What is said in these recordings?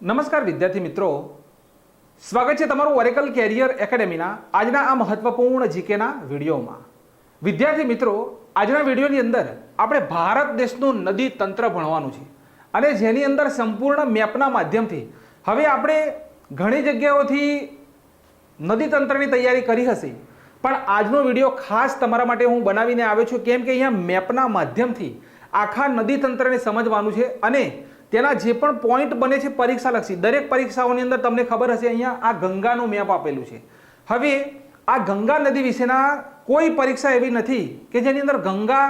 નમસ્કાર વિદ્યાર્થી મિત્રો, સ્વાગત છે તમારું ઓરેકલ કેરિયર એકેડેમીના આજના આ મહત્વપૂર્ણ જીકેના વિડીયોમાં. વિદ્યાર્થી મિત્રો, આજના વિડીયોની અંદર આપણે ભારત દેશનું નદી તંત્ર ભણવાનું છે અને જેની અંદર સંપૂર્ણ મેપના માધ્યમથી હવે આપણે ઘણી જગ્યાઓથી નદી તંત્રની તૈયારી કરી હશે, પણ આજનો વિડીયો ખાસ તમારા માટે હું બનાવીને આવ્યો છું કેમ કે અહીંયા મેપના માધ્યમથી આખા નદી તંત્રને સમજવાનું છે અને તેના જે પણ પોઈન્ટ બને છે પરીક્ષાલક્ષી, દરેક પરીક્ષાઓની અંદર તમને ખબર હશે અહીંયા આ ગંગાનું મેપ આપેલું છે. હવે આ ગંગા નદી વિશેના કોઈ પરીક્ષા એવી નથી કે જેની અંદર ગંગા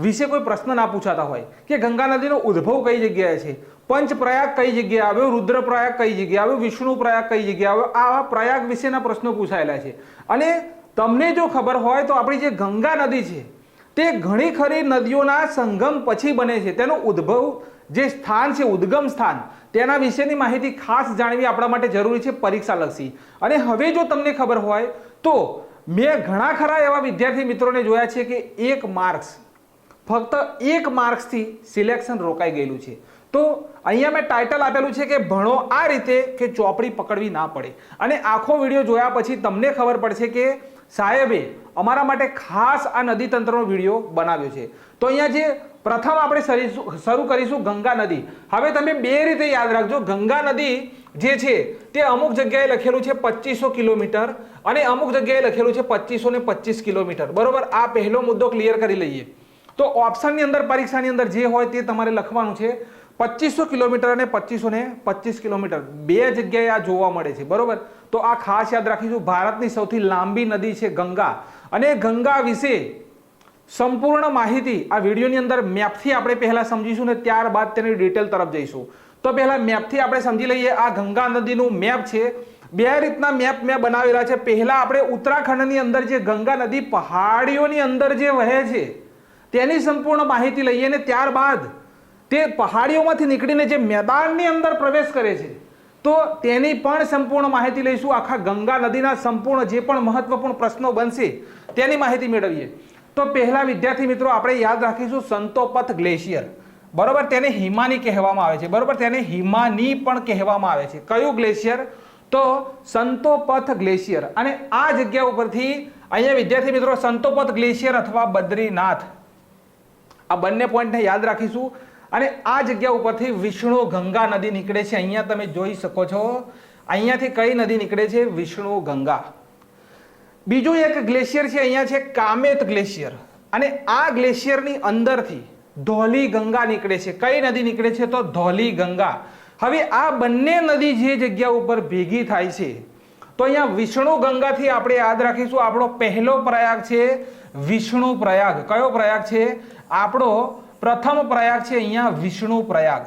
વિશે કોઈ પ્રશ્ન ના પૂછાતા હોય કે ગંગા નદીનો ઉદ્ભવ કઈ જગ્યાએ છે, પંચપ્રયાગ કઈ જગ્યાએ આવ્યો, રુદ્રપ્રયાગ કઈ જગ્યાએ આવ્યો, વિષ્ણુ પ્રયાગ કઈ જગ્યાએ આવ્યો, આવા પ્રયાગ વિશેના પ્રશ્નો પૂછાયેલા છે. અને તમને જો ખબર હોય તો આપણી જે ગંગા નદી છે તે ઘણી ખરી નદીઓના સંગમ પછી બને છે. તેનો ઉદ્ભવ જે સ્થાન છે, ઉદ્ગમ સ્થાન, તેના વિશેની માહિતી ખાસ જાણવી આપણા માટે જરૂરી છે પરીક્ષાલક્ષી. અને હવે જો તમને ખબર હોય તો મેં ઘણા ખરા એવા વિદ્યાર્થી મિત્રોને જોયા છે કે એક માર્ક્સ, ફક્ત એક માર્ક્સથી સિલેક્શન રોકાઈ ગયેલું છે. તો અહીંયા મેં ટાઇટલ આપેલું છે કે ભણો આ રીતે કે ચોપડી પકડવી ના પડે. અને આખો વિડીયો જોયા પછી તમને ખબર પડશે કે સાહેબે અમારા માટે ખાસ આ નદી તંત્રનો વિડીયો બનાવ્યો છે. તો અહીંયા જે પ્રથમ આપણે શરૂ કરીશું ગંગા નદી. હવે તમે બે રીતે યાદ રાખજો, ગંગા નદી જે છે તે અમુક જગ્યાએ લખેલું છે 2500 કિલોમીટર અને અમુક જગ્યાએ લખેલું છે 2525 કિલોમીટર. બરોબર, આ પહેલો મુદ્દો ક્લિયર કરી લઈએ. તો ઓપ્શનની અંદર પરીક્ષાની અંદર જે હોય તે તમારે લખવાનું છે 2500 કિલોમીટર અને 2525 કિલોમીટર બે જગ્યાએ આ જોવા મળે છે. બરોબર, તો આ ખાસ યાદ રાખીશું. ભારતની સૌથી લાંબી નદી છે ગંગા અને ગંગા વિશે સંપૂર્ણ માહિતી આ વિડીયોની અંદર મેપથી આપણે પહેલા સમજીશું ને ત્યારબાદ તેની ડિટેલ તરફ જઈશું. તો પહેલા મેપથી આપણે સમજી લઈએ. આ ગંગા નદીનું મેપ છે. બે રીતના મેપ મેં બનાવેલા છે. પહેલા આપણે ઉત્તરાખંડની અંદર જે ગંગા નદી પહાડીઓની અંદર જે વહે છે તેની સંપૂર્ણ માહિતી લઈએ ને ત્યારબાદ તે પહાડીઓમાંથી નીકળીને જે મેદાનની અંદર પ્રવેશ કરે છે તો તેની પણ સંપૂર્ણ માહિતી લઈશું. આખા ગંગા નદીના સંપૂર્ણ જે પણ મહત્વપૂર્ણ પ્રશ્નો બનશે તેની માહિતી મેળવીએ. તો પહેલા વિદ્યાર્થી મિત્રો આપણે યાદ રાખીશું સંતોપથ ગ્લેશિયર. બરોબર, તેને હિમાની કહેવામાં આવે છે. બરોબર, તેને હિમાની પણ કહેવામાં આવે છે. કયું ગ્લેશિયર? તો સંતોપથ ગ્લેશિયર. અને આ જગ્યા ઉપરથી અહીંયા વિદ્યાર્થી મિત્રો સંતોપથ ગ્લેશિયર અથવા બદ્રીનાથ, આ બંને પોઈન્ટને યાદ રાખીશું. અને આ જગ્યા ઉપરથી વિષ્ણુ ગંગા નદી નીકળે છે. અહીંયા તમે જોઈ શકો છો, અહીંયાથી કઈ નદી નીકળે છે? વિષ્ણુ ગંગા. બીજું એક ગ્લેશિયર છે, અહીંયા છે કામેત ગ્લેશિયર. અને આ ગ્લેશિયરની અંદરથી ધૌલી ગંગા નીકળે છે. કઈ નદી નીકળે છે? તો ધૌલી ગંગા. હવે આ બંને નદી જે જગ્યા ઉપર ભેગી થાય છે તો અહીંયા વિષ્ણુ ગંગાથી આપણે યાદ રાખીશું આપણો પહેલો પ્રયાગ છે વિષ્ણુ પ્રયાગ. કયો પ્રયાગ છે? આપણો પ્રથમ પ્રયાગ છે અહીંયા વિષ્ણુ પ્રયાગ.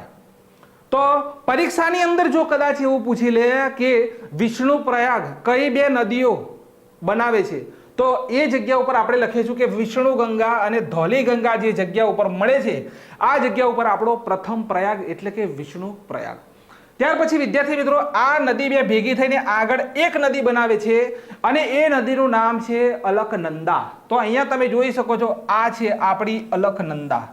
તો પરીક્ષાની અંદર જો કદાચ એવું પૂછી લે કે વિષ્ણુ પ્રયાગ કઈ બે નદીઓ બનાવે છે તો એ જગ્યા ઉપર આપણે લખીશું કે વિષ્ણુ ગંગા અને ધૌલી ગંગા જે જગ્યા ઉપર મળે છે આ જગ્યા ઉપર આપણો પ્રથમ પ્રયાગ એટલે કે વિષ્ણુ પ્રયાગ. ત્યાર પછી વિદ્યાર્થી મિત્રો આ નદી બે ભેગી થઈને આગળ એક નદી બનાવે છે અને એ નદીનું નામ છે અલકનંદા. તો અહીંયા તમે જોઈ શકો છો, આ છે આપણી અલકનંદા.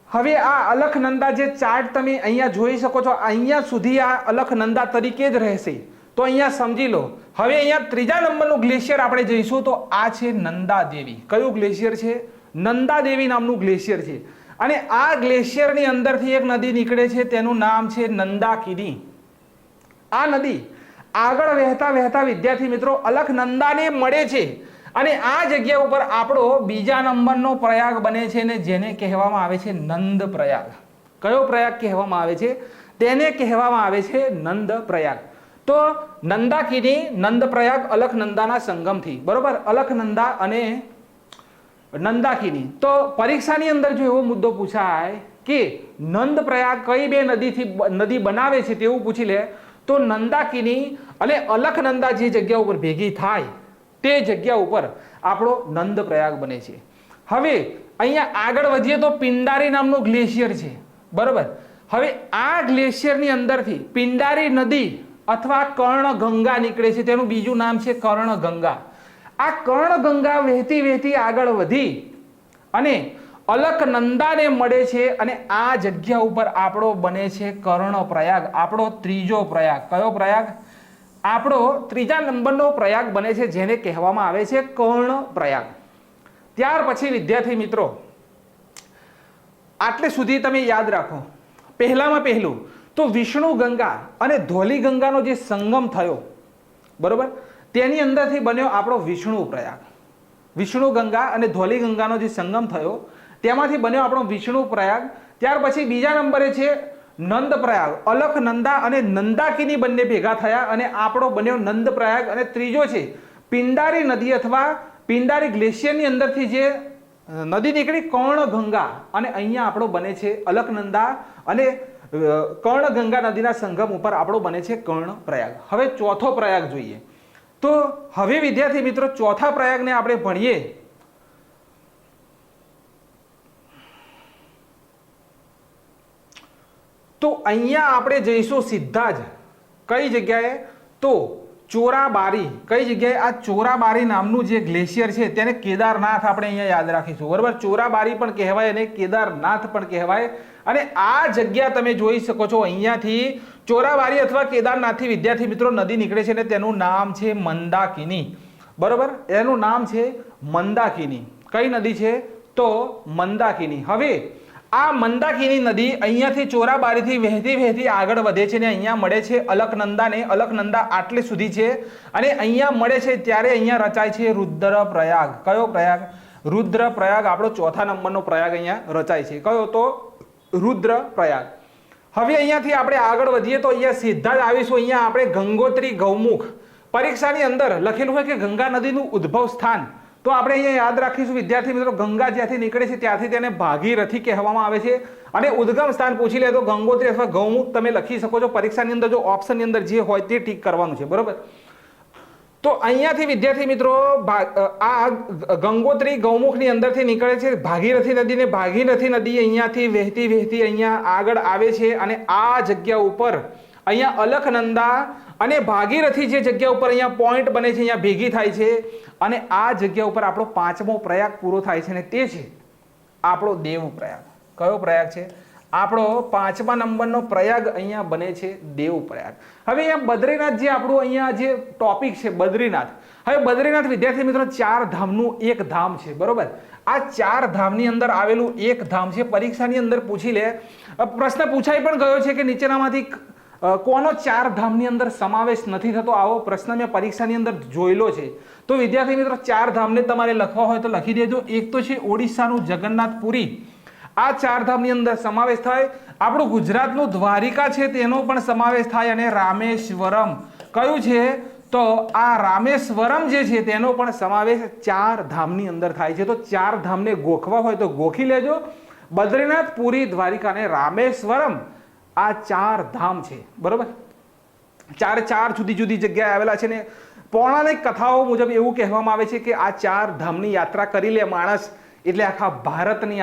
હવે આ અલકનંદા જે ચાર્ટ તમે અહીંયા જોઈ શકો છો, અહીંયા સુધી આ અલકનંદા તરીકે જ રહેશે. તો અહીંયા સમજી લો. હવે અહીંયા ત્રીજા નંબરનું ગ્લેશિયર આપણે જઈશું તો આ છે નંદા દેવી. કયું ગ્લેશિયર છે? નંદા દેવી નામનું ગ્લેશિયર છે. અને આ ગ્લેશિયરની અંદરથી એક નદી નીકળે છે, તેનું નામ છે નંદાકિની. આ નદી આગળ વહેતા વહેતા વિદ્યાર્થી મિત્રો અલકનંદાને મળે છે અને આ જગ્યા ઉપર આપણો બીજા નંબરનો પ્રયાગ બને છે ને જેને કહેવામાં આવે છે નંદ પ્રયાગ. કયો પ્રયાગ કહેવામાં આવે છે? તેને કહેવામાં આવે છે નંદ પ્રયાગ. તો નંદાકિની, નંદ પ્રયાગ અલકનંદાના સંગમથી. બરોબર, અલકનંદા અને નંદાકિની. તો પરીક્ષાની અંદર જો એવો મુદ્દો પૂછાય કે નંદ પ્રયાગ કઈ બે નદી બનાવે છે તેવું પૂછી લે તો નંદાકિની અને અલકનંદા જે જગ્યા ઉપર ભેગી થાય તે જગ્યા ઉપર આપણો નંદ પ્રયાગ બને છે. હવે અહીંયા આગળ વધીએ તો પિંડારી નામનું ગ્લેશિયર છે. બરોબર, હવે આ ગ્લેશિયરની અંદરથી પિંડારી નદી અથવા કર્ણગંગા નીકળે છે. તેનું બીજું નામ છે કર્ણગંગા. આ કર્ણગંગા વહેતી વહેતી આગળ વધી અને અલકનંદાને મળે છે અને આ જગ્યા ઉપર આપણો બને છે કર્ણપ્રયાગ, આપણો ત્રીજો પ્રયાગ. કયો પ્રયાગ? આપણો ત્રીજા નંબરનો પ્રયાગ બને છે, જેને કહેવામાં આવે છે કર્ણપ્રયાગ. ત્યાર પછી વિદ્યાર્થી મિત્રો, આટલે સુધી તમે યાદ રાખો, પહેલામાં પહેલું તો વિષ્ણુ ગંગા અને ધોલી ગંગાનો જે સંગમ થયો, બરોબર, તેની અંદરથી બન્યો આપણો વિષ્ણુ પ્રયાગ. વિષ્ણુ ગંગા અને ધોલી ગંગાનો જે સંગમ થયો તેમાંથી બન્યો આપણો વિષ્ણુ પ્રયાગ. ત્યાર પછી બીજા નંબરે છે નંદ પ્રયાગ. અલકનંદા અને નંદાકિની બંને ભેગા થયા અને આપણો બન્યો નંદ પ્રયાગ. અને ત્રીજો છે પિંડારી નદી અથવા પિંડારી ગ્લેશિયરની અંદરથી જે નદી નીકળી કર્ણગંગા, અને અહીંયા આપણો બને છે અલકનંદા અને કર્ણગંગા નદીના સંગમ ઉપર આપણો બને છે કર્ણપ્રયાગ. હવે ચોથો પ્રયાગ જોઈએ. તો હવે વિદ્યાર્થી મિત્રો ચોથા પ્રયાગને આપણે ભણીએ. તો અહીંયા આપણે જઈશું સીધા જ કઈ જગ્યાએ? તો ચોરાબારી. કઈ જગ્યાએ? આ ચોરાબારી નામનું જે ગ્લેશિયર છે તેને કેદારનાથ આપણે અહીંયા યાદ રાખીશું, બરાબર. ચોરાબારી પણ કહેવાય અને કેદારનાથ પણ કહેવાય. અને આ જગ્યા તમે જોઈ શકો છો, અહીંયાથી ચોરાબારી અથવા કેદારનાથથી વિદ્યાર્થી મિત્રો નદી નીકળે છે અને તેનું નામ છે મંદાકિની, બરોબર. એનું નામ છે મંદાકિની. કઈ નદી છે? તો મંદાકિની. હવે આ મંદાકિની નદી અહીંયાથી ચોરાબારીથી વહેતી વહેતી આગળ વધે છે અને અહીંયા મળે છે અલકનંદાને. અલકનંદા આટલે સુધી છે અને અહીંયા મળે છે ત્યારે અહીંયા રચાય છે રુદ્રપ્રયાગ. કયો પ્રયાગ? રુદ્રપ્રયાગ. આપણો ચોથા નંબરનો પ્રયાગ અહીંયા રચાય છે. કયો? તો રુદ્રપ્રયાગ. હવે અહીંયાથી આપણે આગળ વધીએ તો અહીંયા સીધા જ આવીશું. અહીંયા આપણે ગંગોત્રી ગૌમુખ, પરીક્ષાની અંદર લખેલું હોય કે ગંગા નદીનું ઉદ્ભવ સ્થાન, તો આપણે અહીંયા યાદ રાખીશું વિદ્યાર્થી મિત્રો, ગંગા જ્યાંથી નીકળે છે ત્યાંથી તેને ભાગીરથી કહેવામાં આવે છે. અને ઉદ્ગમ સ્થાન પૂછી લે તો ગંગોત્રી અથવા ગૌમુખ તમે લખી શકો છો. પરીક્ષાની અંદર જો ઓપ્શનની અંદર જે હોય તે ટીક કરવાનું છે, બરોબર. તો અહીંયાથી વિદ્યાર્થી મિત્રો આ ગંગોત્રી ગૌમુખની અંદરથી નીકળે છે ભાગીરથી નદી, ને ભાગીરથી નદી અહીંયાથી વહેતી વહેતી અહીંયા આગળ આવે છે અને આ જગ્યા ઉપર અહીંયા અલકનંદા અને ભાગીરથી જે જગ્યા ઉપર અહીંયા પોઈન્ટ બને છે, અહીંયા ભેગી થાય છે અને આ જગ્યા ઉપર આપણો પાંચમો પ્રયાગ પૂરો થાય છે અને તે છે આપણો દેવ પ્રયાગ. કયો પ્રયાગ છે? આપણો પાંચમા નંબરનો પ્રયાગ અહીંયા બને છે દેવ પ્રયાગ. હવે અહીંયા બદ્રીનાથ જે આપણું અહીંયા જે ટોપિક છે બદ્રીનાથ. હવે બદ્રીનાથ વિદ્યાર્થી મિત્રો 4 ધામનું એક ધામ છે, બરોબર. આ 4 ધામની અંદર આવેલું એક ધામ છે. પરીક્ષાની અંદર પૂછી લે, પ્રશ્ન પૂછાઈ પણ ગયો છે કે નીચેનામાંથી કોનો 4 ધામની અંદર સમાવેશ નથી થતો? આવો પ્રશ્ન મેં પરીક્ષાની અંદર જોયેલો છે. તો વિદ્યાર્થી મિત્રો 4 ધામને તમારે લખવા હોય તો લખી દેજો. એક તો છે ઓડિશાનું જગન્નાથપુરી, આ 4 ધામની અંદર સમાવેશ થાય. આપણું ગુજરાતનું દ્વારિકા છે તેનો પણ સમાવેશ થાય. અને રામેશ્વરમ કયું છે? તો આ રામેશ્વરમ જે છે તેનો પણ સમાવેશ 4 ધામની અંદર થાય છે. તો 4 ધામને ગોખવા હોય તો ગોખી લેજો. બદ્રીનાથ, પુરી, દ્વારિકા અને રામેશ્વરમ આ 4 ધામ છે, બરોબર. 4 જુદી જુદી જગ્યાએ આવેલા છે ને પૌરાણિક કથાઓ મુજબ એવું કહેવામાં આવે છે કે આ 4 ધામની યાત્રા કરી લે માણસ એટલે આખા ભારતની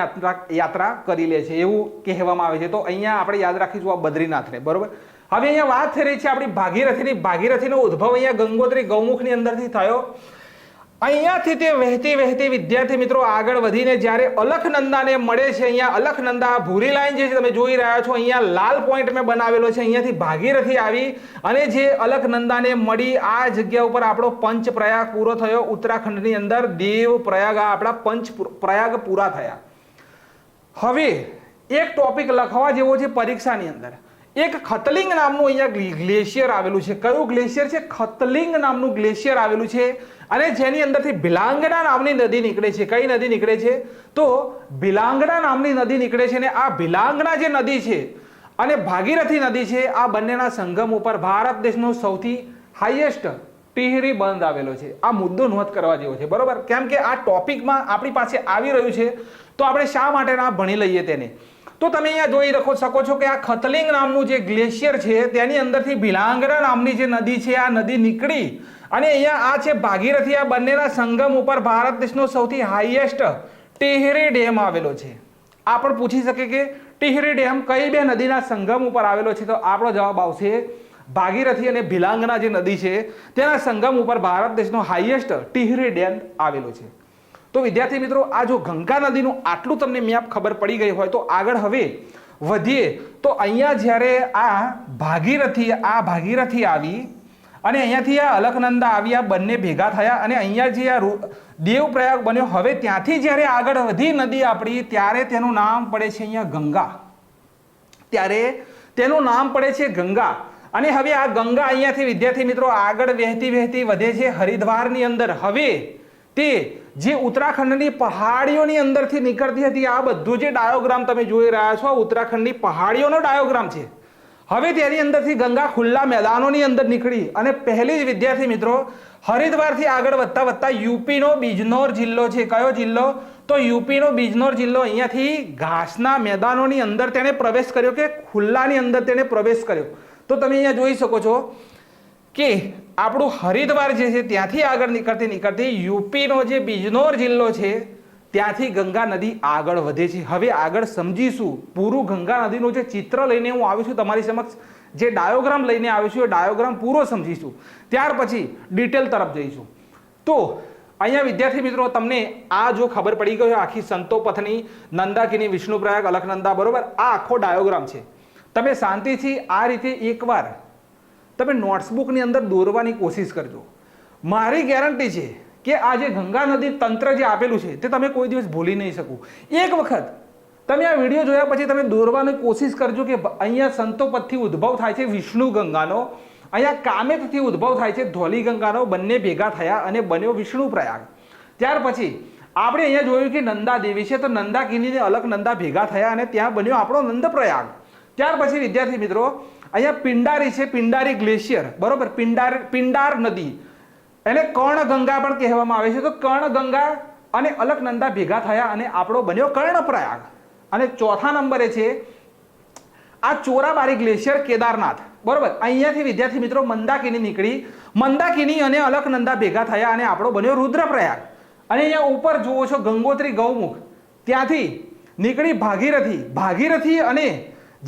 યાત્રા કરી લે છે, એવું કહેવામાં આવે છે. તો અહીંયા આપણે યાદ રાખીશું આ બદ્રીનાથને, બરોબર. હવે અહીંયા વાત થઈ રહી છે આપણી ભાગીરથીની. ભાગીરથીનો ઉદ્ભવ અહીંયા ગંગોત્રી ગૌમુખની અંદરથી થયો. અહીંયાથી તે વહેતી વહેતી વિદ્યાર્થી મિત્રો આગળ વધીને જ્યારે અલકનંદાને મળે છે, અહીંયા અલકનંદા ભૂરી લાઈન જે તમે જોઈ રહ્યા છો, અહીંયા લાલ પોઈન્ટ મેં બનાવેલો છે. અહીંયાથી ભાગીરથી આવી અને જે અલકનંદાને મળી આ જગ્યા ઉપર આપણો પંચ પ્રયાગ પૂરો થયો. ઉત્તરાખંડની અંદર દેવ પ્રયાગ, આપણા પંચ પ્રયાગ પૂરા થયા. હવે એક ટોપિક લખવા જેવો છે પરીક્ષાની અંદર. એક ખતલિંગ નામનું અહીંયા ગ્લેશિયર આવેલું છે. કયું ગ્લેશિયર છે? ખતલિંગ નામનું ગ્લેશિયર આવેલું છે અને જેની અંદરથી ભિલાંગના નામની નદી નીકળે છે. કઈ નદી નીકળે છે? તો ભિલાંગના નામની નદી નીકળે છે. અને આ ભિલાંગના જે નદી છે અને ભાગીરથી નદી છે, આ બંનેના સંગમ ઉપર ભારત દેશનો સૌથી હાઈએસ્ટ ટિહરી બંધ આવેલો છે. આ મુદ્દો નોંધ કરવા જેવો છે, બરોબર. કેમ કે આ ટોપિકમાં આપણી પાસે આવી રહ્યું છે તો આપણે શા માટે ના ભણી લઈએ તેને. તો તમે અહીંયા જોઈ શકો છો કે આ ખતલિંગ નામનું જે ગ્લેશિયર છે તેની અંદરથી ભિલાંગના નામની જે નદી છે આ નદી નીકળી અને અહીંયા આ છે ભાગીરથી. આ બંનેના સંગમ ઉપર ભારત દેશનો સૌથી હાઈએસ્ટ ટિહરી ડેમ આવેલો છે. આ પણ પૂછી શકે કે ટિહરી ડેમ કઈ બે નદીના સંગમ ઉપર આવેલો છે? તો આપણો જવાબ આવશે ભાગીરથી અને ભિલાંગના જે નદી છે તેના સંગમ ઉપર ભારત દેશનો હાઈએસ્ટ ટિહરી ડેમ આવેલો છે. તો વિદ્યાર્થી મિત્રો, આ જો ગંગા નદીનું આટલું તમને મેપ ખબર પડી ગઈ હોય તો આગળ હવે વધીએ તો અહીંયા જ્યારે આ ભાગીરથી આવી અને અહીંયાથી આ અલકનંદા આવી, આ બંને ભેગા થયા અને અહીંયા જે આ દેવપ્રયાગ બન્યો, હવે ત્યાંથી જ્યારે આગળ વધી નદી આપણી ત્યારે તેનું નામ પડે છે અહીંયા ગંગા. ત્યારે તેનું નામ પડે છે ગંગા. અને હવે આ ગંગા અહીંયાથી વિદ્યાર્થી મિત્રો આગળ વહેતી વધે છે હરિદ્વારની અંદર. હવે તે જે ઉત્તરાખંડની પહાડીઓની અંદરથી નીકળતી હતી, આ બધું જે ડાયોગ્રામ તમે જોઈ રહ્યા છો ઉત્તરાખંડની પહાડીઓનો ડાયોગ્રામ છે. હવે તેની અંદરથી ગંગા ખુલ્લા મેદાનોની અંદર નીકળી અને પહેલી જ વિદ્યાર્થી મિત્રો હરિદ્વારથી આગળ વધતા યુપીનો બિજનોર જિલ્લો છે. કયો જિલ્લો? તો યુપીનો બિજનોર જિલ્લો. અહીંયાથી ઘાસના મેદાનોની અંદર તેણે પ્રવેશ કર્યો કે ખુલ્લાની અંદર તેણે પ્રવેશ કર્યો. તો તમે અહીંયા જોઈ શકો છો કે આપણું હરિદ્વાર જે છે ત્યાંથી આગળ નીકળતી યુપીનો જે બિજનોર જિલ્લો છે ત્યાંથી ગંગા નદી આગળ વધે છે. હવે આગળ સમજીશું પૂરું ગંગા નદીનું જે ચિત્ર લઈને હું આવ્યો છું તમારી સમક્ષ, જે ડાયોગ્રામ લઈને આવ્યો છું એ ડાયોગ્રામ પૂરો સમજીશું, ત્યાર પછી ડિટેલ તરફ જઈશું. તો અહીંયા વિદ્યાર્થી મિત્રો તમને આ જો ખબર પડી ગઈ આખી સંતોપથની, નંદાકિની, વિષ્ણુપ્રયાગ, અલકનંદા, બરોબર, આ આખો ડાયોગ્રામ છે. તમે શાંતિથી આ રીતે એકવાર તમે નોટ્સબુકની અંદર દોરવાની કોશિશ કરજો. મારી ગેરંટી છે કે આ જે ગંગા નદી તંત્ર જે આપેલું છે તે તમે કોઈ દિવસ ભૂલી નહીં શકો. એક વખત તમે આ વિડીયો જોયા પછી તમે દોરવાની કોશિશ કરજો કે અહીંયા સંતોપથથી ઉદ્ભવ થાય છે વિષ્ણુ ગંગાનો, અહીંયા કામેતથી ઉદ્ભવ થાય છે ધોલી ગંગાનો, બંને ભેગા થયા અને બન્યો વિષ્ણુ પ્રયાગ. ત્યાર પછી આપણે અહીંયા જોયું કે નંદા દેવી છે, તો નંદાકિની ને અલકનંદા ભેગા થયા અને ત્યાં બન્યો આપણો નંદપ્રયાગ. ત્યાર પછી વિદ્યાર્થી મિત્રો અહીંયા પિંડારી છે, પિંડારી ગ્લેશિયર, બરોબર, પિંડાર નદી, એને કર્ણગંગા પણ કહેવામાં આવે છે. તો કર્ણગંગા અને અલકનંદા ભેગા થયા અને આપણો બન્યો કર્ણપ્રયાગ. અને ચોથા નંબરે છે આ ચોરાબારી ગ્લેશિયર, કેદારનાથ, બરોબર. અહીંયાથી વિદ્યાર્થી મિત્રો મંદાકિની નીકળી, મંદાકિની અને અલકનંદા ભેગા થયા અને આપણો બન્યો રુદ્રપ્રયાગ. અને અહીંયા ઉપર જુઓ છો ગંગોત્રી, ગૌમુખ, ત્યાંથી નીકળી ભાગીરથી અને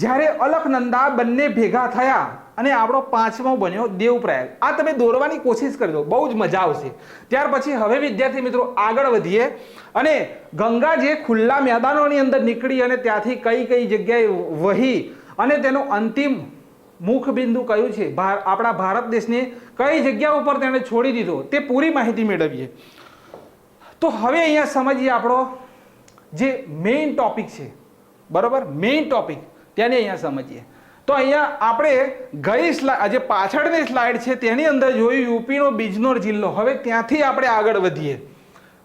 જ્યારે અલકનંદા બંને ભેગા થયા અને આપણો પાંચમો બન્યો દેવપ્રયાગ. આ તમે દોરવાની કોશિશ કરજો, બહુ જ મજા આવશે. ત્યાર પછી હવે વિદ્યાર્થી મિત્રો આગળ વધીએ અને ગંગા જે ખુલ્લા મેદાનોની અંદર નીકળી અને ત્યાંથી કઈ જગ્યાએ વહી અને તેનો અંતિમ મુખ બિંદુ કયું છે, આપણા ભારત દેશને કઈ જગ્યા ઉપર તેને છોડી દીધો, તે પૂરી માહિતી મેળવીએ. તો હવે અહીંયા સમજીએ આપણો જે મેઇન ટોપિક છે, બરોબર, મેઇન ટોપિક તેને અહીંયા સમજીએ. તો અહીંયા આપણે જે પાછળની સ્લાઇડ છે તેની અંદર જોયું યુપીનો બિજનોર જિલ્લો. હવે ત્યાંથી આપણે આગળ વધીએ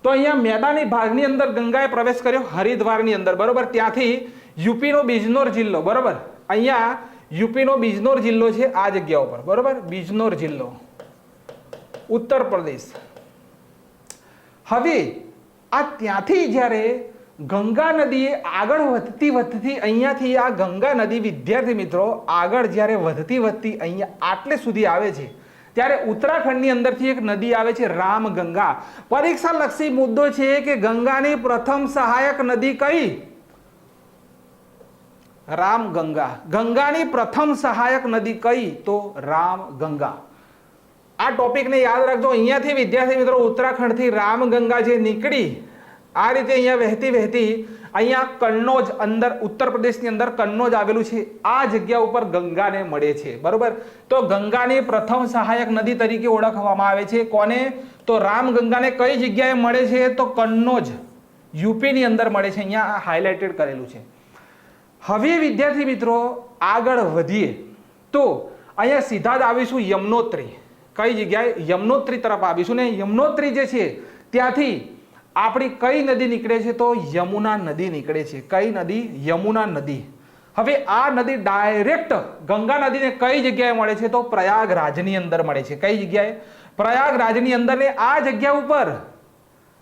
તો અહીંયા મેદાની ભાગની અંદર ગંગાએ પ્રવેશ કર્યો હરિદ્વારની અંદર, બરોબર. ત્યાંથી યુપીનો બિજનોર જિલ્લો, બરોબર, અહીંયા યુપીનો બિજનોર જિલ્લો છે આ જગ્યા ઉપર, બરોબર, બિજનોર જિલ્લો, ઉત્તર પ્રદેશ. હવે આ ત્યાંથી જ્યારે ગંગા નદી આગળ વધતી અહીંયાથી આ ગંગા નદી વિદ્યાર્થી મિત્રો આગળ જ્યારે વધતી અહીંયા આટલે સુધી આવે છે ત્યારે ઉત્તરાખંડની અંદરથી એક નદી આવે છે રામગંગા. પરીક્ષા લક્ષી મુદ્દો છે કે ગંગાની પ્રથમ સહાયક નદી કઈ? રામગંગા. ગંગાની પ્રથમ સહાયક નદી કઈ? તો રામગંગા. આ ટોપિકને યાદ રાખજો. અહીંયાથી વિદ્યાર્થી મિત્રો ઉત્તરાખંડથી રામગંગા જે નીકળી આ રીતે અહીંયા વહેતી અહીંયા કન્નોજ અંદર ઉત્તર પ્રદેશની અંદર કન્નોજ આવેલું છે, આ જગ્યા ઉપર ગંગાને મળે છે, બરોબર. તો ગંગાની પ્રથમ સહાયક નદી તરીકે ઓળખવામાં આવે છે. કોને? તો રામગંગાને કઈ જગ્યાએ મળે છે? તો કન્નોજ યુપીની અંદર મળે છે. અહીંયા હાઇલાઇટેડ કરેલું છે. હવે વિદ્યાર્થી મિત્રો આગળ વધીએ તો અહીંયા સીધા જ આવીશું યમનોત્રી. કઈ જગ્યાએ? યમનોત્રી તરફ આવીશું ને યમનોત્રી જે છે ત્યાંથી આપણી કઈ નદી નીકળે છે? તો યમુના નદી નીકળે છે. કઈ નદી? યમુના નદી. હવે આ નદી ડાયરેક્ટ ગંગા નદીને કઈ જગ્યાએ મળે છે? તો પ્રયાગરાજની અંદર મળે છે. કઈ જગ્યાએ? પ્રયાગરાજની અંદર. ને આ જગ્યા ઉપર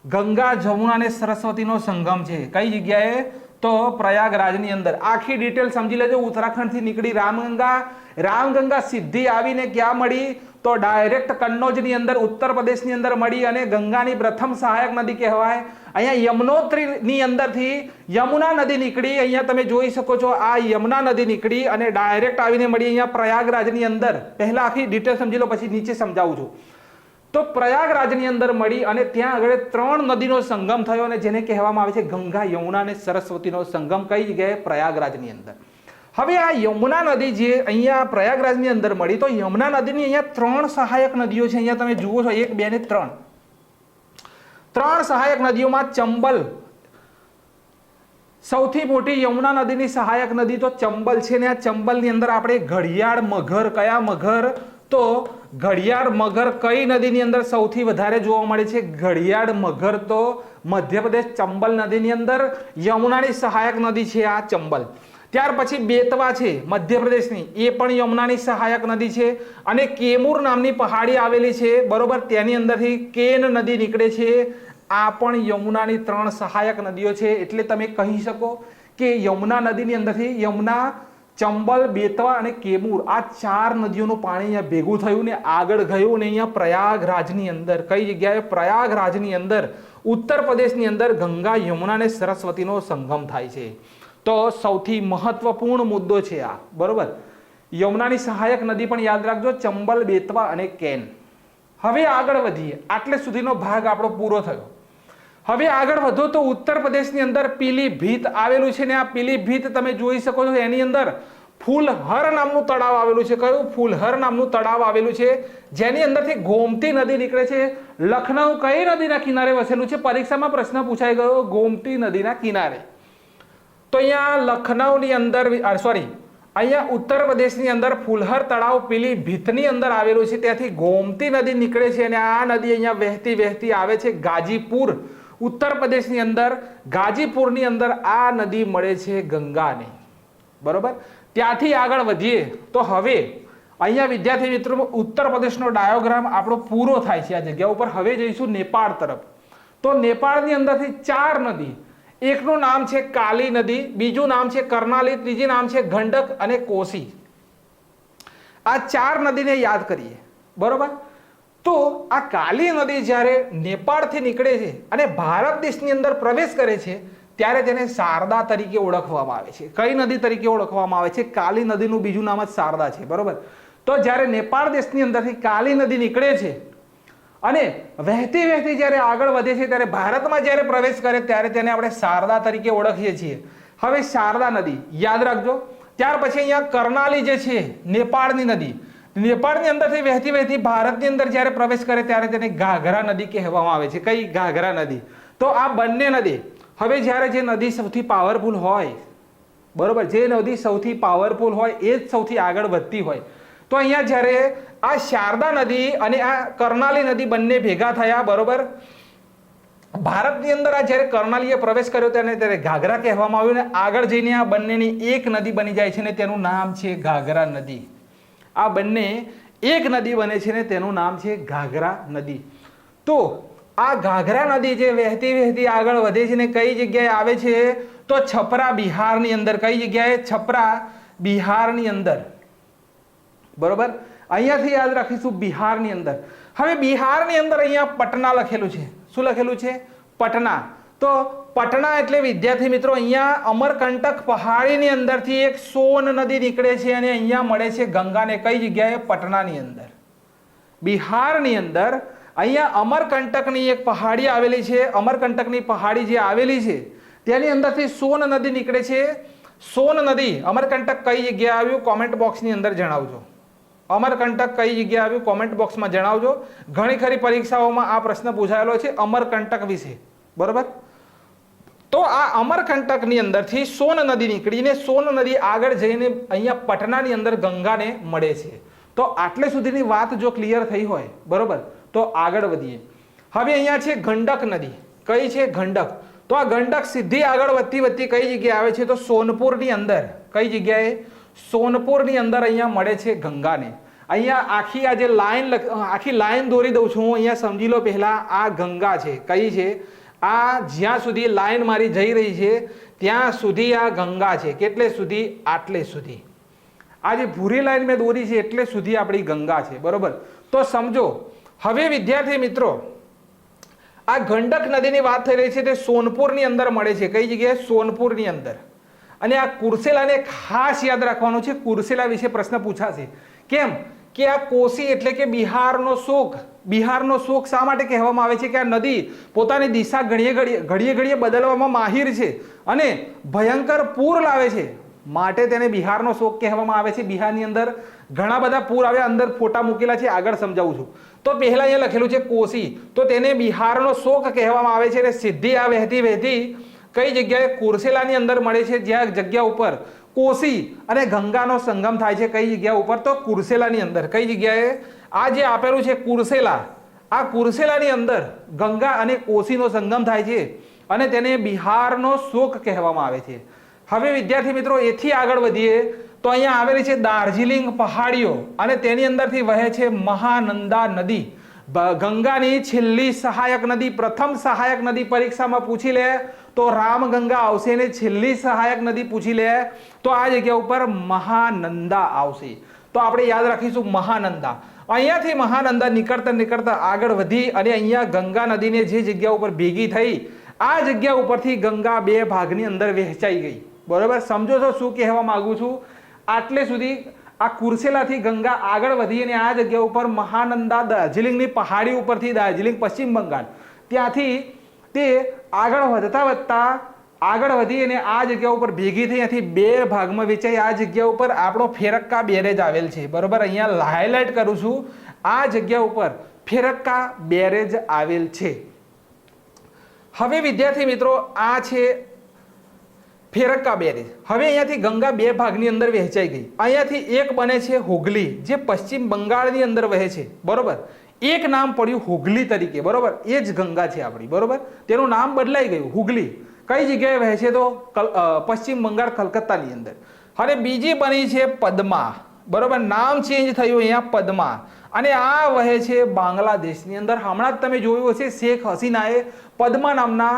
ગંગા, જમુના અને સરસ્વતીનો સંગમ છે. કઈ જગ્યાએ? તો પ્રયાગરાજની અંદર. આખી ડિટેલ સમજી લેજો. ઉત્તરાખંડથી નીકળી રામગંગા સીધી આવીને ક્યાં મળી? તો ડાયરેક્ટ કન્નોજની અંદર ઉત્તર પ્રદેશની અંદર મળી અને ગંગાની પ્રથમ સહાયક નદી કહેવાય. અહીંયા યમનોત્રીની અંદરથી યમુના નદી નીકળી. અહીંયા તમે જોઈ શકો છો આ યમુના નદી નીકળી અને ડાયરેક્ટ આવીને મળી અહીંયા પ્રયાગરાજની અંદર. પહેલા આખી ડિટેલ સમજી લો પછી નીચે સમજાવું છું. તો પ્રયાગરાજની અંદર મળી અને ત્યાં આગળ 3 નદીનો સંગમ થયો અને જેને કહેવામાં આવે છે ગંગા, યમુના અને સરસ્વતીનો સંગમ. કઈ જગ્યાએ? પ્રયાગરાજની અંદર. હવે આ યમુના નદી જે અહીંયા પ્રયાગરાજની અંદર મળી, તો યમુના નદીની અહીંયા 3 સહાયક નદીઓ છે. અહીંયા તમે જુઓ છો 1, 2 ને 3. 3 સહાયક નદીઓમાં ચંબલ સૌથી મોટી યમુના નદીની સહાયક નદી તો ચંબલ છે ને આ ચંબલની અંદર આપણે ઘડિયાળ મગર, કયા મગર? તો ઘડિયાળ મગર કઈ નદીની અંદર સૌથી વધારે જોવા મળે છે? ઘડિયાળ મગર તો મધ્યપ્રદેશ ચંબલ નદીની અંદર યમુનાની સહાયક નદી છે આ ચંબલ. ત્યાર પછી બેતવા છે મધ્યપ્રદેશની, એ પણ યમુનાની સહાયક નદી છે. અને કેમૂર નામની પહાડી આવેલી છે, બરોબર, તેની અંદરથી કેન નદી નીકળે છે. આ પણ યમુનાની 3 સહાયક નદીઓ છે. એટલે તમે કહી શકો કે યમુના નદીની અંદરથી યમુના, ચંબલ, બેતવા અને કેમૂર આ 4 નદીઓનું પાણી અહીંયા ભેગું થયું ને આગળ ગયું ને અહીંયા પ્રયાગરાજની અંદર, કઈ જગ્યાએ? પ્રયાગરાજની અંદર ઉત્તર પ્રદેશની અંદર ગંગા, યમુના અને સરસ્વતીનો સંગમ થાય છે. તો સૌથી મહત્વપૂર્ણ મુદ્દો છે આ, બરોબર. યમુનાની સહાયક નદી પણ યાદ રાખજો, ચંબલ, બેતવા અને કેન. હવે આગળ વધીએ. આટલે સુધીનો ભાગ આપણો પૂરો થયો. હવે આગળ વધો તો ઉત્તર પ્રદેશની અંદર પીલીભીત આવેલું છે ને આ પીલીભીત તમે જોઈ શકો છો. એની અંદર ફૂલહર નામનું તળાવ આવેલું છે. કયું? ફૂલહર નામનું તળાવ આવેલું છે, જેની અંદરથી ગોમતી નદી નીકળે છે. લખનઉ કઈ નદીના કિનારે વસેલું છે? પરીક્ષામાં પ્રશ્ન પૂછાઈ ગયો, ગોમતી નદીના કિનારે. તો અહીંયા લખનઉની અંદર અહીંયા ઉત્તર પ્રદેશની અંદર ફૂલહર તળાવ પીલીભીતની અંદર આવેલું છે. ત્યાંથી ગોમતી નદી નીકળે છે અને આ નદી અહીંયા વહેતી આવે છે ગાજીપુર, ઉત્તર પ્રદેશની અંદર ગાજીપુરની અંદર આ નદી મળે છે ગંગાને, બરોબર. ત્યાંથી આગળ વધીએ તો હવે અહીંયા વિદ્યાર્થી મિત્રો ઉત્તર પ્રદેશનો ડાયોગ્રામ આપણો પૂરો થાય છે આ જગ્યા ઉપર. હવે જઈશું નેપાળ તરફ. તો નેપાળની અંદરથી 4 નદી, એકનું નામ છે કાલી નદી, બીજું નામ છે કર્ણાલી, ત્રીજી નામ છે ગંડક અને કોસી. આ 4 નદીને યાદ કરીએ, બરોબર. તો આ કાલી નદી જ્યારે નેપાળથી નીકળે છે અને ભારત દેશની અંદર પ્રવેશ કરે છે ત્યારે તેને શારદા તરીકે ઓળખવામાં આવે છે. કઈ નદી તરીકે ઓળખવામાં આવે છે? કાલી નદીનું બીજું નામ જ શારદા છે, બરોબર. તો જ્યારે નેપાળ દેશની અંદરથી કાલી નદી નીકળે છે અને વહેતી જ્યારે આગળ વધે છે ત્યારે ભારતમાં જ્યારે પ્રવેશ કરે ત્યારે તેને આપણે શારદા તરીકે ઓળખીએ છીએ. હવે શારદા નદી યાદ રાખજો. ત્યાર પછી અહીંયા કર્ણાલી જે છે નેપાળની નદી, નેપાળની અંદરથી વહેતી ભારતની અંદર જ્યારે પ્રવેશ કરે ત્યારે તેને ઘાઘરા નદી કહેવામાં આવે છે. કઈ? ઘાઘરા નદી. તો આ બંને નદી, હવે જ્યારે જે નદી સૌથી પાવરફુલ હોય, બરોબર, જે નદી સૌથી પાવરફુલ હોય એ જ સૌથી આગળ વધતી હોય, તો અહીંયા જ્યારે આ શારદા નદી અને આ કર્ણાલી નદી બંને ભેગા થયા, બરોબર, ભારતની અંદર આ જ્યારે કર્ણાલીએ પ્રવેશ કર્યો ત્યારે ઘાઘરા કહેવામાં આવ્યું ને આગળ જઈને આ બંનેની એક નદી બની જાય છે ને તેનું નામ છે ઘાઘરા નદી. આ બંને એક નદી બને છે ને તેનું નામ છે ઘાઘરા નદી. તો આ ઘાઘરા નદી જે વહેતી આગળ વધે છે ને કઈ જગ્યાએ આવે છે? તો છપરા બિહારની અંદર. કઈ જગ્યાએ? છપરા બિહારની અંદર, બરોબર. અહીંયાથી યાદ રાખીશું બિહારની અંદર. હવે બિહારની અંદર અહીંયા પટના લખેલું છે. શું લખેલું છે? પટના. તો પટના એટલે વિદ્યાર્થી મિત્રો અહીંયા અમરકંટક પહાડીની અંદરથી એક સોન નદી નીકળે છે અને અહીંયા મળે છે ગંગાને. કઈ જગ્યાએ? પટનાની અંદર, બિહારની અંદર. અહીંયા અમરકંટકની એક પહાડી આવેલી છે. અમરકંટકની પહાડી જે આવેલી છે તેની અંદરથી સોન નદી નીકળે છે. સોન નદી, અમરકંટક કઈ જગ્યાએ આવ્યું? કોમેન્ટ બોક્સની અંદર જણાવજો. અમરકંટક કઈ જગ્યાએ આવ્યું? કોમેન્ટ બોક્સમાં જણાવજો. ઘણી ખરી પરીક્ષાઓમાં આ પ્રશ્ન પૂછાયેલો છે અમરકંટક વિશે, બરોબર. તો આ અમરકંટકની અંદરથી સોન નદી નીકળીને સોન નદી આગળ જઈને અહીંયા પટનાની અંદર ગંગાને મળે છે. તો આટલે સુધીની વાત જો ક્લિયર થઈ હોય, બરોબર, તો આગળ વધીએ. હવે અહીંયા છે ગંડક નદી. કઈ છે? ગંડક. તો આ ગંડક સીધી આગળ વધતી કઈ જગ્યાએ આવે છે? તો સોનપુરની અંદર. કઈ જગ્યાએ? સોનપુરની અંદર અહીંયા મળે છે ગંગાને. અહીંયા આખી આ જે આખી લાઈન દોરી દઉં છું હું. અહીંયા સમજી લો પહેલા આ ગંગા છે. કઈ છે? આ જ્યાં સુધી લાઈન મારી જઈ રહી છે ત્યાં સુધી આ ગંગા છે. કેટલે સુધી? આટલે સુધી. આ જે ભૂરી લાઈન મેં દોરી છે એટલે સુધી આપણી ગંગા છે, બરોબર. તો સમજો. હવે વિદ્યાર્થી મિત્રો આ ગંડક નદીની વાત થઈ રહી છે તે સોનપુરની અંદર મળે છે. કઈ જગ્યાએ? સોનપુરની અંદર. અને આ કુર્સેલાને ખાસ યાદ રાખવાનું છે. કુર્સેલા વિશે પ્રશ્ન પૂછાશે. કેમ કે આ કોસી એટલે કે બિહારનો શોક. બિહારનો શોક શા માટે કહેવામાં આવે છે કે આ નદી પોતાની દિશા ઘડીએ બદલવામાં માહિર છે અને ભયંકર પૂર લાવે છે, માટે તેને બિહારનો શોક કહેવામાં આવે છે. બિહારની અંદર ઘણા બધા પૂર આવ્યા, અંદર ફોટા મૂકેલા છે, આગળ સમજાવું છું. તો પહેલા અહીંયા લખેલું છે કોસી, તો તેને બિહારનો શોક કહેવામાં આવે છે. અને સીધી આ વહેતી કઈ જગ્યાએ કુર્સેલાની અંદર મળે છે, જ્યાં જગ્યા ઉપર કોસી અને ગંગાનો સંગમ થાય છે. કઈ જગ્યા ઉપર? તો કુર્સેલાની અંદર. કઈ જગ્યાએ? આ જે આપેલું છે કુર્સેલા, આ કુર્સેલાની અંદર ગંગા અને કોસીનો સંગમ થાય છે અને તેને બિહારનો શોક કહેવામાં આવે છે. હવે વિદ્યાર્થી મિત્રો એથી આગળ વધીએ તો અહીંયા આવેલી છે દાર્જિલિંગ પહાડીઓ અને તેની અંદરથી વહે છે મહાનંદા નદી. ગંગાની છેલ્લી સહાયક નદી, પ્રથમ સહાયક નદી પરીક્ષામાં પૂછી લે તો રામગંગા આવશે ને છેલ્લી સહાયક નદી પૂછી લે તો આ જગ્યા ઉપર મહાનંદા આવશે. તો આપણે યાદ રાખીશું મહાનંદા. અહીંયાથી મહાનંદા નીકળતા આગળ વધી અને અહીંયા ગંગા નદીને જે જગ્યા ઉપર ભેગી થઈ, આ જગ્યા ઉપરથી ગંગા બે ભાગની અંદર વહેંચાઈ ગઈ. બરોબર? સમજો છો શું કહેવા માંગુ છું? આટલે સુધી આ કુર્સેલાથી ગંગા આગળ વધી અને આ જગ્યા ઉપર મહાનંદા દાર્જિલિંગની પહાડી ઉપરથી, દાર્જિલિંગ પશ્ચિમ બંગાળ, ત્યાંથી તે આગળ વધી અને આ જગ્યા ઉપર ભેગી થઈ, ત્યાંથી બે ભાગમાં વેચાઈ. આ જગ્યા ઉપર આપણો ફેરક્કા બેરેજ આવેલ છે. બરોબર? અહીંયા હાઇલાઇટ કરું છું, આ જગ્યા ઉપર ફેરક્કા બેરેજ આવેલ છે. હવે વિદ્યાર્થી મિત્રો આ છે ફેરક્કા બેરેજ. હવે અહીંયાથી ગંગા બે ભાગની અંદર વહેંચાઈ ગઈ. અહીંયાથી એક બને છે હુગલી, જે પશ્ચિમ બંગાળની અંદર વહે છે. બરોબર? એક નામ પડ્યું હુગલી તરીકે. બરોબર? એ જ ગંગા છે આપણી. બરોબર? તેનું નામ બદલાઈ ગયું હુગલી. કઈ જગ્યાએ વહે છે? તો પશ્ચિમ બંગાળ કલકત્તાની અંદર. અને બીજી બની છે પદ્મા. બરોબર? નામ ચેન્જ થયું અહીંયા પદ્મા અને આ વહે છે બાંગ્લાદેશની અંદર. હમણાં જ તમે જોયું હશે શેખ હસીનાએ પદ્મા નામના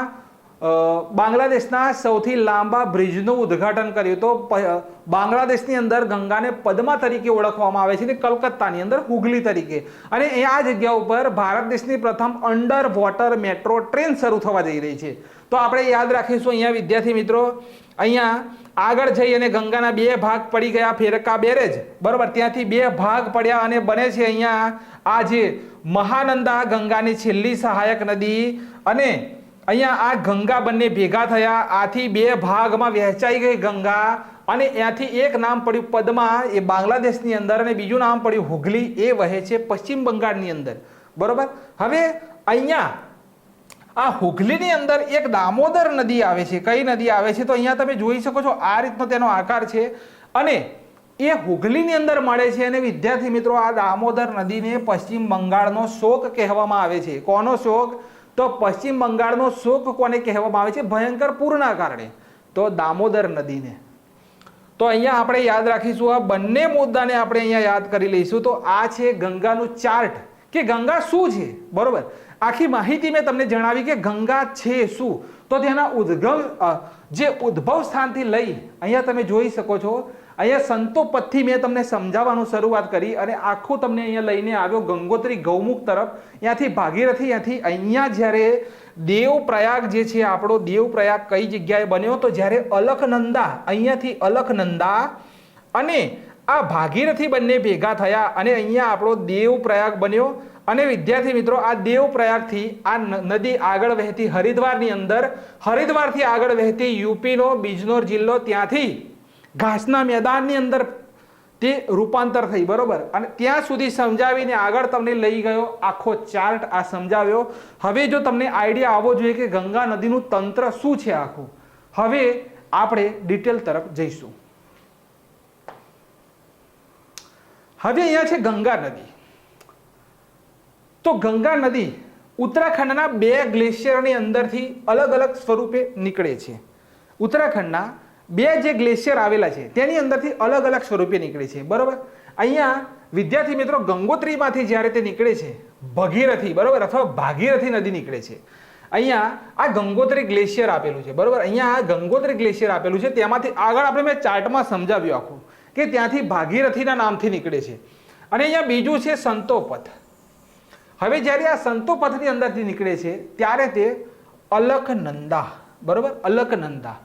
બાંગ્લાદેશના સૌથી લાંબા બ્રિજનું ઉદ્ઘાટન કર્યું. તો બાંગ્લાદેશની અંદર ગંગાને પદ્મા તરીકે ઓળખવામાં આવે છે અને કલકત્તાની અંદર હુગલી તરીકે. અને આ જગ્યા ઉપર ભારત દેશની પ્રથમ અંડર વોટર મેટ્રો ટ્રેન શરૂ થવા જઈ રહી છે. તો આપણે યાદ રાખીશું અહીંયા વિદ્યાર્થી મિત્રો, અહીંયા આગળ જઈ અને ગંગાના બે ભાગ પડી ગયા, ફેરક્કા બેરેજ. બરોબર? ત્યાંથી બે ભાગ પડ્યા અને બને છે અહીંયા આ જે મહાનંદા, ગંગાની છેલ્લી સહાયક નદી, અને અહીંયા આ ગંગા બંને ભેગા થયા, આથી બે ભાગમાં વહેંચાઈ ગઈ ગંગા અને ત્યાંથી એક નામ પડ્યું પદ્મા, એ બાંગ્લાદેશની અંદર, અને બીજું નામ પડ્યું હુગલી, એ વહે છે પશ્ચિમ બંગાળની અંદર. બરોબર? હવે અહીંયા આ હુગલીની અંદર એક દામોદર નદી આવે છે. કઈ નદી આવે છે? તો અહીંયા તમે જોઈ શકો છો આ રીતનો તેનો આકાર છે અને એ હુગલીની અંદર મળે છે. અને વિદ્યાર્થી મિત્રો આ દામોદર નદીને પશ્ચિમ બંગાળનો શોક કહેવામાં આવે છે. કોનો શોક? તો પશ્ચિમ બંગાળનો શોક કોને કહેવામાં આવે છે? ભયંકર પૂરના કારણે. તો દામોદર નદીને. તો અહીંયા આપણે યાદ રાખીશું, આ બંને મુદ્દાને આપણે અહીંયા યાદ કરી લઈશું. તો આ છે ગંગાનું ચાર્ટ કે ગંગા શું છે. બરોબર? આખી માહિતી મેં તમને જણાવી કે ગંગા છે શું. તો તેના ઉદ્ભવ સ્થાનથી લઈ અહીંયા તમે જોઈ શકો છો, અહીંયા સંતોપથથી મેં તમને સમજાવવાનું શરૂઆત કરી અને આખું તમને અહીંયા લઈને આવ્યો ગંગોત્રી ગૌમુખ તરફ. ત્યાંથી ભાગીરથી, ત્યાંથી અહીંયા જ્યારે દેવપ્રયાગ જે છે આપણો દેવપ્રયાગ કઈ જગ્યાએ બન્યો? તો જ્યારે અલકનંદા, અહીંયાથી અલકનંદા અને આ ભાગીરથી બંને ભેગા થયા અને અહીંયા આપણો દેવપ્રયાગ બન્યો. અને વિદ્યાર્થી મિત્રો આ દેવપ્રયાગથી આ નદી આગળ વહેતી હરિદ્વારની અંદર, હરિદ્વારથી આગળ વહેતી યુપીનો બિજનોર જિલ્લો, ત્યાંથી ઘાસના મેદાનની અંદર તે રૂપાંતર થઈ. બરોબર? અને ત્યાં સુધી સમજાવીને આગળ તમને લઈ ગયો, આખો ચાર્ટ આ સમજાવ્યો. હવે જો તમને આઈડિયા આવવો જોઈએ કે ગંગા નદીનું તંત્ર શું છે આખું, હવે આપણે ડિટેલ તરફ જઈશું. હવે અહીંયા છે ગંગા નદી. તો ગંગા નદી ઉત્તરાખંડના બે ગ્લેશિયરની અંદરથી અલગ અલગ સ્વરૂપે નીકળે છે. ઉત્તરાખંડના બે જે ગ્લેશિયર આવેલા છે તેની અંદરથી અલગ અલગ સ્વરૂપે નીકળે છે. બરોબર? અહીંયા વિદ્યાર્થી મિત્રો ગંગોત્રીમાંથી જ્યારે તે નીકળે છે ભગીરથી, બરોબર, અથવા ભાગીરથી નદી નીકળે છે. અહીંયા આ ગંગોત્રી ગ્લેશિયર આપેલું છે. બરોબર? અહીંયા આ ગંગોત્રી ગ્લેશિયર આપેલું છે. તેમાંથી આગળ આપણે મેં ચાર્ટમાં સમજાવ્યું આખું કે ત્યાંથી ભાગીરથીના નામથી નીકળે છે. અને અહીંયા બીજું છે સંતોપથ. હવે જ્યારે આ સંતોપથની અંદરથી નીકળે છે ત્યારે તે અલકનંદા, બરોબર, અલકનંદા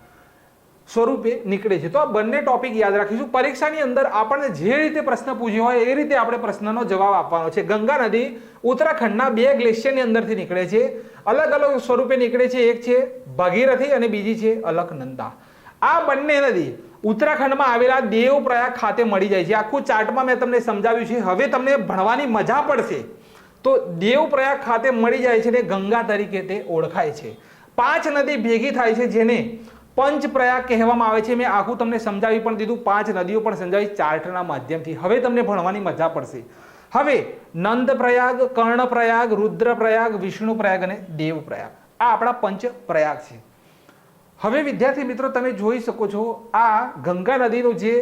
સ્વરૂપે નીકળે છે. તો આ બંને ટોપિક યાદ રાખીશું. પરીક્ષાની અંદર આપણને જે રીતે પ્રશ્ન પૂછ્યો હોય એ રીતે આપણે પ્રશ્નનો જવાબ આપવાનો છે. ગંગા નદી ઉત્તરાખંડના 2 ગ્લેશિયરની અંદરથી નીકળે છે, અલગ અલગ સ્વરૂપે નીકળે છે. એક છે ભાગીરથી અને બીજી છે અલકનંદા. આ બંને નદી ઉત્તરાખંડમાં આવેલા દેવપ્રયાગ ખાતે મળી જાય છે. આખું ચાર્ટમાં મેં તમને સમજાવ્યું છે. હવે તમને ભણવાની મજા પડશે. તો દેવપ્રયાગ ખાતે મળી જાય છે ને ગંગા તરીકે તે ઓળખાય છે. 5 નદી ભેગી થાય છે જેને પંચપ્રયાગ કહેવામાં આવે છે. મેં આખું તમને સમજાવી પણ દીધું, 5 નદીઓ પણ સમજાવી ચાર્ટના માધ્યમથી. હવે તમને ભણવાની મજા પડશે. હવે નંદપ્રયાગ, કર્ણપ્રયાગ, રુદ્રપ્રયાગ, વિષ્ણુપ્રયાગ અને દેવપ્રયાગ આ આપણા પંચપ્રયાગ છે. હવે વિદ્યાર્થી મિત્રો તમે જોઈ શકો છો આ ગંગા નદીનું જે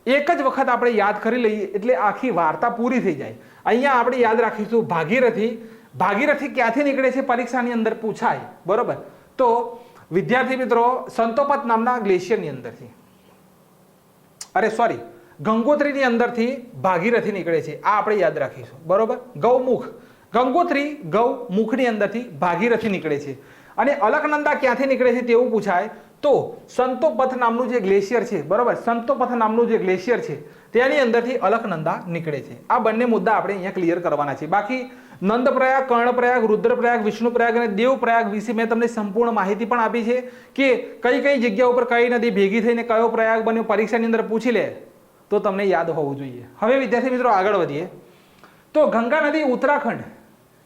એક જ વખત આપણે યાદ કરી લઈએ એટલે આખી વાર્તા પૂરી થઈ જાય. અહીંયા આપણે યાદ રાખીશું ભાગીરથી. ભાગીરથી ક્યાંથી નીકળે છે પરીક્ષાની અંદર પૂછાય, બરોબર? તો વિદ્યાર્થી મિત્રો સંતોપત નામના ગ્લેશિયરની અંદરથી, અરે સોરી, ગંગોત્રીની અંદરથી ભાગીરથી નીકળે છે. આ આપણે યાદ રાખીશું, બરોબર? ગૌમુખ, ગંગોત્રી ગૌમુખની અંદરથી ભાગીરથી નીકળે છે. અને અલકનંદા ક્યાંથી નીકળે છે તેવું પૂછાય તો સંતોપથ નામનું જે ગ્લેશિયર છે, બરોબર, સંતોપથ નામનું જે ગ્લેશિયર છે તેની અંદરથી અલકનંદા નીકળે છે. આ બંને મુદ્દા આપણે અહીંયા ક્લિયર કરવાના છે. બાકી નંદપ્રયાગ, કર્ણપ્રયાગ, રુદ્રપ્રયાગ, વિષ્ણુપ્રયાગ અને દેવપ્રયાગ વિશે મેં તમને સંપૂર્ણ માહિતી પણ આપી છે કે કઈ કઈ જગ્યા ઉપર કઈ નદી ભેગી થઈને કયો પ્રયાગ બન્યો, પરીક્ષાની અંદર પૂછી લે તો તમને યાદ હોવું જોઈએ. હવે વિદ્યાર્થી મિત્રો આગળ વધીએ તો ગંગા નદી ઉત્તરાખંડ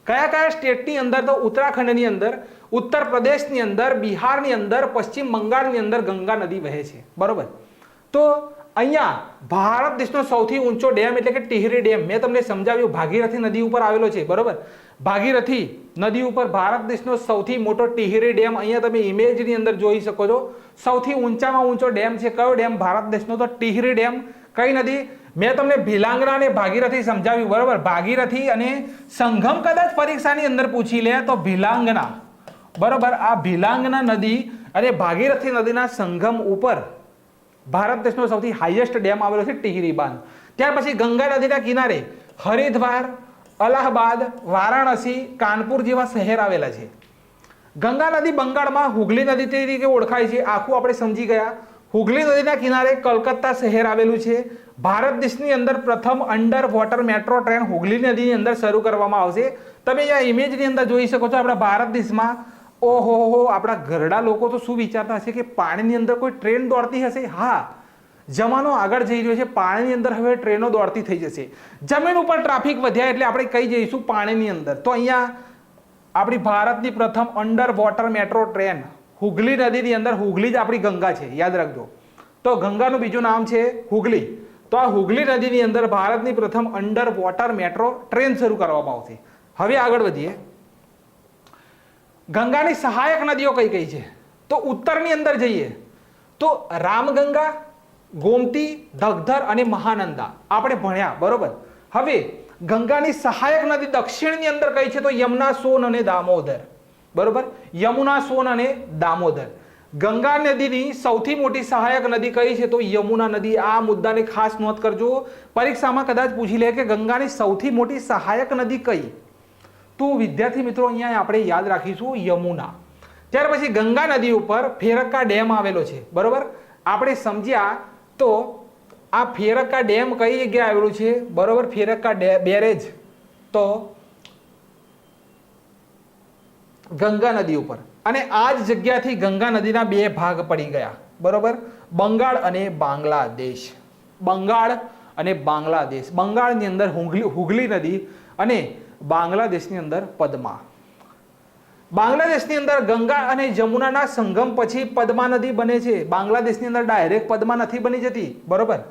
કયા કયા સ્ટેટની અંદર? તો ઉત્તરાખંડની અંદર, ઉત્તર પ્રદેશની અંદર, બિહારની અંદર, પશ્ચિમ બંગાળની અંદર ગંગા નદી વહે છે, બરોબર? તો અહીંયા ભારત દેશનો સૌથી ઊંચો ડેમ એટલે કે ટિહરી ડેમ મેં તમને સમજાવ્યું, ભાગીરથી નદી ઉપર આવેલો છે, બરોબર? ભાગીરથી નદી ઉપર ભારત દેશનો સૌથી મોટો ટિહરી ડેમ અહીંયા તમે ઇમેજની અંદર જોઈ શકો છો. સૌથી ઊંચામાં ઊંચો ડેમ છે કયો ડેમ? ભારત દેશનો તો ટિહરી ડેમ. કઈ નદી? મેં તમને ભીલાંગના અને ભાગીરથી સમજાવ્યું, બરોબર? ભાગીરથી અને સંગમ કદાચ પરીક્ષાની અંદર પૂછી લે તો ભીલાંગના, બરોબર? આ ભીલાંગના નદી અને ભાગીરથી નદીના સંગમ ઉપર ભારત દેશનો સૌથી હાઈએસ્ટ ડેમ આવેલો છે ટિહરી બાંધ. ત્યાર પછી ગંગા નદીના કિનારે હરિદ્વાર, અલ્હાબાદ, વારાણસી, કાનપુર જેવા શહેર આવેલા છે. ગંગા નદી બંગાળમાં હુગલી નદી તરીકે ઓળખાય છે. આખું આપણે સમજી ગયા. હુગલી નદીના કિનારે કલકત્તા શહેર આવેલું છે. ભારત દેશની અંદર પ્રથમ under water metro train Hooghly નદીની અંદર શરૂ કરવામાં આવશે. તમે આ ઇમેજની અંદર જોઈ શકો છો આપણા ભારત દેશમાં. ઓહો, આપણા ઘરડા લોકો તો શું વિચારતા હશે કે પાણીની અંદર કોઈ ટ્રેન દોડતી હશે? હા, જમાનો આગળ જઈ રહ્યો છે. પાણીની અંદર હવે ટ્રેનો દોડતી થઈ જશે. જમીન ઉપર ટ્રાફિક વધ્યા એટલે આપણે કઈ જઈશું પાણીની અંદર. તો અહીંયા આપણી ભારતની પ્રથમ under water metro train Hooghly નદીની અંદર, હુગલી જ આપણી ગંગા છે, યાદ રાખજો. તો ગંગાનું બીજું નામ છે હુગલી. તો આ હુગલી નદીની અંદર ભારતની પ્રથમ અંડર વોટર મેટ્રો ટ્રેન શરૂ કરવામાં આવશે. હવે આગળ વધીએ. ગંગાની સહાયક નદીઓ કઈ કઈ છે? તો ઉત્તરની અંદર જઈએ તો રામગંગા, ગોમતી, ધગધર અને મહાનંદા આપણે ભણ્યા, બરોબર? હવે ગંગાની સહાયક નદી દક્ષિણની અંદર કઈ છે? તો યમુના, સોન અને દામોદર, બરોબર? યમુના, સોન અને દામોદર. ગંગા નદીની સૌથી મોટી સહાયક નદી કઈ છે? તો યમુના નદી. આ મુદ્દાને ખાસ નોંધ કરજો. પરીક્ષામાં કદાચ પૂછી લે કે ગંગાની સૌથી મોટી સહાયક નદી કઈ? તો વિદ્યાર્થી મિત્રો અહીંયા આપણે યાદ રાખીશું યમુના. ત્યાર પછી ગંગા નદી ઉપર ફેરક્કા ડેમ આવેલો છે, બરોબર? આપણે સમજ્યા તો આ ફેરક્કા ડેમ કઈ જગ્યાએ આવેલું છે? બરોબર, ફેરક્કા બેરેજ તો ગંગા નદી ઉપર. અને આ જ જગ્યાથી ગંગા નદીના 2 ભાગ પડી ગયા, બરોબર? બંગાળ અને બાંગ્લાદેશ. બંગાળ અને બાંગ્લાદેશ. બંગાળની અંદર હુગલી નદી અને બાંગ્લાદેશની અંદર પદ્મા. બાંગ્લાદેશની અંદર ગંગા અને જમુનાના સંગમ પછી પદ્મા નદી બને છે. બાંગ્લાદેશની અંદર ડાયરેક્ટ પદ્મા નથી બની જતી, બરોબર?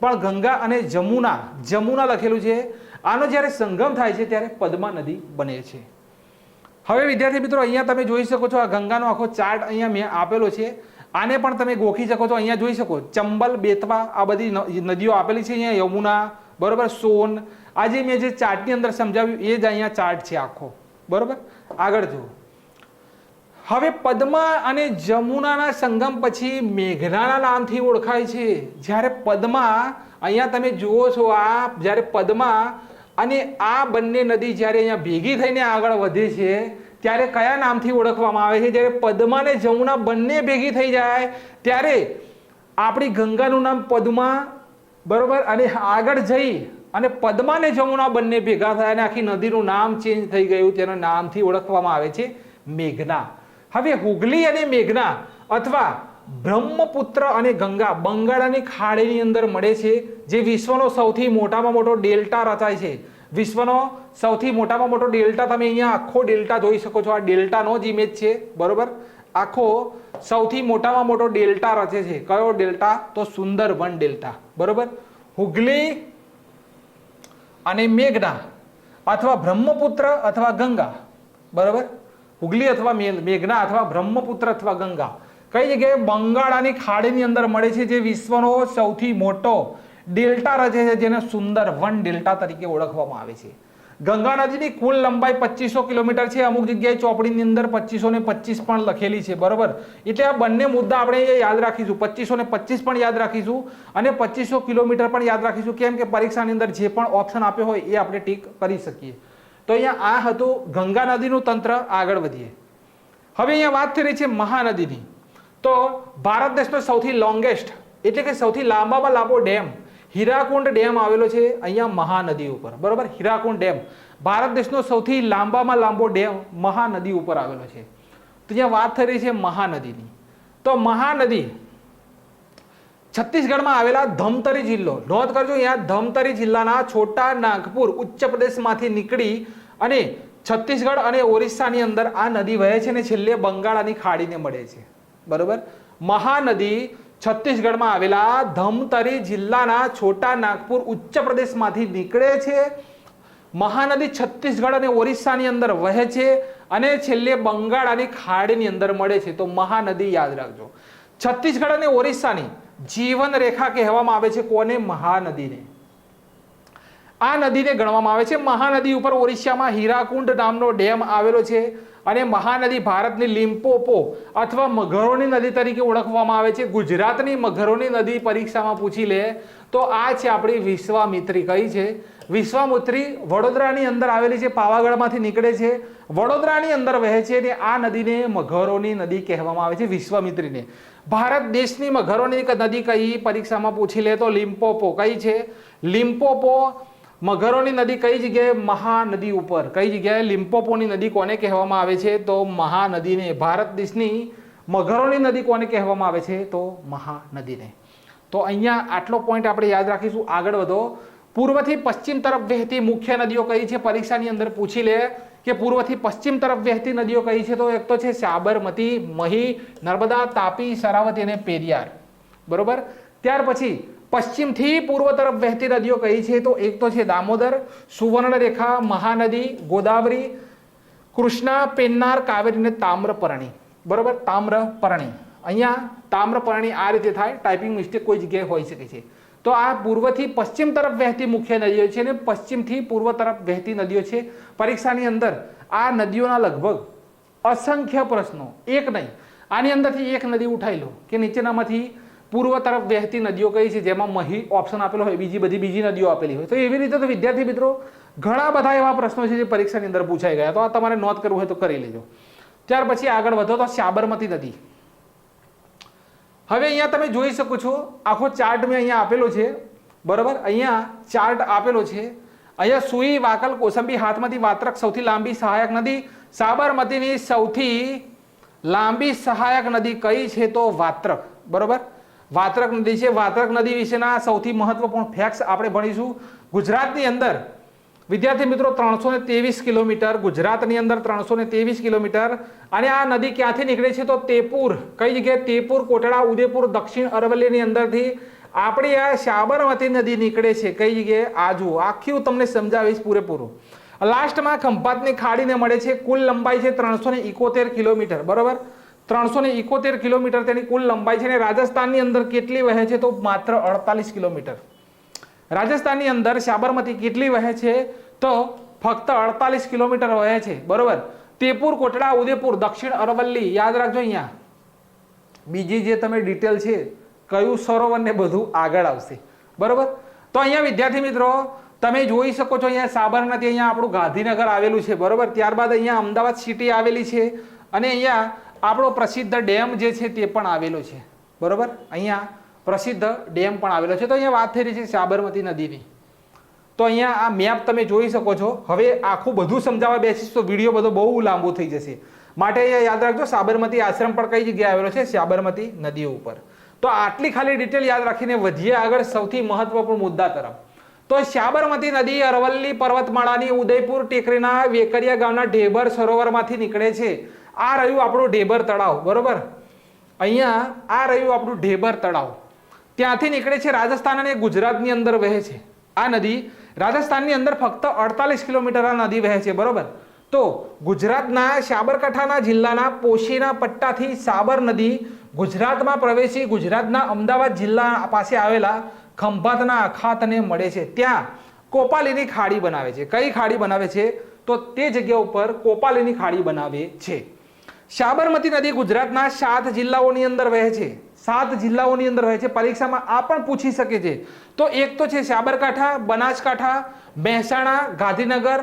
પણ ગંગા અને જમુના લખેલું છે. આનો જ્યારે સંગમ થાય છે ત્યારે પદ્મા નદી બને છે. હવે વિદ્યાર્થી મિત્રો અહીંયા તમે જોઈ શકો છો આ ગંગાનો આખો ચાર્ટ અહીંયા મેં આપેલો છે. આને પણ તમે ગોખી શકો છો. અહીંયા જોઈ શકો ચંબલ, બેતવા આ બધી નદીઓ આપેલી છે. અહીંયા યમુના, બરોબર, સોન. આજે મેં જે ચાર્ટની અંદર સમજાવ્યું એ જ અહીંયા ચાર્ટ છે આખો, બરોબર? આગળ જુઓ. હવે પદ્મા અને જમુનાના સંગમ પછી મેઘનાના નામથી ઓળખાય છે. જ્યારે પદ્મા અહીંયા તમે જુઓ છો, આ જ્યારે પદ્મા અને આ બંને નદી જ્યારે અહીંયા ભેગી થઈને આગળ વધે છે ત્યારે કયા નામથી ઓળખવામાં આવે છે? જ્યારે પદ્મા અને જમુના બંને ભેગી થઈ જાય ત્યારે આપણી ગંગાનું નામ પદ્મા, બરોબર, અને આગળ જઈ અને પદ્મા અને જમુના બંને ભેગા થયા અને આખી નદીનું નામ ચેન્જ થઈ ગયું, તેના નામથી ઓળખવામાં આવે છે મેઘના. હવે હુગલી અને મેઘના અથવા બ્રહ્મપુત્ર અને ગંગા બંગાળની ખાડીની અંદર મળે છે, જે વિશ્વનો સૌથી મોટામાં મોટો ડેલ્ટા રચાય છે. વિશ્વનો સૌથી મોટામાં મોટો ડેલ્ટા, તમે અહીંયા આખો ડેલ્ટા જોઈ શકો છો, આ ડેલ્ટાનો જ ઇમેજ છે, બરોબર. આખો સૌથી મોટામાં મોટો ડેલ્ટા રચે છે. કયો ડેલ્ટા? તો સુંદરબન ડેલ્ટા, બરોબર. હુગલી અને મેઘના અથવા બ્રહ્મપુત્ર અથવા ગંગા, બરોબર. હુગલી અથવા મેઘના અથવા બ્રહ્મપુત્ર અથવા ગંગા કઈ જગ્યાએ? બંગાળની ખાડીની અંદર મળે છે, જે વિશ્વનો સૌથી મોટો ડેલ્ટા રચે છે, જેને સુંદરવન ડેલ્ટા તરીકે ઓળખવામાં આવે છે. ગંગા નદીની કુલ લંબાઈ 2500 કિલોમીટર છે. અમુક જગ્યાએ ચોપડીની અંદર 2525 પણ લખેલી છે, બરોબર. એટલે આ બંને મુદ્દા આપણે યાદ રાખીશું. 2525 પણ યાદ રાખીશું અને 2500 કિલોમીટર પણ યાદ રાખીશું. કેમ કે પરીક્ષાની અંદર જે પણ ઓપ્શન આપ્યો હોય એ આપણે ટીક કરી શકીએ. તો અહીંયા આ હતું ગંગા નદીનું તંત્ર. આગળ વધીએ. હવે અહીંયા વાત થઈ રહી છે મહાનદીની. તો ભારત દેશનો સૌથી લોંગેસ્ટ એટલે કે સૌથી લાંબામાં લાંબો ડેમ હીરાકુંડ ડેમ આવેલો છે અહીંયા મહાનદી ઉપર, બરોબર. હીરાકુંડ ડેમ ભારત દેશનો સૌથી લાંબામાં લાંબો ડેમ મહાનદી ઉપર આવેલો છે. તો અહીંયા વાત થઈ રહી છે મહાનદીની. તો મહાનદી છત્તીસગઢમાં આવેલા ધમતરી જિલ્લો, નોંધ કરજો, અહીંયા ધમતરી જિલ્લાના છોટા નાગપુર ઉચ્ચ પ્રદેશમાંથી નીકળી અને છત્તીસગઢ અને ઓરિસ્સાની અંદર આ નદી વહે છે અને છેલ્લે બંગાળની ખાડીને મળે છે, બરોબર. મહાનદી છત્તીસગઢમાં આવેલા ધમતરી જિલ્લાના છોટા નાગપુર ઉચ્ચ પ્રદેશમાંથી નીકળે છે. મહાનદી છત્તીસગઢ અને ઓરિસ્સાની અંદર વહે છે અને છેલ્લે બંગાળની ખાડીની અંદર મળે છે. તો મહાનદી યાદ રાખજો. છત્તીસગઢ અને ઓરિસ્સાની જીવન રેખા કહેવામાં આવે છે. કોને? મહાનદીને. આ નદીને ગણવામાં આવે છે મહાનદી ઉપર. ઓરિસ્સામાં હીરાકુંડ નામનો ડેમ આવેલો છે અને મહાનદી ભારતની લિમ્પોપો અથવા મગરોની નદી તરીકે ઓળખવામાં આવે છે. ગુજરાતની મગરોની નદી પરીક્ષામાં પૂછી લે તો આ છે આપણી વિશ્વામિત્રી. કઈ છે? વિશ્વામિત્રી વડોદરાની અંદર આવેલી છે, પાવાગઢમાંથી નીકળે છે, વડોદરાની અંદર વહે છે અને આ નદીને મગરોની નદી કહેવામાં આવે છે, વિશ્વામિત્રીને. ભારત દેશની મગરોની નદી કઈ પરીક્ષામાં પૂછી લે તો લિમ્પોપો. કઈ છે? લિમ્પોપો. મગરોની નદી કઈ જગ્યાએ? મહાનદી ઉપર. કઈ જગ્યાએ? લિમ્પોપોની નદી કોને કહેવામાં આવે છે? તો મહાનદીને. ભારત દેશની મગરોની નદી કોને કહેવામાં આવે છે? તો મહાનદીને. તો અહીંયા આટલો પોઈન્ટ આપણે યાદ રાખીશું. આગળ વધો. પૂર્વથી પશ્ચિમ તરફ વહેતી મુખ્ય નદીઓ કઈ છે? પરીક્ષાની અંદર પૂછી લે કે પૂર્વથી પશ્ચિમ તરફ વહેતી નદીઓ કઈ છે? તો એક તો છે સાબરમતી, મહી, નર્મદા, તાપી, શરાવતી અને પેરિયાર, બરોબર. ત્યાર પછી પશ્ચિમથી પૂર્વ તરફ વહેતી નદીઓ કઈ છે? તો એક તો છે દામોદર, સુવર્ણરેખા, મહાનદી, ગોદાવરી, કૃષ્ણા, પેન્નાર, કાવેરી અને તામ્રપર્ણી, બરોબર. તામ્રપર્ણી. અહીંયા તામ્રપર્ણી આ રીતે થાય. ટાઈપિંગ મિસ્ટેક કોઈ જગ્યાએ હોઈ શકે છે. તો આ પૂર્વથી પશ્ચિમ તરફ વહેતી મુખ્ય નદીઓ છે અને પશ્ચિમથી પૂર્વ તરફ વહેતી નદીઓ છે. પરીક્ષાની અંદર આ નદીઓના લગભગ અસંખ્ય પ્રશ્નો, એક નહીં, આની અંદરથી એક નદી ઉઠાઈ લો કે નીચેનામાંથી પૂર્વ તરફ વહેતી નદીઓ કઈ છે, જેમાં મહી ઓપ્શન આપેલો હોય, બીજી નદીઓ આપેલી હોય. તો એવી રીતે તો વિદ્યાર્થી મિત્રો ઘણા બધા એવા પ્રશ્નો છે જે પરીક્ષાની અંદર પૂછાઈ ગયા. તો આ તમારે નોંધ કરવું હોય તો કરી લેજો. ત્યાર પછી આગળ વધો તો સાબરમતી નદી. હવે અહીંયા તમે જોઈ શકો છો, આખો ચાર્ટ મેં અહીંયા આપેલો છે, બરોબર. અહીંયા ચાર્ટ આપેલો છે. અહીંયા સુઈ, વાકલ, કોસંબી, હાથમતી, વાત્રક સૌથી લાંબી સહાયક નદી. સાબરમતીની સૌથી લાંબી સહાયક નદી કઈ છે? તો વાત્રક, બરોબર. વાત્રક નદી છે. વાત્રક નદી વિશેના સૌથી મહત્વપૂર્ણ ફેક્ટ્સ આપણે ભણીશું. ગુજરાતની અંદર વિદ્યાર્થી મિત્રો 323 કિલોમીટર, ગુજરાતની અંદર 323 કિલોમીટર. અને આ નદી ક્યાંથી નીકળે છે? તો તેપુર. કઈ જગ્યાએ? તેપુર, કોટડા, ઉદયપુર, દક્ષિણ અરવલ્લીની અંદરથી આપણી આ સાબરમતી નદી નીકળે છે. કઈ જગ્યાએ? આ જુઓ, આખી તમને સમજાવીશ પૂરેપૂરું. લાસ્ટમાં ખંભાતની ખાડીને મળે છે. કુલ લંબાઈ છે 371 કિલોમીટર, બરોબર. 371 કિલોમીટર તેની કુલ લંબાઈ છે. અને રાજસ્થાનની અંદર કેટલી વહે છે? તો માત્ર 48 કિલોમીટર. રાજસ્થાનની અંદર સાબરમતી કેટલી વહે છે? તો ફક્ત 48 કિલોમીટર વહે છે, બરોબર. તેપુર, કોટડા, ઉદયપુર, દક્ષિણ અરવલ્લી યાદ રાખજો. અહીંયા બીજી જે તમે ડિટેલ છે કયું સરોવર ને બધું આગળ આવશે, બરોબર. તો અહીંયા વિદ્યાર્થી મિત્રો તમે જોઈ શકો છો અહીંયા સાબરમતી, અહીંયા આપણું ગાંધીનગર આવેલું છે, બરોબર. ત્યારબાદ અહીંયા અમદાવાદ સિટી આવેલી છે અને અહીંયા આપણો પ્રસિદ્ધ ડેમ જે છે તે પણ આવેલો છે, બરોબર. અહીંયા પ્રસિદ્ધ ડેમ પણ આવેલો છે. તો અહીંયા વાત થઈ રહી છે સાબરમતી નદીની. તો અહીંયા આ મેપ તમે જોઈ શકો છો. હવે આખું બધું સમજાવવા બેસીશ તો વિડીયો બધો બહુ લાંબો થઈ જશે, માટે અહીંયા યાદ રાખજો સાબરમતી આશ્રમ પણ કઈ જગ્યાએ આવેલો છે, સાબરમતી નદી ઉપર. તો આટલી ખાલી ડિટેલ યાદ રાખીને વધીએ આગળ સૌથી મહત્વપૂર્ણ મુદ્દા તરફ. તો સાબરમતી નદી અરવલ્લી પર્વતમાળાની ઉદયપુર ટેકરીના વેકરિયા ગામના ઢેબર સરોવરમાંથી નીકળે છે. આ રહ્યું આપણું ઢેબર તળાવ, બરોબર. અહીંયા આ રહ્યું આપણું ઢેબર તળાવ. ત્યાંથી નીકળે છે રાજસ્થાન અને ગુજરાતની અંદર વહે છે. આ નદી રાજસ્થાનની અંદર ફક્ત 48 કિલોમીટર આ નદી વહે છે, બરોબર. તો ગુજરાતના સાબરકાંઠાના જિલ્લાના પોશીના પટ્ટાથી સાબર નદી ગુજરાતમાં પ્રવેશી ગુજરાતના અમદાવાદ જિલ્લા પાસે આવેલા ખંભાતના અખાતને મળે છે. ત્યાં કોપાલીની ખાડી બનાવે છે. કઈ ખાડી બનાવે છે? તો તે જગ્યા ઉપર કોપાલીની ખાડી બનાવે છે. સાબરમતી નદી ગુજરાતના 7 જિલ્લાઓની અંદર વહે છે. 7 જિલ્લાઓની અંદર વહે છે. પરીક્ષામાં આ પણ પૂછી શકે છે. તો એક તો છે સાબરકાંઠા, બનાસકાંઠા, મહેસાણા, ગાંધીનગર,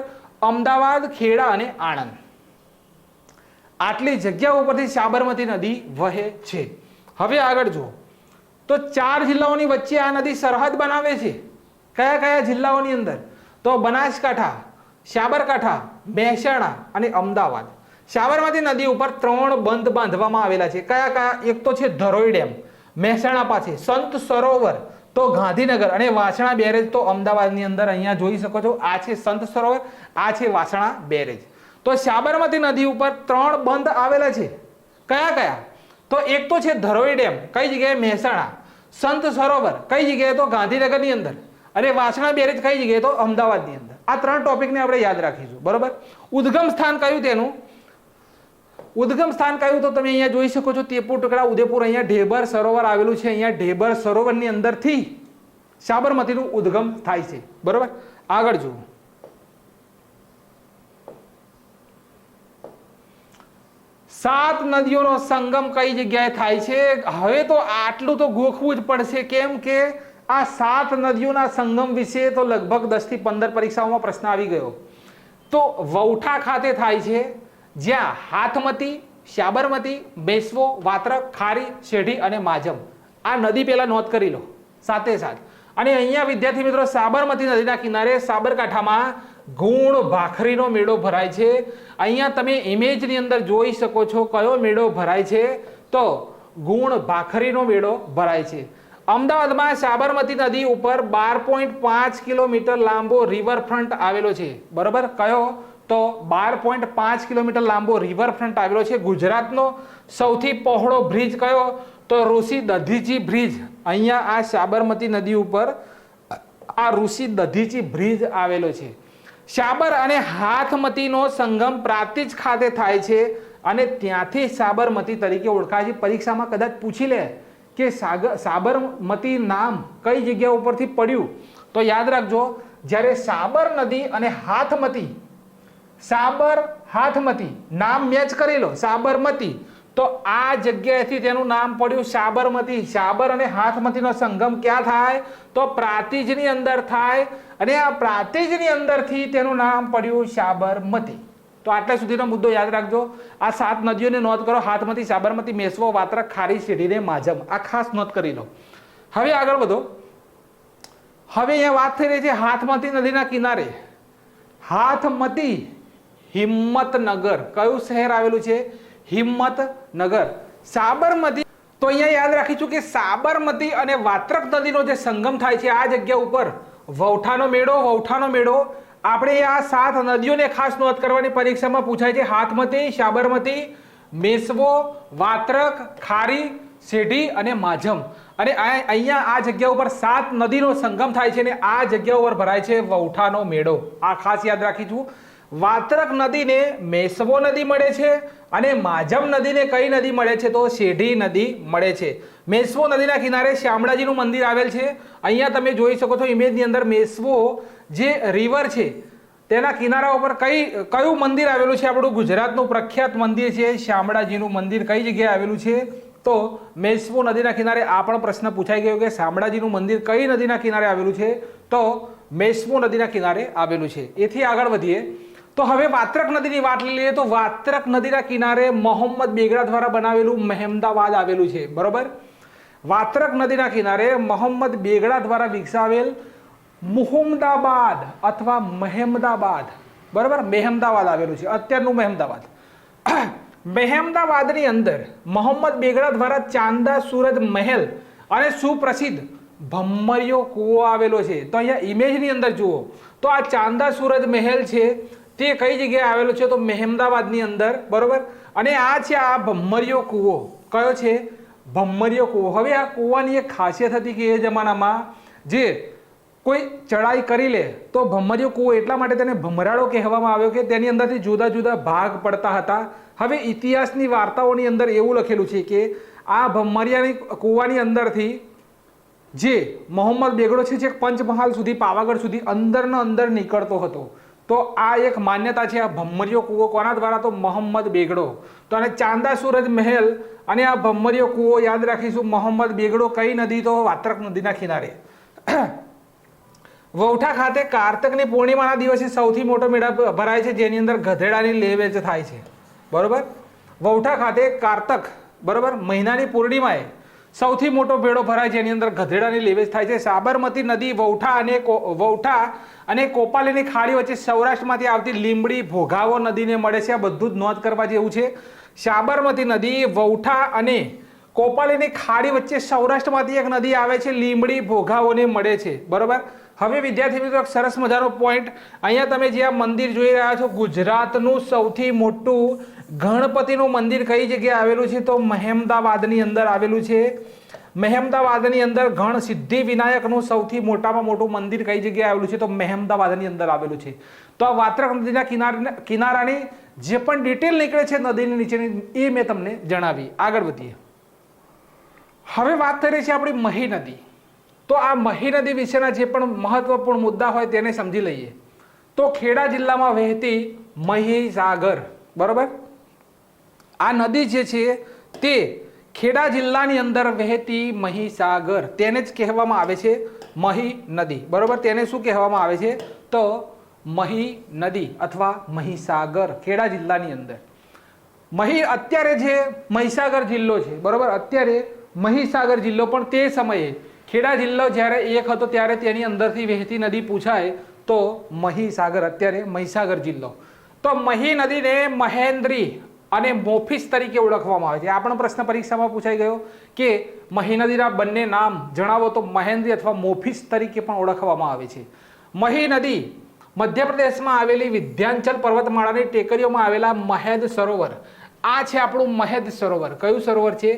અમદાવાદ, ખેડા અને આણંદ. આટલી જગ્યાઓ પરથી સાબરમતી નદી વહે છે. હવે આગળ જુઓ તો 4 જિલ્લાઓની વચ્ચે આ નદી સરહદ બનાવે છે. કયા કયા જિલ્લાઓની અંદર? તો બનાસકાંઠા, સાબરકાંઠા, મહેસાણા અને અમદાવાદ. સાબરમતી નદી ઉપર 3 બંધ બાંધવામાં આવેલા છે. કયા કયા? એક તો છે ધરોઈ ડેમ મહેસાણા પાસે, સંત સરોવર તો ગાંધીનગર અને વાસણા બેરેજ તો અમદાવાદની અંદર. અહીંયા જોઈ શકો છો આ છે સંત સરોવર, આ છે વાસણા બેરેજ. તો સાબરમતી નદી ઉપર 3 બંધ આવેલા છે. કયા કયા? તો એક તો છે ધરોઈ ડેમ, કઈ જગ્યાએ? મહેસાણા. સંત સરોવર કઈ જગ્યાએ? તો ગાંધીનગરની અંદર. અને વાસણા બેરેજ કઈ જગ્યાએ? તો અમદાવાદની અંદર. આ 3 ટોપિકને આપણે યાદ રાખીશું, બરોબર. ઉદ્ગમ સ્થાન કયું તેનું? ઉદ્ગમ સ્થાન કયું? તો તમે અહીંયા જોઈ શકો છો તેપુર ટુકડા ઉદયપુર. અહીંયા ઢેબર સરોવર આવેલું છે. અહીંયા ઢેબર સરોવરની અંદરથી સાબરમતીનું ઉદ્ગમ થાય છે, બરોબર. આગળ જુઓ. સાત નદીઓનો સંગમ કઈ જગ્યાએ થાય છે? હવે તો આટલું તો ગોખવું જ પડશે, કેમ કે આ 7 નદીઓના સંગમ વિશે તો લગભગ 10 થી 15 પરીક્ષાઓમાં પ્રશ્ન આવી ગયો. તો વૌઠા ખાતે થાય છે, જ્યાં હાથમતી, સાબરમતી, બેસવો, વાત્રક, ખારી, શેઢી અને માજમ. આ નદી પહેલા નોંધ કરી લો સાથે સાથ. અને અહીંયા વિદ્યાર્થી મિત્રો સાબરમતી નદીના કિનારે સાબરકાંઠામાં ગુણ ભાખરીનો મેળો ભરાય છે. અહીંયા તમે ઇમેજની અંદર જોઈ શકો છો કયો મેળો ભરાય છે? તો ગુણ ભાખરીનો મેળો ભરાય છે. અમદાવાદમાં સાબરમતી નદી ઉપર 12.5 કિલોમીટર લાંબો રિવરફ્રન્ટ આવેલો છે, બરોબર. કયો? તો 12.5 કિલોમીટર લાંબો રિવરફ્રન્ટ આવેલો છે. ગુજરાતનો સૌથી પહોળો બ્રિજ કયો? તો ઋષિ દધીચી બ્રિજ. અહીંયા આ સાબરમતી નદી ઉપર આ ઋષિ દધીચી બ્રિજ આવેલો છે. સાબર અને હાથમતીનો સંગમ પ્રાંતિજ ખાતે થાય છે અને ત્યાંથી સાબરમતી તરીકે ઓળખાય છે. પરીક્ષામાં કદાચ પૂછી લે કે સાબરમતી નામ કઈ જગ્યા ઉપરથી પડ્યું? તો યાદ રાખજો, જ્યારે સાબર નદી અને હાથમતી, સાબર હાથમતી નામ મેચ કરી લો, સાબરમતી, તો આ જગ્યાએથી તેનું નામ પડ્યું સાબરમતી. સાબર અને હાથમતીનો સંગમ ક્યાં થાય? તો પ્રાંતિજની અંદર થાય અને આ પ્રાંતિજની અંદરથી તેનું નામ પડ્યું સાબરમતી. તો આટલા સુધીનો મુદ્દો યાદ રાખજો. આ 7 નદીઓને નોંધ કરો: હાથમતી, સાબરમતી, મેસવો, વાત્રક, ખારી, શેઢી ને માજમ. આ ખાસ નોંધ કરી લો. હવે આગળ વધો. હવે અહીંયા વાત થઈ રહી છે હાથમતી નદીના કિનારે. હાથમતી હિંમતનગર કયું શહેર આવેલું છે? હિંમતનગર. સાબરમતી તો અહીંયા યાદ રાખીશું કે સાબરમતી અને વાત્રક નદીનો જે સંગમ થાય છે આ જગ્યા ઉપર વૌઠાનો મેળો. આપણે આ 7 નદીઓને ખાસ નોંધ કરવાની પરીક્ષામાં પૂછાય છે. હાથમતી, સાબરમતી, મેસવો, વાત્રક, ખારી, શેઢી અને માજમ. અને અહીંયા આ જગ્યા ઉપર 7 નદીનો સંગમ થાય છે અને આ જગ્યા ઉપર ભરાય છે વૌઠાનો મેળો. આ ખાસ યાદ રાખીશું. વાત્રક નદીને મેસવો નદી મળે છે અને માજમ નદીને કઈ નદી મળે છે? તો શેઢી નદી મળે છે. મેસવો નદીના કિનારે શામળાજીનું મંદિર આવેલ છે. અહીંયા તમે જોઈ શકો છો ઇમેજની અંદર મેસવો જે રિવર છે તેના કિનારા ઉપર કયું મંદિર આવેલું છે? આપણું ગુજરાતનું પ્રખ્યાત મંદિર છે શામળાજીનું મંદિર. કઈ જગ્યાએ આવેલું છે? તો મેસવો નદીના કિનારે. આ પણ પ્રશ્ન પૂછાઈ ગયો કે શામળાજીનું મંદિર કઈ નદીના કિનારે આવેલું છે? તો મેસ્મો નદીના કિનારે આવેલું છે. એથી આગળ વધીએ તો હવે વાત્રક નદીની વાત લઈએ તો વાત્રક નદીના કિનારે મોહમ્મદ બેગડા દ્વારા બનાવેલું મહેમદાવાદ આવેલું છે. બરોબર, વાત્રક નદીના કિનારે મોહમ્મદ બેગડા દ્વારા વિકસાવેલ મુહમ્મદાબાદ અથવા મહેમદાબાદ, બરોબર, મહેમદાવાદ આવેલું છે, અત્યારનું મહેમદાવાદ. મહેમદાવાદની અંદર મોહમ્મદ બેગડા દ્વારા ચાંદા સૂરજ મહેલ અને સુપ્રસિદ્ધ ભમ્મરિયો કૂવો આવેલો છે. તો અહીંયા ઇમેજની અંદર જુઓ તો આ ચાંદા સૂરજ મહેલ છે તે કઈ જગ્યાએ આવેલો છે? તો મહેમદાવાદની અંદર. બરોબર, અને આ છે આ ભમ્મરિયો કૂવો. કયો છે? ભમ્મરિયો કૂવો. હવે આ કૂવાની એક ખાસિયત હતી કે એ જમાનામાં જે કોઈ ચડાઈ કરી લે તો ભમ્મરિયો કૂવો એટલા માટે તેને ભમરાડો કહેવામાં આવ્યો કે તેની અંદરથી જુદા જુદા ભાગ પડતા હતા. હવે ઇતિહાસની વાર્તાઓની અંદર એવું લખેલું છે કે આ ભમ્મરિયાની કૂવાની અંદરથી જે મોહમ્મદ બેગડો છે જે પંચમહાલ સુધી પાવાગઢ સુધી અંદરનો અંદર નીકળતો હતો. તો આ એક માન્યતા છે. આ ભમ્મરિયો કૂવો કોના દ્વારા? તો મોહમ્મદ બેગડો. તો આને ચાંદા સૂરજ મહેલ અને આ ભમ્મરિયો કૂવો યાદ રાખીશું. મોહમ્મદ બેગડો કઈ નદી? તો વાત્રક નદીના કિનારે. વૌઠા ખાતે કારતકની પૂર્ણિમાના દિવસે સૌથી મોટો મેળા ભરાય છે જેની અંદર ગધેડાની લે વેચ થાય છે. બરોબર, વૌઠા ખાતે કારતક, બરોબર, મહિનાની પૂર્ણિમાએ સૌથી મોટો મેળો ભરાય જેની અંદર ગધેડાની લેવેચ થાય છે. સાબરમતી નદી વૌઠા અને કોપાલીની ખાડી વચ્ચે સૌરાષ્ટ્રમાંથી આવતી લીંબડી ભોગાવો નદીને મળે છે. આ બધું જ નોંધ કરવા જેવું છે. સાબરમતી નદી વૌઠા અને કોપાલીની ખાડી વચ્ચે સૌરાષ્ટ્રમાંથી એક નદી આવે છે, લીંબડી ભોગાવોને મળે છે. બરોબર, હવે વિદ્યાર્થી મિત્રો સરસ મજાનો પોઈન્ટ. અહીંયા તમે જે આ મંદિર જોઈ રહ્યા છો ગુજરાતનું સૌથી મોટું ગણપતિનું મંદિર કઈ જગ્યાએ આવેલું છે? તો મહેમદાવાદની અંદર આવેલું છે. મહેમદાવાદની અંદર ગણ સિદ્ધિ વિનાયકનું સૌથી મોટામાં મોટું મંદિર કઈ જગ્યાએ આવેલું છે? તો મહેમદાવાદની અંદર આવેલું છે. તો આ વાત્રક નદીના કિનારાની જે પણ ડિટેલ નીકળે છે નદીની નીચેની એ મેં તમને જણાવી. આગળ વધીએ. હવે વાત થઈ રહી છે આપણી મહી નદી. તો આ મહી નદી વિશેના જે પણ મહત્વપૂર્ણ મુદ્દા હોય તેને સમજી લઈએ. તો ખેડા જિલ્લામાં વહેતી મહીસાગર, બરોબર, આ નદી જે છે તે ખેડા જિલ્લાની અંદર વહેતી મહીસાગર, તેને જ કહેવામાં આવે છે મહી નદી. બરોબર, તેને શું કહેવામાં આવે છે? તો મહી નદી અથવા મહીસાગર. ખેડા જિલ્લાની અંદર મહી, અત્યારે જે મહીસાગર જિલ્લો છે, બરોબર, અત્યારે મહીસાગર જિલ્લો, પણ તે સમયે ખેડા જિલ્લો જ્યારે એક હતો ત્યારે તેની અંદરથી વહેતી નદી પૂછાય તો મહીસાગર, અત્યારે મહીસાગર જિલ્લો. તો મહી નદીને મહેન્દ્રી અને મોફિસ તરીકે ઓળખવામાં આવે છે. આ પણ પ્રશ્ન પરીક્ષામાં પૂછાઈ ગયો કે મહી નદીના બંને નામ જણાવો તો મહેન્દ્રી અથવા મોફિસ તરીકે પણ ઓળખવામાં આવે છે. મહી નદી મધ્યપ્રદેશમાં આવેલી વિંધ્યાચલ પર્વતમાળાની ટેકરીઓમાં આવેલા મહેદ સરોવર. આ છે આપણું મહેદ સરોવર. કયું સરોવર છે?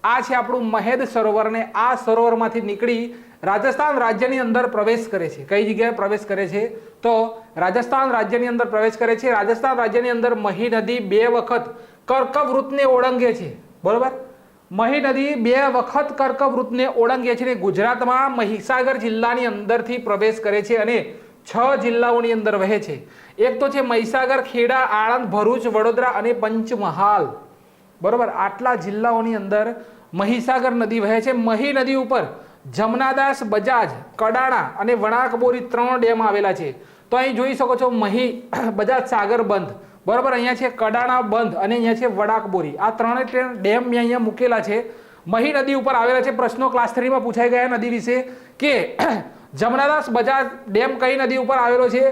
આ છે આપણું મહેદ સરોવર. ને આ સરોવરમાંથી નીકળી રાજસ્થાન રાજ્યની અંદર પ્રવેશ કરે છે. કઈ જગ્યાએ પ્રવેશ કરે છે? તો રાજસ્થાન રાજ્યની અંદર પ્રવેશ કરે છે. રાજસ્થાન રાજ્યની અંદર મહી નદી 2 વખત કર્કવૃતને ઓળંગે છે. બરોબર, મહી નદી 2 વખત કર્કવૃતને ઓળંગે છે. ગુજરાતમાં મહીસાગર જિલ્લાની અંદરથી પ્રવેશ કરે છે અને 6 જિલ્લાઓની અંદર વહે છે. એક તો છે મહીસાગર, ખેડા, આણંદ, ભરૂચ, વડોદરા અને પંચમહાલ. બરોબર, આટલા જિલ્લાઓની અંદર મહીસાગર નદી વહે છે. મહી નદી ઉપર જમનાદાસ, બજાજ, કડાણા અને વણાકબોરી 3 ડેમ આવેલા છે. તો અહીં જોઈ શકો છો મહી બજાજ સાગર બંધ, બરોબર, અહીંયા છે કડાણા બંધ અને અહીંયા છે વડાકબોરી. આ 3 ડેમ મેં અહીંયા મૂકેલા છે. મહી નદી ઉપર આવેલા છે. પ્રશ્નો ક્લાસ 3માં પૂછાઈ ગયા નદી વિશે કે જમનાદાસ બજાજ ડેમ કઈ નદી ઉપર આવેલો છે?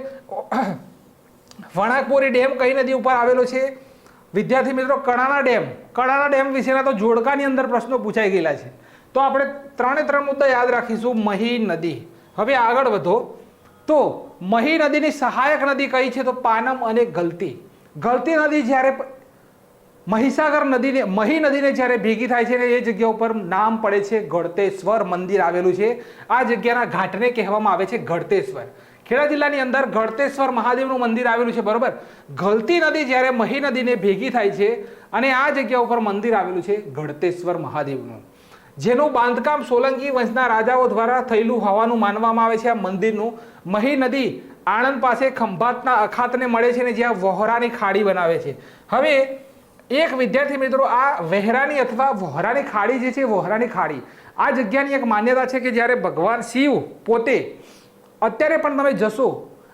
વણાકબોરી ડેમ કઈ નદી ઉપર આવેલો છે? વિદ્યાર્થી મિત્રો કડાણા ડેમ વિશેના તો જોડકાની અંદર પ્રશ્નો પૂછાઈ ગયેલા છે. તો આપણે 3 મુદ્દા યાદ રાખીશું. મહી નદી. હવે આગળ વધો તો મહી નદીની સહાયક નદી કઈ છે? તો પાનમ અને ગલતી. ગલતી નદી જ્યારે મહી નદીને જ્યારે ભેગી થાય છે ને એ જગ્યા ઉપર નામ પડે છે ગળતેશ્વર મંદિર આવેલું છે. આ જગ્યાના ઘાટને કહેવામાં આવે છે ગળતેશ્વર. ખેડા જિલ્લાની અંદર ગળતેશ્વર મહાદેવનું મંદિર આવેલું છે. બરોબર, ગલતી નદી જ્યારે મહી નદીને ભેગી થાય છે અને આ જગ્યા ઉપર મંદિર આવેલું છે ગળતેશ્વર મહાદેવનું, જેનું બાંધકામ સોલંકી વંશના રાજાઓ દ્વારા થયેલું હોવાનું માનવામાં આવે છે. આ મંદિરનું મહી નદી આણંદ પાસે ખંભાતના અખાતને મળે છે ને જ્યાં વહોરાની ખાડી બનાવે છે. હવે એક વિદ્યાર્થી મિત્રો, આ વહેરાની અથવા વહોરાની ખાડી જે છે, વહોરાની ખાડી, આ જગ્યાની એક માન્યતા છે કે જ્યારે ભગવાન શિવ પોતે અત્યારે પણ તમે જશો,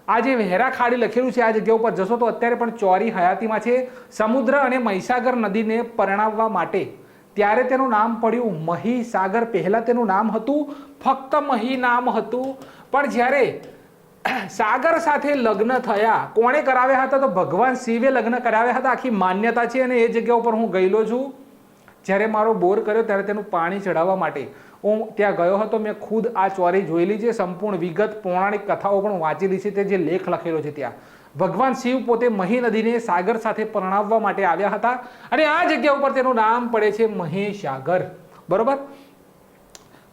આ જે વહેરા ખાડી લખેલું છે આ જગ્યા ઉપર જશો તો અત્યારે પણ ચોરી હયાતીમાં છે. સમુદ્ર અને મહીસાગર નદીને પરણાવવા માટે ત્યારે તેનું નામ પડ્યું મહીસાગર. પહેલા તેનું નામ હતું ફક્ત મહી નામ હતું, પણ જ્યારે સાગર સાથે લગ્ન થયા, કોણે કરાવ્યા હતા? તો ભગવાન શિવે લગ્ન કરાવ્યા હતા. આખી માન્યતા છે અને એ જગ્યા ઉપર હું ગયેલો છું. જ્યારે મારો બોર કર્યો ત્યારે તેનું પાણી ચડાવવા માટે હું ત્યાં ગયો હતો. મેં ખુદ આ ચોરી જોયેલી છે, સંપૂર્ણ વિગત પૌરાણિક કથાઓ પણ વાંચેલી છે. તે જે લેખ લખેલો છે ત્યાં ભગવાન શિવ પોતે મહી નદીને સાગર સાથે પરણાવવા માટે આવ્યા હતા અને આ જગ્યા ઉપર તેનું નામ પડે છે મહીસાગર. બરોબર.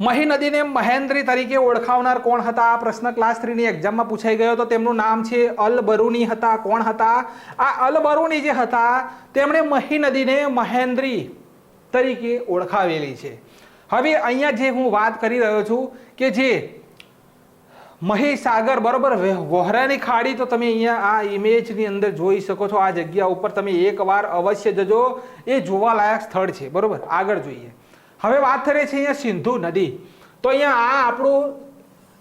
મહી નદીને મહેન્દ્રી તરીકે ઓળખાવનાર કોણ હતા? આ પ્રશ્ન ક્લાસ 3 ની એક્ઝામમાં પૂછાઈ ગયો હતો. તેમનું નામ છે અલ-બરુની હતા. કોણ હતા? આ અલ-બરુની જે હતા તેમણે મહી નદીને મહેન્દ્રી તરીકે ઓળખાવેલી છે. હવે અહીંયા જે હું વાત કરી રહ્યો છું કે જે મહીસાગર, બરોબર, વોહરાની ખાડી, તો તમે અહીંયા આ ઇમેજની અંદર જોઈ શકો છો. આ જગ્યા ઉપર તમે એકવાર અવશ્ય જજો, એ જોવાલાયક સ્થળ છે. બરોબર, આગળ જોઈએ. હવે વાત કરીએ છીએ અહીંયા સિંધુ નદી. તો અહીંયા આ આપણું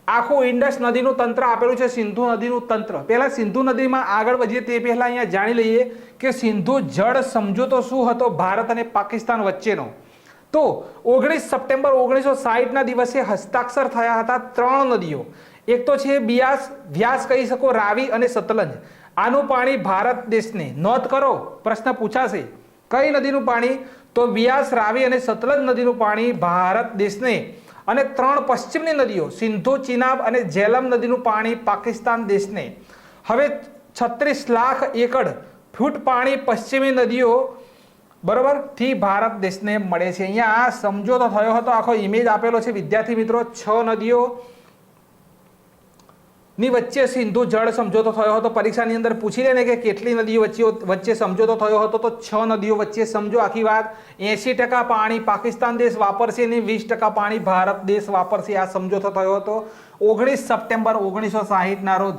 આખું ઇન્ડસ નદીનું તંત્ર આપેલું છે, સિંધુ નદીનું તંત્ર. પહેલા સિંધુ નદીમાં આગળ વધીએ તે પહેલા અહીંયા જાણી લઈએ કે સિંધુ જળ સમજૂતો શું હતો ભારત અને પાકિસ્તાન વચ્ચેનો. તો 19 સપ્ટેમ્બર 1960 ના દિવસે હસ્તાક્ષર થયા હતા 3 નદીઓ. એક તો છે વ્યાસ કહી શકો, રાવી અને સતલજ. આનું પાણી ભારત દેશને, નોંધ કરો પ્રશ્ન પૂછાશે, કઈ નદીનું પાણી? તો વ્યાસ, રાવી અને સતલજ નદીનું પાણી ભારત દેશને, અને 3 પશ્ચિમની નદીઓ સિંધુ, ચિનાબ અને ઝેલમ નદીનું પાણી પાકિસ્તાન દેશને. હવે 36 લાખ એકડ ફૂટ પાણી પશ્ચિમી નદીઓ, બરોબર, થી ભારત દેશને મળે છે. અહીંયા આ સમજોતો થયો હતો, આખો ઇમેજ આપેલો છે વિદ્યાર્થી મિત્રો. 6 નદીઓ ની વચ્ચે સિંધુ જળ સમજોતો થયો હતો. પરીક્ષાની અંદર પૂછી લે ને કે કેટલી નદીઓ વચ્ચે સમજોતો થયો હતો, તો 6 નદીઓ વચ્ચે. સમજો આખી વાત. 80% પાણી પાકિસ્તાન દેશ વાપરશે અને 20% પાણી ભારત દેશ વાપરશે. આ સમજોતો થયો હતો 19 સપ્ટેમ્બર 1960 ના રોજ.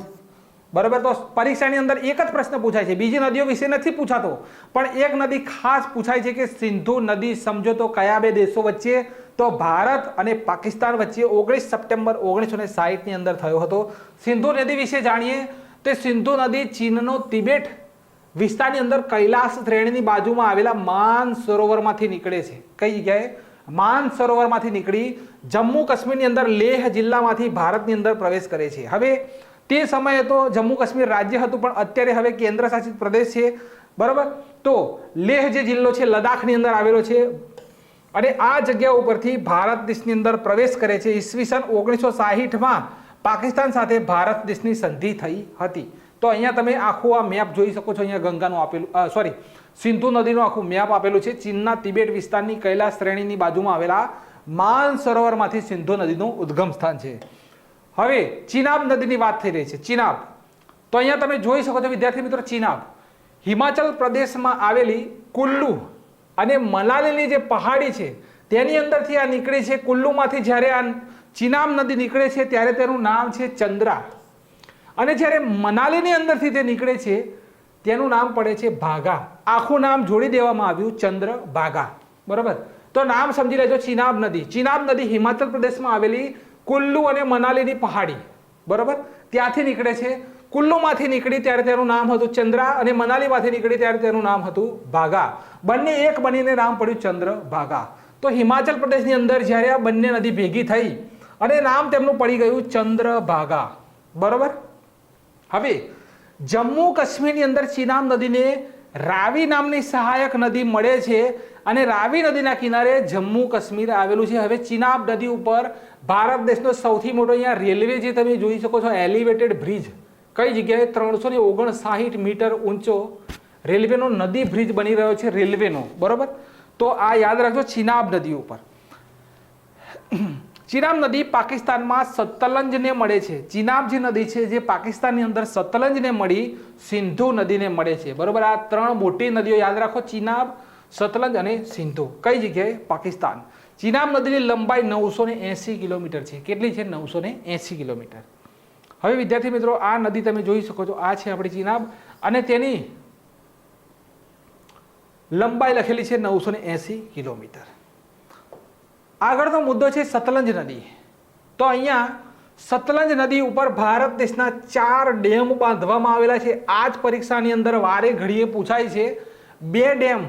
બરાબર. તો પરીક્ષાની અંદર એક જ પ્રશ્ન પૂછાય છે, બીજી નદીઓ વિશે નથી પૂછાતો, પણ એક નદી ખાસ પૂછાય છે કે સિંધુ નદી સમજોતો કયા 2 દેશો વચ્ચે? તો ભારત અને પાકિસ્તાન વચ્ચે 19 સપ્ટેમ્બર 1960 ની અંદર થયો હતો. સિંધુ નદી વિશે જાણીએ તો સિંધુ નદી ચીનનો તિબેટ વિસ્તારની અંદર કૈલાસ શ્રેણીની બાજુમાં આવેલા માન સરોવરમાંથી નીકળે છે. કઈ જગ્યાએ? માન સરોવરમાંથી નીકળી જમ્મુ કાશ્મીરની અંદર લેહ જિલ્લામાંથી ભારતની અંદર પ્રવેશ કરે છે. હવે તે સમયે તો જમ્મુ કાશ્મીર રાજ્ય હતું, પણ અત્યારે હવે કેન્દ્ર શાસિત પ્રદેશ છે. બરાબર. તો લેહ જે જિલ્લો છે લદ્દાખની અંદર આવેલો છે અને આ જગ્યા ઉપરથી ભારત દેશની અંદર પ્રવેશ કરે છે. ઈસવીસન 1960માં પાકિસ્તાન સાથે ભારત દેશની સંધિ થઈ હતી. તો અહીંયા તમે આખું આ મેપ જોઈ શકો છો. અહીંયા ગંગાનું આપેલું, સિંધુ નદીનું આખું મેપ આપેલું છે. ચીનના તિબેટ વિસ્તારની કૈલાસ શ્રેણીની બાજુમાં આવેલા માન સરોવરમાંથી સિંધુ નદીનું ઉદ્ગમ સ્થાન છે. હવે ચિનાબ નદીની વાત થઈ રહી છે. ચિનાબ, તો અહીંયા તમે જોઈ શકો છો વિદ્યાર્થી મિત્રો, ચિનાબ હિમાચલ પ્રદેશમાં આવેલી કુલ્લુ અને મનાલીની જે પહાડી છે તેની અંદરથી આ નીકળે છે. કુલ્લુમાંથી જ્યારે આ ચિનાબ નદી નીકળે છે ત્યારે તેનું નામ છે ચંદ્રા, અને જ્યારે મનાલીની અંદરથી તે નીકળે છે તેનું નામ પડે છે ભાગા. આખું નામ જોડી દેવામાં આવ્યું, ચંદ્ર ભાગા. બરાબર. તો નામ સમજી લેજો, ચિનાબ નદી. ચિનાબ નદી હિમાચલ પ્રદેશમાં આવેલી કુલ્લુ અને મનાલીની પહાડી, બરાબર, ત્યાંથી નીકળે છે. કુલ્લુમાંથી નીકળી ત્યારે તેનું નામ હતું ચંદ્રા, અને મનાલીમાંથી નીકળી ત્યારે તેનું નામ હતું ભાગા. બંને એક બનીને નામ પડ્યું ચંદ્ર ભાગા. તો હિમાચલ પ્રદેશની અંદર જ્યારે આ બંને નદી ભેગી થઈ અને નામ તેમનું પડી ગયું ચંદ્ર ભાગા. બરોબર. હવે જમ્મુ કાશ્મીરની અંદર ચિનાબ નદીને રાવી નામની સહાયક નદી મળે છે અને રાવી નદીના કિનારે જમ્મુ કાશ્મીર આવેલું છે. હવે ચિનાબ નદી ઉપર ભારત દેશનો સૌથી મોટો અહીંયા રેલવે જે તમે જોઈ શકો છો, એલિવેટેડ બ્રિજ, કઈ જગ્યાએ? 359 મીટર ઊંચો રેલવેનો નદી બ્રિજ બની રહ્યો છે, રેલવેનો. બરોબર. તો આ યાદ રાખજો ચિનાબ નદી ઉપર. ચિનાબ નદી પાકિસ્તાનમાં સતલજને મળે છે. ચિનાબ જે નદી છે જે પાકિસ્તાનની અંદર સતલજને મળી સિંધુ નદીને મળે છે. બરોબર. આ 3 મોટી નદીઓ યાદ રાખો, ચિનાબ, સતલજ અને સિંધુ. કઈ જગ્યાએ? પાકિસ્તાન. ચિનાબ નદીની લંબાઈ 980 કિલોમીટર છે. કેટલી છે? 980 કિલોમીટર. હવે વિદ્યાર્થી મિત્રો, આ નદી તમે જોઈ શકો છો, આ છે આપણી ચિનાબ, અને તેની લંબાઈ લખેલી છે 980 કિલોમીટર. આગળનો મુદ્દો છે સતલજ નદી. તો અહીંયા સતલજ નદી ઉપર ભારત દેશના 4 ડેમ બાંધવામાં આવેલા છે। આ જ પરીક્ષાની અંદર વારે ઘડીએ પૂછાય છે। 2 ડેમ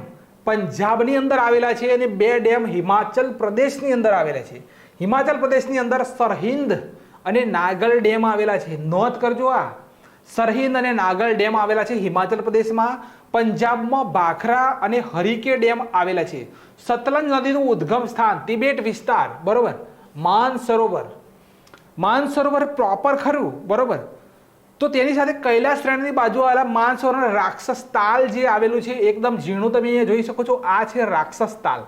પંજાબની અંદર આવેલા છે અને 2 ડેમ હિમાચલ પ્રદેશની અંદર આવેલા છે। હિમાચલ પ્રદેશની અંદર સરહિંદ અને નાગલ ડેમ આવેલા છે। નોંધ કરજો, આ સરહિંદ અને નાગલ ડેમ આવેલા છે હિમાચલ પ્રદેશમાં। પંજાબમાં ભાખરા અને હરિકે ડેમ આવેલા છે। સતલજ નદીનું ઉદ્ગમ સ્થાન તિબેટ વિસ્તાર, બરોબર। માનસરોવર પ્રોપર ખરું, બરોબર। તો તેની સાથે કૈલાસ શ્રેણીની બાજુ આવેલા માનસરોવર રાક્ષસ તાલ જે આવેલું છે, એકદમ ઝીણું તમે અહીંયા જોઈ શકો છો। આ છે રાક્ષસ તાલ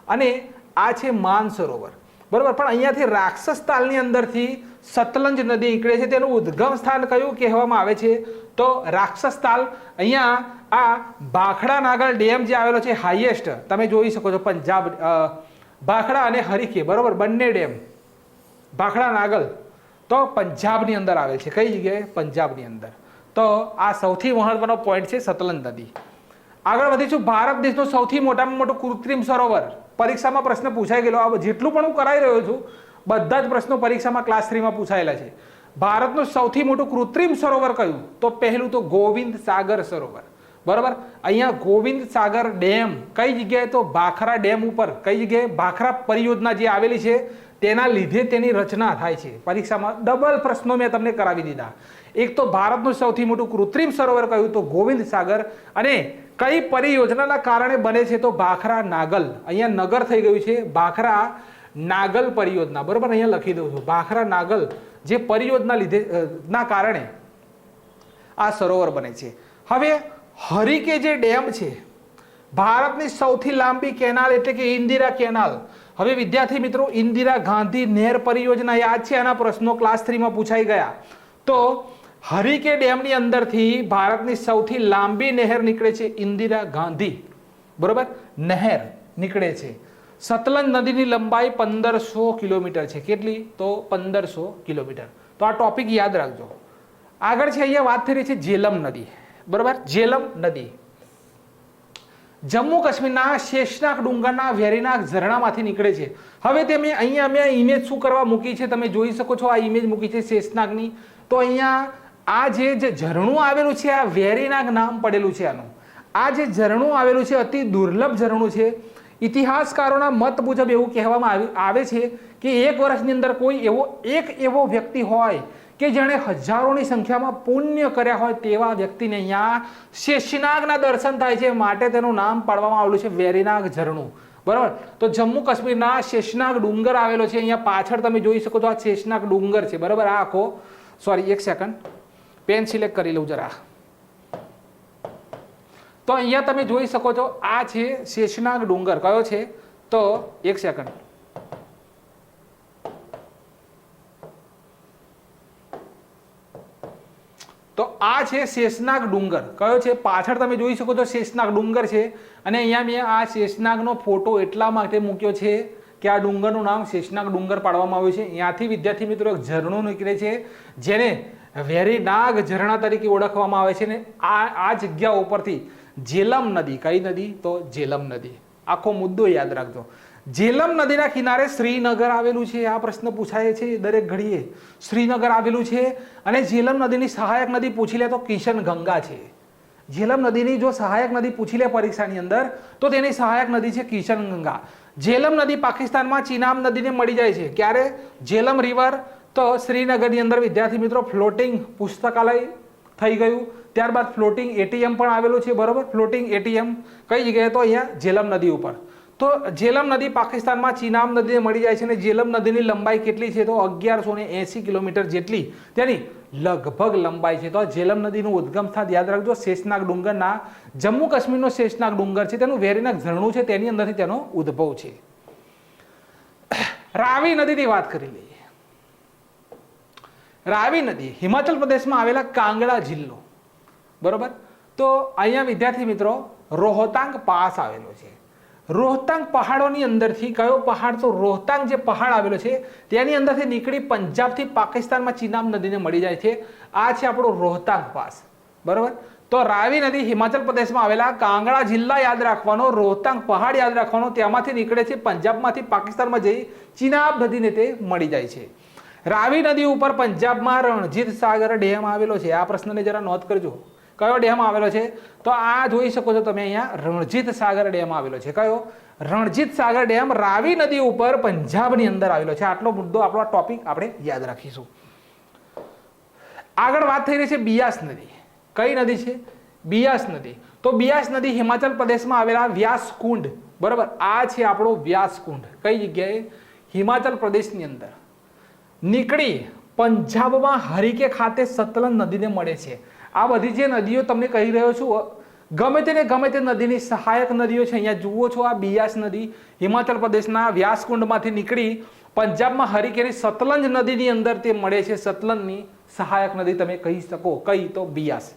અને આ છે માનસરોવર, બરોબર। પણ અહીંયાથી રાક્ષસ તાલની અંદરથી સતલજ નદી નીકળે છે। તેનું ઉદ્ગમ સ્થાન કયું કહેવામાં આવે છે? તો રાક્ષસ તાલ। અહીંયા આ ભાખડા નાગલ ડેમ જે આવેલો છે હાઈએસ્ટ, તમે જોઈ શકો છો પંજાબ, ભાખડા અને હરિકે, બરોબર, બંને ડેમ ભાખડા નાગલ તો પંજાબની અંદર આવેલ છે। કઈ જગ્યાએ? પંજાબની અંદર। તો આ સૌથી મહત્વનો પોઈન્ટ છે સતલજ નદી। આગળ વધીશું। ભારત દેશનું સૌથી મોટામાં મોટું કૃત્રિમ સરોવર, પરીક્ષામાં પ્રશ્ન પૂછાઈ ગયેલો। આ જેટલું પણ હું કરાવી રહ્યો છું બધા જ પ્રશ્નો પરીક્ષામાં ક્લાસ 3માં પૂછાયેલા છે। ભારતનું સૌથી મોટું કૃત્રિમ સરોવર કયું? તો પહેલું તો ગોવિંદ સાગર સરોવર, બરાબર। અહીંયા ગોવિંદ સાગર ડેમ કઈ જગ્યાએ? તો ભાખરા ડેમ ઉપર। કઈ જગ્યાએ? ભાખરા પરિયોજના જે આવેલી છે તેના લીધે તેની રચના થાય છે। પરીક્ષામાં ડબલ પ્રશ્નો મેં તમને કરાવી દીધા। એક તો ભારતનું સૌથી મોટું કૃત્રિમ સરોવર કયું? તો ગોવિંદ સાગર। અને કઈ પરિયોજનાના કારણે બને છે? તો ભાખરા નાગલ। અહીંયા નગર થઈ ગયું છે, ભાખરા નાગલ પરિયોજના, બરોબર। અહીંયા લખી દઉં છું, ભાખરા નાગલ જે પરિયોજના લીધે ના કારણે આ સરોવર બને છે। હવે હરિકે જે ડેમ છે, ભારતની સૌથી લાંબી કેનાલ એટલે કે ઇન્દિરા કેનાલ। હવે વિદ્યાર્થી મિત્રો, ઇન્દિરા ગાંધી નહેર પરિયોજના યાદ છે? આના પ્રશ્નો ક્લાસ 3માં પૂછાઈ ગયા। તો હરિકે ડેમની અંદરથી ભારતની સૌથી લાંબી નહેર નીકળે છે, ઇન્દિરા ગાંધી, બરોબર, નહેર નીકળે છે। સતલજ નદીની લંબાઈ 1500 કિલોમીટર છે। કેટલી? તો 1500 કિલોમીટર। તો આ ટોપિક યાદ રાખજો। આગળ છે, અહીંયા વાત થઈ રહી છે જેલમ નદી, બરોબર। જેલમ નદી જમ્મુ કાશ્મીરના શેષનાગ ડુંગરના વેરીનાગ ઝરણામાંથી નીકળે છે। હવે તમે અહીંયા મેં ઇમેજ શું કરવા મૂકી છે તમે જોઈ શકો છો। આ ઇમેજ મૂકી છે શેષનાગની। તો અહીંયા આ જે ઝરણું આવેલું છે, આ વેરીનાગ નામ પડેલું છે આનું। આ જે ઝરણું આવેલું છે અતિ દુર્લભ ઝરણું છે। ઇતિહાસકારોના મત મુજબ એવું કહેવામાં આવે છે કે એક વર્ષની અંદર કોઈ એક એવો વ્યક્તિ હોય કે જેણે હજારોની સંખ્યામાં પુણ્ય કર્યા હોય તેવા વ્યક્તિને અહીંયા શેષનાગના દર્શન થાય છે, માટે તેનું નામ પાડવામાં આવેલું છે વેરીનાગ ઝરણું, બરાબર। તો જમ્મુ કાશ્મીરના શેષનાગ ડુંગર આવેલો છે। અહીંયા પાછળ તમે જોઈ શકો છો, આ શેષનાગ ડુંગર છે, બરાબર। આ આખો, સોરી એક સેકન્ડ, પેન સિલેક્ટ કરી લઉં જરા। તો અહીંયા તમે જોઈ શકો છો, આ છે શેષનાગ ડુંગર। કયો છે? તો એક સેકન્ડ, તો આ છે શેષનાગ ડુંગર। કયો છે? પાછળ તમે જોઈ શકો છો શેષનાગ ડુંગર છે। અને અહીંયા મેં આ શેષનાગનો ફોટો એટલા માટે મૂક્યો છે કે આ ડુંગરનું નામ શેષનાગ ડુંગર પાડવામાં આવ્યું છે। અહીંયાથી વિદ્યાર્થી મિત્રો એક ઝરણું નીકળે છે જેને વેરીનાગ ઝરણા તરીકે ઓળખવામાં આવે છે। ને આ જગ્યા ઉપરથી જેલમ નદી, કઈ નદી? તો જેલમ નદી। આખો મુદ્દો યાદ રાખજો। જેલમ નદીના કિનારે શ્રીનગર આવેલું છે। આ પ્રશ્ન પૂછાય છે દરેક ઘડીએ, શ્રીનગર આવેલું છે। અને જેલમ નદીની સહાયક નદી પૂછી લે તો કિશન ગંગા છે। જેલમ નદીની જો સહાયક નદી પૂછી લે પરીક્ષાની અંદર તો તેની સહાયક નદી છે કિશન ગંગા। જેલમ નદી પાકિસ્તાનમાં ચિનાબ નદીને મળી જાય છે। ક્યારે? જેલમ રિવર। તો શ્રીનગરની અંદર વિદ્યાર્થી મિત્રો ફ્લોટિંગ પુસ્તકાલય થઈ ગયું, ત્યારબાદ ફ્લોટિંગ એટીએમ પણ આવેલું છે, બરોબર। ફ્લોટિંગ એટીએમ કઈ જગ્યાએ? તો અહીંયા જેલમ નદી ઉપર। તો જેલમ નદી પાકિસ્તાનમાં ચિનાબ નદીને મળી જાય છે। અને જેલમ નદીની લંબાઈ કેટલી છે? તો 1180 કિલોમીટર જેટલી તેની લગભગ લંબાઈ છે। તો જેલમ નદીનું ઉદ્ગમ સ્થાન યાદ રાખજો, શેષનાગ ડુંગરના, જમ્મુ કાશ્મીરનો શેષનાગ ડુંગર છે, તેનું વેરીનાગ ઝરણું છે, તેની અંદરથી તેનો ઉદ્ભવ છે। રાવી નદીની વાત કરી લઈએ। રાવી નદી હિમાચલ પ્રદેશમાં આવેલા કાંગડા જિલ્લો, બરોબર। તો અહીંયા વિદ્યાર્થી મિત્રો રોહતાંગ પાસ આવેલો છે। રોહતાંગ પહાડોની અંદરથી કયો પહાડ? તો રોહતાંગ જે પહાડ આવેલો છે તેની અંદરથી નીકળી પંજાબથી પાકિસ્તાનમાં ચિનાબ નદીને મળી જાય છે। આ છે આપણો રોહતાંગ પાસ, બરોબર। તો રાવી નદી હિમાચલ પ્રદેશમાં આવેલા કાંગડા જિલ્લા યાદ રાખવાનો, રોહતાંગ પહાડ યાદ રાખવાનો, તેમાંથી નીકળે છે પંજાબમાંથી પાકિસ્તાનમાં જઈ ચિનાબ નદીને તે મળી જાય છે। રાવી નદી ઉપર પંજાબમાં રણજીત સાગર ડેમ આવેલો છે. આ પ્રશ્નને જરા નોંધ કરજો. કયો ડેમ આવેલો છે? તો આ જોઈ શકો છો તમે અહીંયા રણજીત સાગર ડેમ આવેલો છે. કયો? રણજીત સાગર ડેમ રાવી નદી ઉપર પંજાબની અંદર આવેલો છે. આટલો મુદ્દો આપણો ટોપિક આપણે યાદ રાખીશું. આગળ વાત થઈ રહી છે બિયાસ નદી. કઈ નદી છે? બિયાસ નદી. તો બિયાસ નદી હિમાચલ પ્રદેશમાં આવેલા વ્યાસકુંડ, બરાબર, આ છે આપણો વ્યાસકુંડ. કઈ જગ્યાએ? હિમાચલ પ્રદેશની અંદર નીકળી પંજાબમાં હરીકે ખાતે સતલજ નદીને મળે છે. આ બધી જે નદીઓ તમને કહી રહ્યો છું, ગમે તે નદીની સહાયક નદીઓ છે. અહીંયા જુઓ છો, આ બિયાસ નદી હિમાચલ પ્રદેશના વ્યાસકુંડમાંથી નીકળી પંજાબમાં હરીકેની સતલજ નદીની અંદર તે મળે છે. સતલજની સહાયક નદી તમે કહી શકો. કઈ? તો બિયાસ.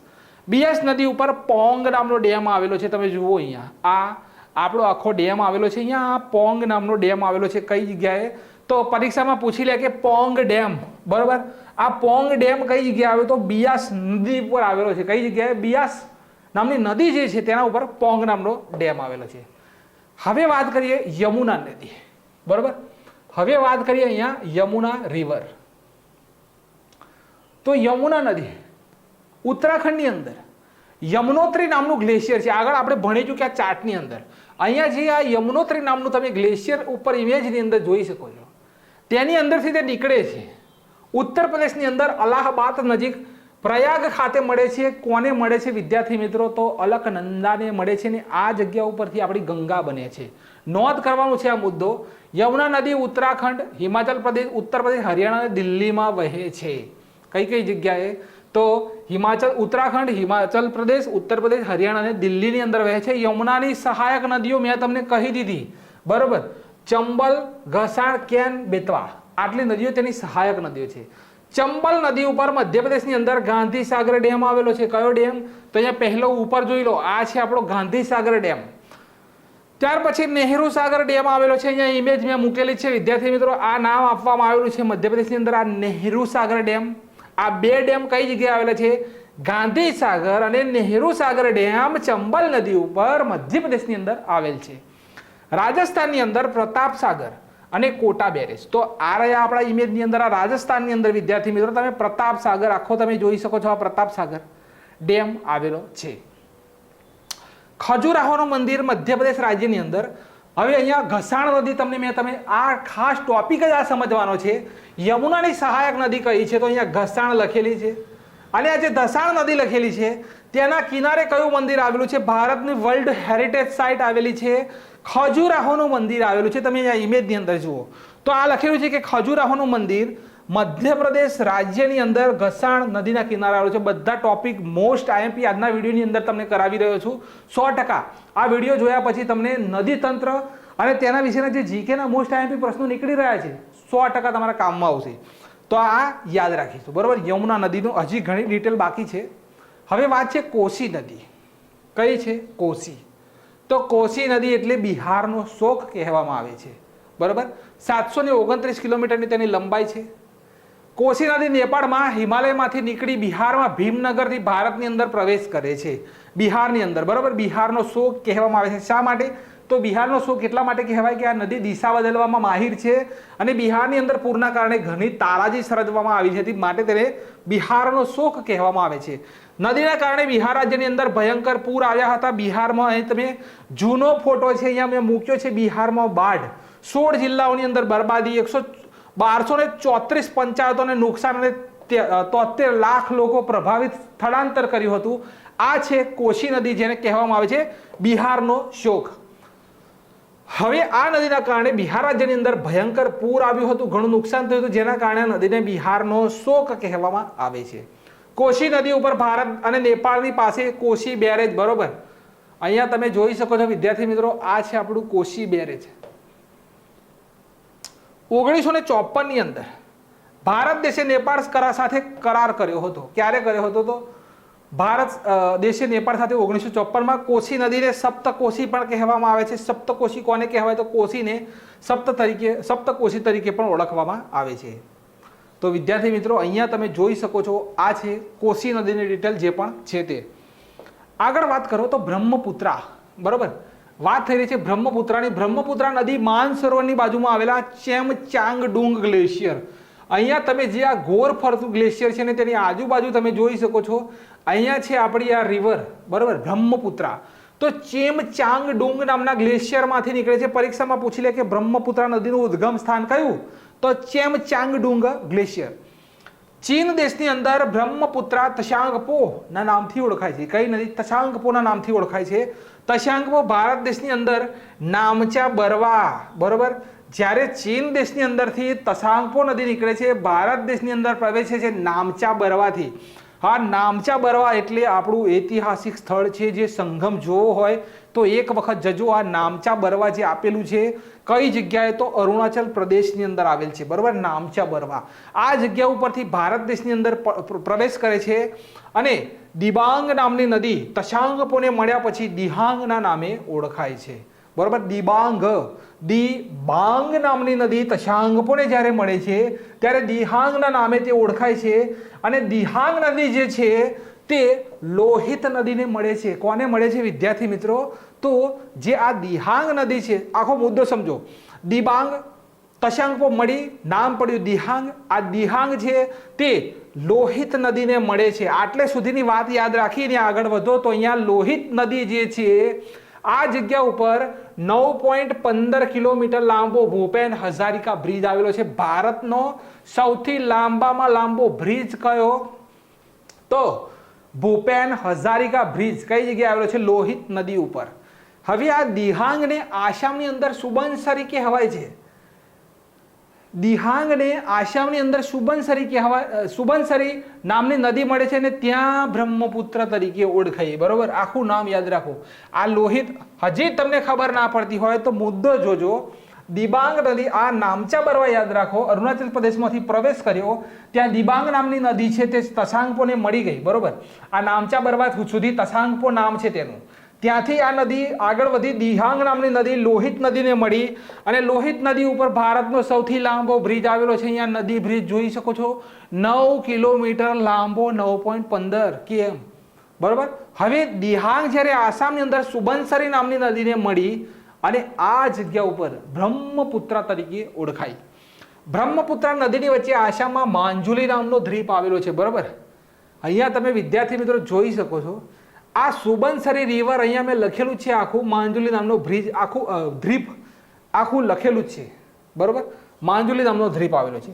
બિયાસ નદી ઉપર પોંગ નામનો ડેમ આવેલો છે. તમે જુઓ અહીંયા આ આપણો આખો ડેમ આવેલો છે. અહીંયા આ પોંગ નામનો ડેમ આવેલો છે. કઈ જગ્યાએ? તો પરીક્ષામાં પૂછી લે કે પોંગ ડેમ, બરોબર, આ પોંગ ડેમ કઈ જગ્યાએ આવ્યો? તો બિયાસ નદી ઉપર આવેલો છે. કઈ જગ્યાએ? બિયાસ નામની નદી જે છે તેના ઉપર પોંગ નામનો ડેમ આવેલો છે. હવે વાત કરીએ યમુના નદી, બરોબર. હવે વાત કરીએ અહીંયા યમુના રિવર. તો યમુના નદી ઉત્તરાખંડની અંદર યમનોત્રી નામનું ગ્લેશિયર છે. આગળ આપણે ભણી ચૂક્યા ચાર્ટની અંદર. અહીંયા જે આ યમનોત્રી નામનું તમે ગ્લેશિયર ઉપર ઇમેજની અંદર જોઈ શકો છો, તેની અંદરથી તે નીકળે છે. ઉત્તર પ્રદેશની અંદર અલ્હાબાદ નજીક પ્રયાગ ખાતે મળે છે. કોને મળે છે વિદ્યાર્થી મિત્રો? તો અલકનંદાને મળે છે. ને આ જગ્યા ઉપરથી આપણી ગંગા બને છે. નોંધ કરવાનું છે આ મુદ્દો. યમુના નદી ઉત્તરાખંડ, હિમાચલ પ્રદેશ, ઉત્તર પ્રદેશ, હરિયાણા અને દિલ્હીમાં વહે છે. કઈ કઈ જગ્યાએ? તો ઉત્તરાખંડ, હિમાચલ પ્રદેશ, ઉત્તર પ્રદેશ, હરિયાણા અને દિલ્હીની અંદર વહે છે. યમુનાની સહાયક નદીઓ મેં તમને કહી દીધી, બરોબર. ચંબલ, ઘસાણ, કેન, બેતવા, આટલી નદીઓ તેની સહાયક નદીઓ છે. ચંબલ નદી ઉપર મધ્યપ્રદેશની અંદર ગાંધી સાગર ડેમ આવેલો છે. કયો ડેમ? તો અહીંયા પહેલો ઉપર જોઈ લો, આ છે આપણો ગાંધી સાગર ડેમ. ત્યાર પછી નહેરુ સાગર ડેમ આવેલો છે. અહીંયા ઇમેજ મેં મૂકેલી છે વિદ્યાર્થી મિત્રો. આ નામ આપવામાં આવેલું છે મધ્યપ્રદેશની અંદર, આ નહેરુ સાગર ડેમ. આ બે ડેમ કઈ જગ્યાએ આવેલા છે? ગાંધી સાગર અને નહેરુ સાગર ડેમ ચંબલ નદી ઉપર મધ્યપ્રદેશની અંદર આવેલ છે. રાજસ્થાનની અંદર પ્રતાપ સાગર અને કોટા બેરેજ. તો આ રહ્યા આપણા ઇમેજની અંદર. આ રાજસ્થાનની અંદર વિદ્યાર્થી મિત્રો તમે પ્રતાપ સાગર આખો તમે જોઈ શકો છો. આ પ્રતાપ સાગર ડેમ આવેલો છે. ખજુરાહોનું મંદિર મધ્યપ્રદેશ રાજ્યની અંદર. હવે અહીંયા ઘસાણ નદી તમે આ ખાસ ટોપિક જ આ સમજવાનો છે. યમુનાની સહાયક નદી કઈ છે? તો અહીંયા ઘસાણ લખેલી છે. અને આ જે ઘસાણ નદી લખેલી છે તેના કિનારે કયું મંદિર આવેલું છે? ભારતની વર્લ્ડ હેરિટેજ સાઇટ આવેલી છે ખજુરાહોનું મંદિર આવેલું છે. તમે અહીંયા ઇમેજની અંદર જુઓ તો આ લખેલું છે કે ખજુરાહોનું મંદિર મધ્યપ્રદેશ રાજ્યની અંદર ઘસાણ નદીના કિનારે આવેલું છે. બધા ટોપિક મોસ્ટ આઈએમપી આજના વિડીયોની અંદર તમને કરાવી રહ્યો છું 100%. આ વિડીયો જોયા પછી તમને નદી તંત્ર અને તેના વિશેના જે જીકેના મોસ્ટ આઈએમપી પ્રશ્નો નીકળી રહ્યા છે 100% તમારા કામમાં આવશે. તો આ યાદ રાખીશું, બરોબર. યમુના નદીનું હજી ઘણી ડિટેલ બાકી છે. હવે વાત છે કોસી નદી. કઈ છે? કોસી. તો કોસી નદી એટલે બિહારનો શોક કહેવામાં આવે છે, બરોબર. 729 કિલોમીટરની તેની લંબાઈ છે. કોસી નદી નેપાળમાં હિમાલયમાંથી નીકળી બિહારમાં ભીમનગરથી ભારતની અંદર પ્રવેશ કરે છે. બિહારની અંદર, બરોબર. બિહારનો શોક કહેવામાં આવે છે. શા માટે? તો બિહારનો શોક એટલા માટે કહેવાય કે આ નદી દિશા બદલવામાં માહિર છે અને બિહારની અંદર પૂરના કારણે ઘણી તારાજી સર્જવામાં આવી હતી, માટે તેને બિહારનો શોક કહેવામાં આવે છે. નદીના કારણે બિહાર રાજ્યની અંદર ભયંકર પૂર આવ્યા હતા. બિહારમાં અહીં તમે જૂનો ફોટો છે અહીંયા મેં મૂક્યો છે. બિહારમાં બાઢ, 16 જિલ્લાઓની અંદર બરબાદી, 1234 પંચાયતોને નુકસાન અને 73 લાખ લોકો પ્રભાવિત, સ્થળાંતર કર્યું હતું. આ છે કોસી નદી, જેને કહેવામાં આવે છે બિહારનો શોક. હવે આ નદીના કારણે બિહાર રાજ્યની અંદર ભયંકર પૂર આવ્યું હતું, ઘણું નુકસાન થયું હતું, જેના કારણે નદીને બિહારનો શોક કહેવામાં આવે છે. કોસી નદી ઉપર ભારત અને નેપાળની પાસે કોસી બેરેજ, બરોબર. અહીંયા તમે જોઈ શકો છો વિદ્યાર્થી મિત્રો, આ છે આપણું કોસી બેરેજ. 1954 ની અંદર ભારત દેશે નેપાળ સાથે કરાર કર્યો હતો. ક્યારે કર્યો હતો? તો ભારત દેશે નેપાળ સાથે 1954માં કોસી નદીને સપ્તકોશી પણ કહેવામાં આવે છે. સપ્તકોશી કોને કહેવાય? તો કોસીને સપ્તકોશી તરીકે પણ ઓળખવામાં આવે છે. તો વિદ્યાર્થી મિત્રો અહીંયા તમે જોઈ શકો છો, આ છે કોસી નદીની ડિટેલ જે પણ છે તે. આગળ વાત કરો તો બ્રહ્મપુત્રા, બરોબર. વાત થઈ રહી છે બ્રહ્મપુત્રાની. બ્રહ્મપુત્રા નદી માનસરોવરની બાજુમાં આવેલા ચેમચાંગડુંગ ગ્લેશિયર અહીંયા તમે જે આ ગોળ ફરતું ગ્લેશિયર છે ને તેની આજુબાજુ તમે જોઈ શકો છો, અહીંયા છે આપણી આ રિવર, બરાબર, બ્રહ્મપુત્રા. તો ચેમચાંગડુંગ નામના ગ્લેશિયરમાંથી નીકળે છે. પરીક્ષામાં પૂછી લે કે બ્રહ્મપુત્રા નદીનું ઉદ્ગમ સ્થાન કયું, તો ચેમચાંગડુંગ ગ્લેશિયર. ચીન દેશની અંદર બ્રહ્મપુત્રા તશાંગપો ના નામથી ઓળખાય છે. કઈ નદી? તશાંગપો ના નામથી ઓળખાય છે. તશાંગપો ભારત દેશની અંદર નામચા બરવા, બરોબર. જ્યારે ચીન દેશની અંદરથી તશાંગપો નદી નીકળે છે, ભારત દેશની અંદર પ્રવેશે છે નામચા બરવાથી. હા, નામચા બરવા એટલે આપણું ઐતિહાસિક સ્થળ છે. જે સંગમ જોવો હોય તો એક વખત જજો. આ નામચા બરવા જે આપેલું છે કઈ જગ્યાએ, તો અરુણાચલ પ્રદેશની અંદર આવેલ છે, બરાબર. નામચા બરવા આ જગ્યા ઉપરથી ભારત દેશની અંદર પ્રવેશ કરે છે અને દિબાંગ નામની નદી તશાંગપોને મળ્યા પછી દિહાંગના નામે ઓળખાય છે, બરાબર. દિબાંગ નામની નદી તશાંગપોને જ્યારે મળે છે ત્યારે દિહાંગના નામે તે ઓળખાય છે. અને દિહાંગ નદી જે છે તે લોહિત નદીને મળે છે. કોને મળે છે વિદ્યાર્થી મિત્રો? તો જે આ દિહાંગ નદી છે, આખો મુદ્દો સમજો. દિબાંગ તશાંગપો મળી, નામ પડ્યું દિહાંગ. આ દિહાંગ છે તે લોહિત નદીને મળે છે. આટલે સુધીની વાત યાદ રાખીને આગળ વધો તો અહીંયા લોહિત નદી જે છે આ જગ્યા ઉપર 9.15 કિલોમીટર લાંબો ભૂપેન હજારિકા બ્રિજ આવેલો છે. ભારતનો સૌથી લાંબામાં લાંબો બ્રિજ કયો? તો ભૂપેન હજારિકા બ્રિજ કઈ જગ્યાએ આવેલો છે? લોહિત નદી ઉપર. હવે આ દિહાંગને આસામની અંદર સુબનસરી કહેવાય છે. દિહાંગને આસામની અંદર સુબનસરી કહેવાય. સુબનસરી નામની નદી મળે છે અને ત્યાં બ્રહ્મપુત્ર તરીકે ઓળખાય, બરોબર. આખું નામ યાદ રાખો. આ લોહિત હજી તમને ખબર ના પડતી હોય તો મુદ્દો જોજો. દિબાંગ નદી, આ નામચા બરવા યાદ રાખો, અરુણાચલ પ્રદેશમાંથી પ્રવેશ કર્યો, ત્યાં દિબાંગ નામની નદી છે તે તશાંગપોને મળી ગઈ, બરોબર. આ નામચા બરવા સુધી તશાંગપો નામ છે તેનું. ત્યાંથી આ નદી આગળ વધી દિહાંગ નામની નદી લોહિત નદીને મળી અને લોહિત નદી ઉપર ભારતનો સૌથી લાંબો બ્રિજ આવેલો છે. અહીંયા નદી બ્રિજ જોઈ શકો છો, 9 કિલોમીટર લાંબો, 9.15 km, બરોબર. હવે દિહાંગ જ્યારે આસામની અંદર સુબનસરી નામની નદીને મળી અને આ જગ્યા ઉપર બ્રહ્મપુત્રા તરીકે ઓળખાઈ. બ્રહ્મપુત્રા નદીની વચ્ચે આસામમાં માંજુલી નામનો દ્વીપ આવેલો છે, બરોબર. અહીંયા તમે વિદ્યાર્થી મિત્રો જોઈ શકો છો. આ સુબનસરી રિવર અહીંયા મેં લખેલું છે, આખું માંજુલી નામનો બ્રિજ, આખું દ્વીપ આખું લખેલું જ છે, બરોબર. માંજુલી નામનો દ્વીપ આવેલો છે.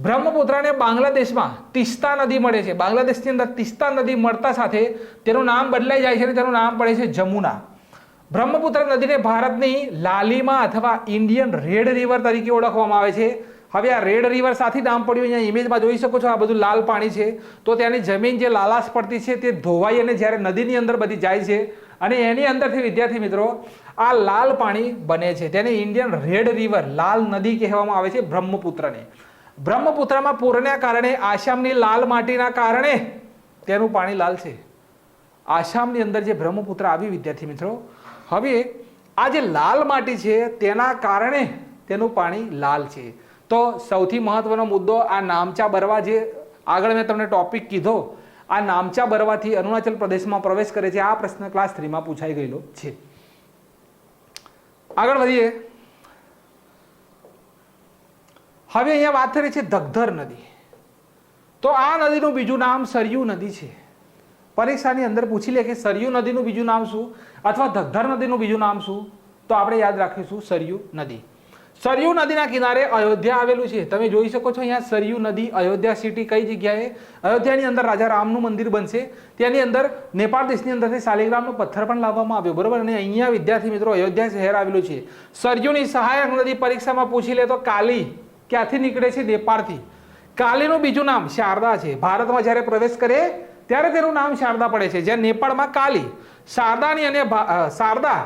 બ્રહ્મપુત્રાને બાંગ્લાદેશમાં તિસ્તા નદી મળે છે. બાંગ્લાદેશની અંદર તિસ્તા નદી મળતા સાથે તેનું નામ બદલાઈ જાય છે અને તેનું નામ પડે છે જમુના. બ્રહ્મપુત્ર નદીને ભારતની લાલીમા અથવા ઇન્ડિયન રેડ રિવર તરીકે ઓળખવામાં આવે છે. હવે આ રેડ રિવર સાથે નામ પડ્યું, અહીંયા ઇમેજમાં જોઈ શકો છો, આ બધું લાલ પાણી છે. તો ત્યાંની જમીન જે લાલાશ પડતી છે તે ધોવાઈ અને જ્યારે નદીની અંદર બધી જાય છે અને એની અંદરથી વિદ્યાર્થી મિત્રો આ લાલ પાણી બને છે. તેને ઇન્ડિયન રેડ રિવર, લાલ નદી કહેવામાં આવે છે બ્રહ્મપુત્રને. બ્રહ્મપુત્રમાં પૂરના કારણે, આસામની લાલ માટીના કારણે તેનું પાણી લાલ છે. આસામની અંદર જે બ્રહ્મપુત્ર આવી વિદ્યાર્થી મિત્રો, હવે આ જે લાલ માટી છે તેના કારણે તેનું પાણી લાલ છે. તો સૌથી મહત્વનો મુદ્દો આ નામચા બરવા, જે આગળ મેં તમને ટોપિક કીધો, આ નામચા બરવાથી અરુણાચલ પ્રદેશમાં પ્રવેશ કરે છે. આ પ્રશ્ન ક્લાસ 3 માં પૂછાઈ ગયેલો છે. આગળ વધીએ. હવે અહીંયા વાત થઈ છે ધગધર નદી. તો આ નદીનું બીજું નામ સરયુ નદી છે. પરીક્ષાની અંદર પૂછી લે કે સરયુ નદીનું બીજું નામ શું અથવા ધગધર નદીનું બીજું નામ શું, તો આપણે યાદ રાખીશું સરયુ નદી. સરયુ નદીના કિનારે અયોધ્યા આવેલું છે. તમે જોઈ શકો છો અહીંયા સરયુ નદી, અયોધ્યા સિટી કઈ જગ્યાએ? અયોધ્યાની અંદર રાજા રામનું મંદિર બનશે. ત્યાંની અંદર નેપાળ દેશની અંદરથી શાલિગ્રામનો પથ્થર પણ લાવવામાં આવ્યો, બરોબર. અને અહીંયા વિદ્યાર્થી મિત્રો અયોધ્યા શહેર આવેલું છે. સરયુની સહાયક નદી પરીક્ષામાં પૂછી લે તો કાલી ક્યાંથી નીકળે છે? નેપાળથી. કાલીનું બીજું નામ શારદા છે. ભારતમાં જ્યારે પ્રવેશ કરે ત્યારે તેનું નામ શારદા પડે છે, જ્યાં નેપાળમાં કાલી. શારદાની અને શારદા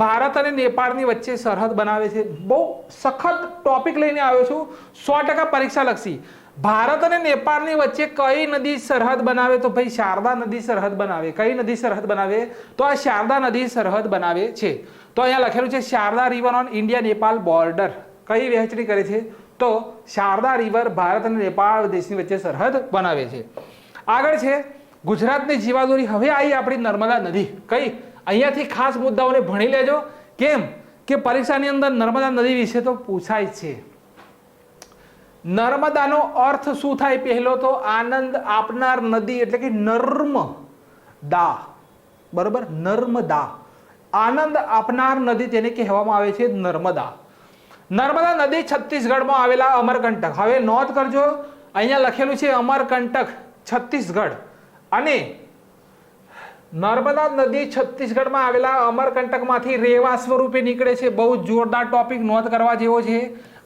ભારત અને નેપાળની વચ્ચે સરહદ બનાવે છે. બહુ સખત ટોપિક લઈને આવ્યો છું, 100% પરીક્ષા લક્ષી. ભારત અને નેપાળની વચ્ચે કઈ નદી સરહદ બનાવે? તો ભાઈ શારદા નદી સરહદ બનાવે. કઈ નદી સરહદ બનાવે? તો આ શારદા નદી સરહદ બનાવે છે. તો અહીંયા લખેલું છે Sharda river on India Nepal border. કઈ વહેંચણી કરે છે? તો શારદા રિવર ભારત અને નેપાળ દેશની વચ્ચે સરહદ બનાવે છે. આગળ છે ગુજરાતની જીવાદોરી. હવે આવી આપણી નર્મદા નદી. કઈ? અહીંયાથી ખાસ મુદ્દાઓને ભણી લેજો. કેમ કે પરીક્ષાની અંદર નર્મદા નદી વિશે તો પૂછાય છે. નર્મદાનો અર્થ શું થાય? પહેલો તો આનંદ આપનાર નદી એટલે કે નર્મદા, બરોબર, નર્મદા, આનંદ આપનાર નદી તેને કહેવામાં આવે છે નર્મદા. નર્મદા નદી છત્તીસગઢમાં આવેલા અમરકંટક, હવે નોંધ કરજો અહીંયા લખેલું છે અમરકંટક છત્તીસગઢ, અને નર્મદા નદી છત્તીસગઢમાં આવેલા અમરકંટકમાંથી રેવા સ્વરૂપે નીકળે છે. બહુ જોરદાર ટોપિક નોંધ કરવા જેવો છે.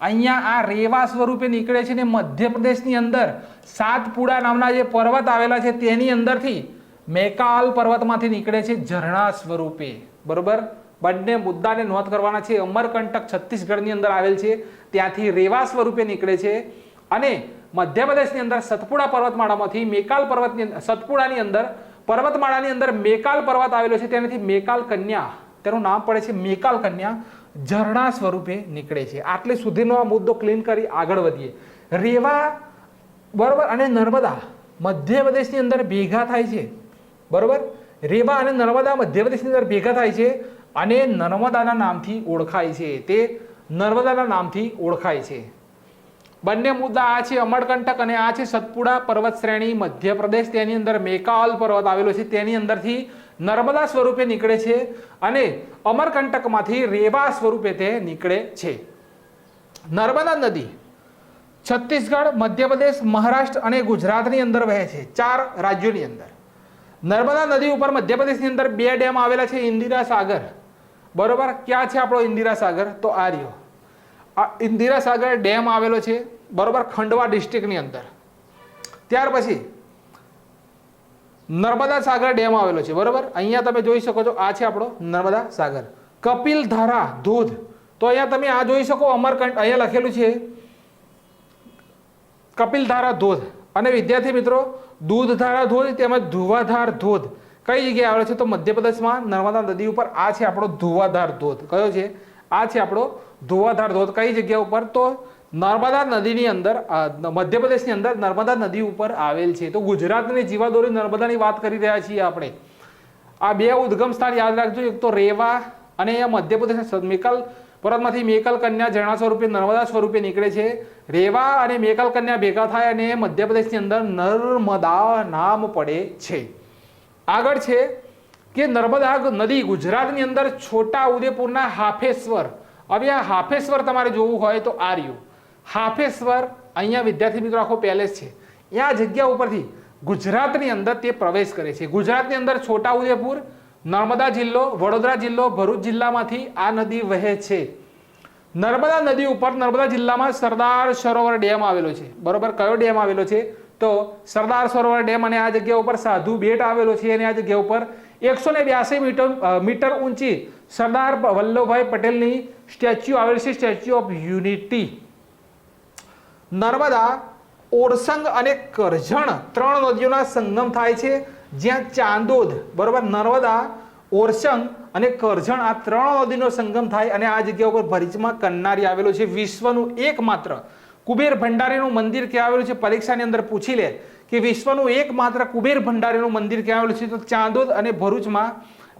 અહીંયા આ રેવા સ્વરૂપે નીકળે છે ને મધ્યપ્રદેશની અંદર સાતપુડા નામના જે પર્વત આવેલા છે તેની અંદરથી મેકાલ પર્વતમાંથી નીકળે છે ઝરણા સ્વરૂપે, બરોબર. બંને મુદ્દાને નોંધ કરવાના છે. અમરકંટક છત્તીસગઢની અંદર આવેલ છે, ત્યાંથી રેવા સ્વરૂપે નીકળે છે, અને મધ્યપ્રદેશની અંદર સતપુડા પર્વતમાળામાંથી મેકાલ પર્વતની સતપુડાની અંદર પર્વતમાળાની અંદર મેકાલ પર્વત આવેલો છે, તેનાથી મેકાલ કન્યા, તેનું નામ પડે છે મેકાલ કન્યા, ઝરણા સ્વરૂપે નીકળે છે. આટલે સુધીનો આ મુદ્દો ક્લીન કરી આગળ વધીએ. રેવા, બરોબર, અને નર્મદા મધ્યપ્રદેશની અંદર ભેગા થાય છે, બરોબર. રેવા અને નર્મદા મધ્યપ્રદેશની અંદર ભેગા થાય છે અને નર્મદાના નામથી ઓળખાય છે. તે નર્મદાના નામથી ઓળખાય છે. બંને મુદ્દા આ છે અમરકંટક અને આ છે સતપુડા પર્વત શ્રેણી મધ્યપ્રદેશ, તેની અંદર મેકાલ પર્વત આવેલો છે, તેની અંદરથી નર્મદા સ્વરૂપે નીકળે છે, અને અમરકંટકમાંથી રેવા સ્વરૂપે તે નીકળે છે. નર્મદા નદી છત્તીસગઢ, મધ્યપ્રદેશ, મહારાષ્ટ્ર અને ગુજરાતની અંદર વહે છે, 4 રાજ્યોની અંદર. નર્મદા નદી ઉપર મધ્યપ્રદેશની અંદર 2 ડેમ આવેલા છે. ઇન્દિરા સાગર, બરોબર. ક્યાં છે આપણો ઇન્દિરા સાગર? તો આ રહ્યો, આ ઇન્દિરા સાગર ડેમ આવેલો છે, બરોબર, ખંડવા ડિસ્ટ્રિક્ટની અંદર. ત્યાર પછી નર્મદા સાગર ડેમ આવેલો છે, બરોબર. અહીંયા તમે જોઈ શકો છો, આ છે આપણો નર્મદા સાગર. કપિલ ધારા ધોધ, તો અહીંયા તમે આ જોઈ શકો, અમરકંટક અહીંયા લખેલું છે કપિલ ધારા ધોધ. અને વિદ્યાર્થી મિત્રો, દૂધધારા ધોધ તેમજ ધુવાધાર ધોધ કઈ જગ્યાએ આવેલો છે? તો મધ્યપ્રદેશમાં નર્મદા નદી ઉપર આ છે આપણો ધુવાધાર ધોધ. કયો છે? આ છે આપણો ધુવાધાર ધોધ. કઈ જગ્યા ઉપર? તો નર્મદા નદીની અંદર, મધ્યપ્રદેશની અંદર નર્મદા નદી ઉપર આવેલ છે. તો ગુજરાતની જીવાદોરી નર્મદાની વાત કરી રહ્યા છીએ આપણે. આ 2 ઉદ્ગમ સ્થાન યાદ રાખજો, એક તો રેવા અને મધ્યપ્રદેશ મેકલ પર્વતમાંથી મેકલ કન્યા ઝરણા સ્વરૂપે નર્મદા સ્વરૂપે નીકળે છે. રેવા અને મેકલ કન્યા ભેગા થાય અને મધ્યપ્રદેશની અંદર નર્મદા નામ પડે છે. આગળ છે કે નર્મદા નદી ગુજરાતની અંદર છોટા ઉદેપુરના હાફેશ્વર. હવે આ હાફેશ્વર તમારે જોવું હોય તો આ રહ્યું હાફેશ્વર. અહીંયા વિદ્યાર્થી મિત્રો આખો પેલેસ છે. આ જગ્યા ઉપરથી ગુજરાતની અંદર તે પ્રવેશ કરે છે. ગુજરાતની અંદર છોટા ઉદેપુર, નર્મદા જિલ્લો, વડોદરા જિલ્લો, ભરૂચ જિલ્લામાંથી આ નદી વહે છે. નર્મદા નદી ઉપર નર્મદા જિલ્લામાં સરદાર સરોવર ડેમ આવેલો છે, બરોબર. કયો ડેમ આવેલો છે? તો સરદાર સરોવર ડેમ. અને આ જગ્યા ઉપર સાધુ બેટ આવેલો છે, અને આ જગ્યા ઉપર 182 મીટર ઊંચી સરદાર વલ્લભભાઈ પટેલની સ્ટેચ્યુ આવેલ છે, statue of unity. Narmada, Orsang અને કરજણ 3 નદીઓના સંગમ થાય છે, જ્યાં ચાંદોદ, બરોબર, નર્મદા, ઓરસંગ અને કરજણ આ 3 નદીનો સંગમ થાય. અને આ જગ્યા ઉપર ભરૂચમાં કન્નારી આવેલો છે. વિશ્વનું એકમાત્ર કુબેર ભંડારીનું મંદિર ક્યાં આવેલું છે? પરીક્ષાની અંદર પૂછી લે કે વિશ્વનું એકમાત્ર કુબેર ભંડારીનું મંદિર ક્યાં આવેલું છે? તો ચાંદોદ અને ભરૂચમાં,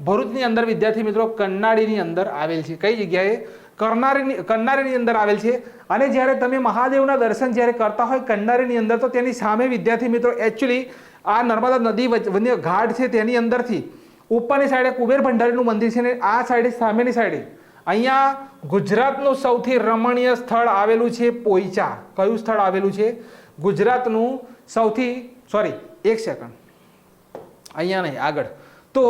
ભરૂચની અંદર વિદ્યાર્થી મિત્રો કન્નાડીની અંદર આવેલ છે. કઈ જગ્યાએ? કન્નારીની અંદર આવેલ છે. અને જ્યારે તમે મહાદેવના દર્શન જ્યારે કરતા હોય કન્નારીની અંદર, તો તેની સામે વિદ્યાર્થી મિત્રો એકચ્યુઅલી આ નર્મદા નદી વચ્ચે ઘાટ છે, તેની અંદરથી ઉપરની સાઈડે કુબેર ભંડારીનું મંદિર છે, ને આ સાઈડે સામેની સાઈડે અહીંયા ગુજરાતનું સૌથી રમણીય સ્થળ આવેલું છે પોઈચા. કયું સ્થળ આવેલું છે? ગુજરાતનું સૌથી, સોરી 1 સેકન્ડ, અહીંયા નહીં, આગળ. તો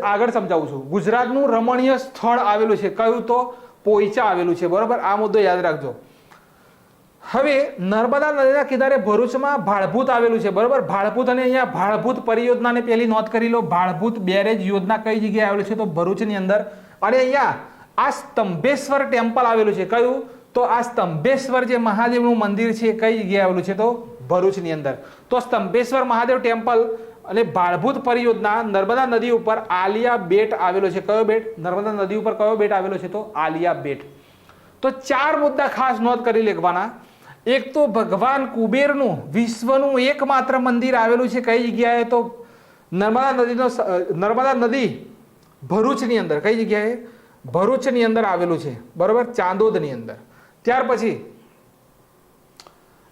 આગળ સમજાવું છું. ગુજરાતનું રમણીય સ્થળ આવેલું છે, કયું? તો પોઈચા આવેલું છે, બરોબર. આ મુદ્દો યાદ રાખજો. હવે નર્મદા નદીના કિનારે ભરૂચમાં ભાડભૂત આવેલું છે, બરોબર. ભાડભૂત, અને અહીંયા ભાડભૂત પરિયોજનાને પહેલી નોંધ કરી લો. ભાડભૂત બેરેજ યોજના કઈ જગ્યાએ આવેલું છે? તો ભરૂચની અંદર. અને અહીંયા આ સ્તંભેશ્વર ટેમ્પલ આવેલું છે, કયું? તો આ સ્તંભેશ્વર જે મહાદેવનું મંદિર છે કઈ જગ્યાએ આવેલું છે? તો ભરૂચની અંદર. તો સ્તંભેશ્વર મહાદેવ ટેમ્પલ અને ભાડભૂત પરિયોજના નર્મદા નદી ઉપર આલિયા બેટ આવેલો છે. કયો બેટ? નર્મદા નદી ઉપર કયો બેટ આવેલો છે? તો આલિયા બેટ. તો 4 મુદ્દા ખાસ નોંધ કરી લેવાના. એક તો ભગવાન કુબેરનું વિશ્વનું એકમાત્ર મંદિર આવેલું છે કઈ જગ્યાએ? તો નર્મદા નદી ભરૂચની અંદર. કઈ જગ્યાએ? ભરૂચની અંદર આવેલું છે, બરોબર, ચાંદોદની અંદર. ત્યાર પછી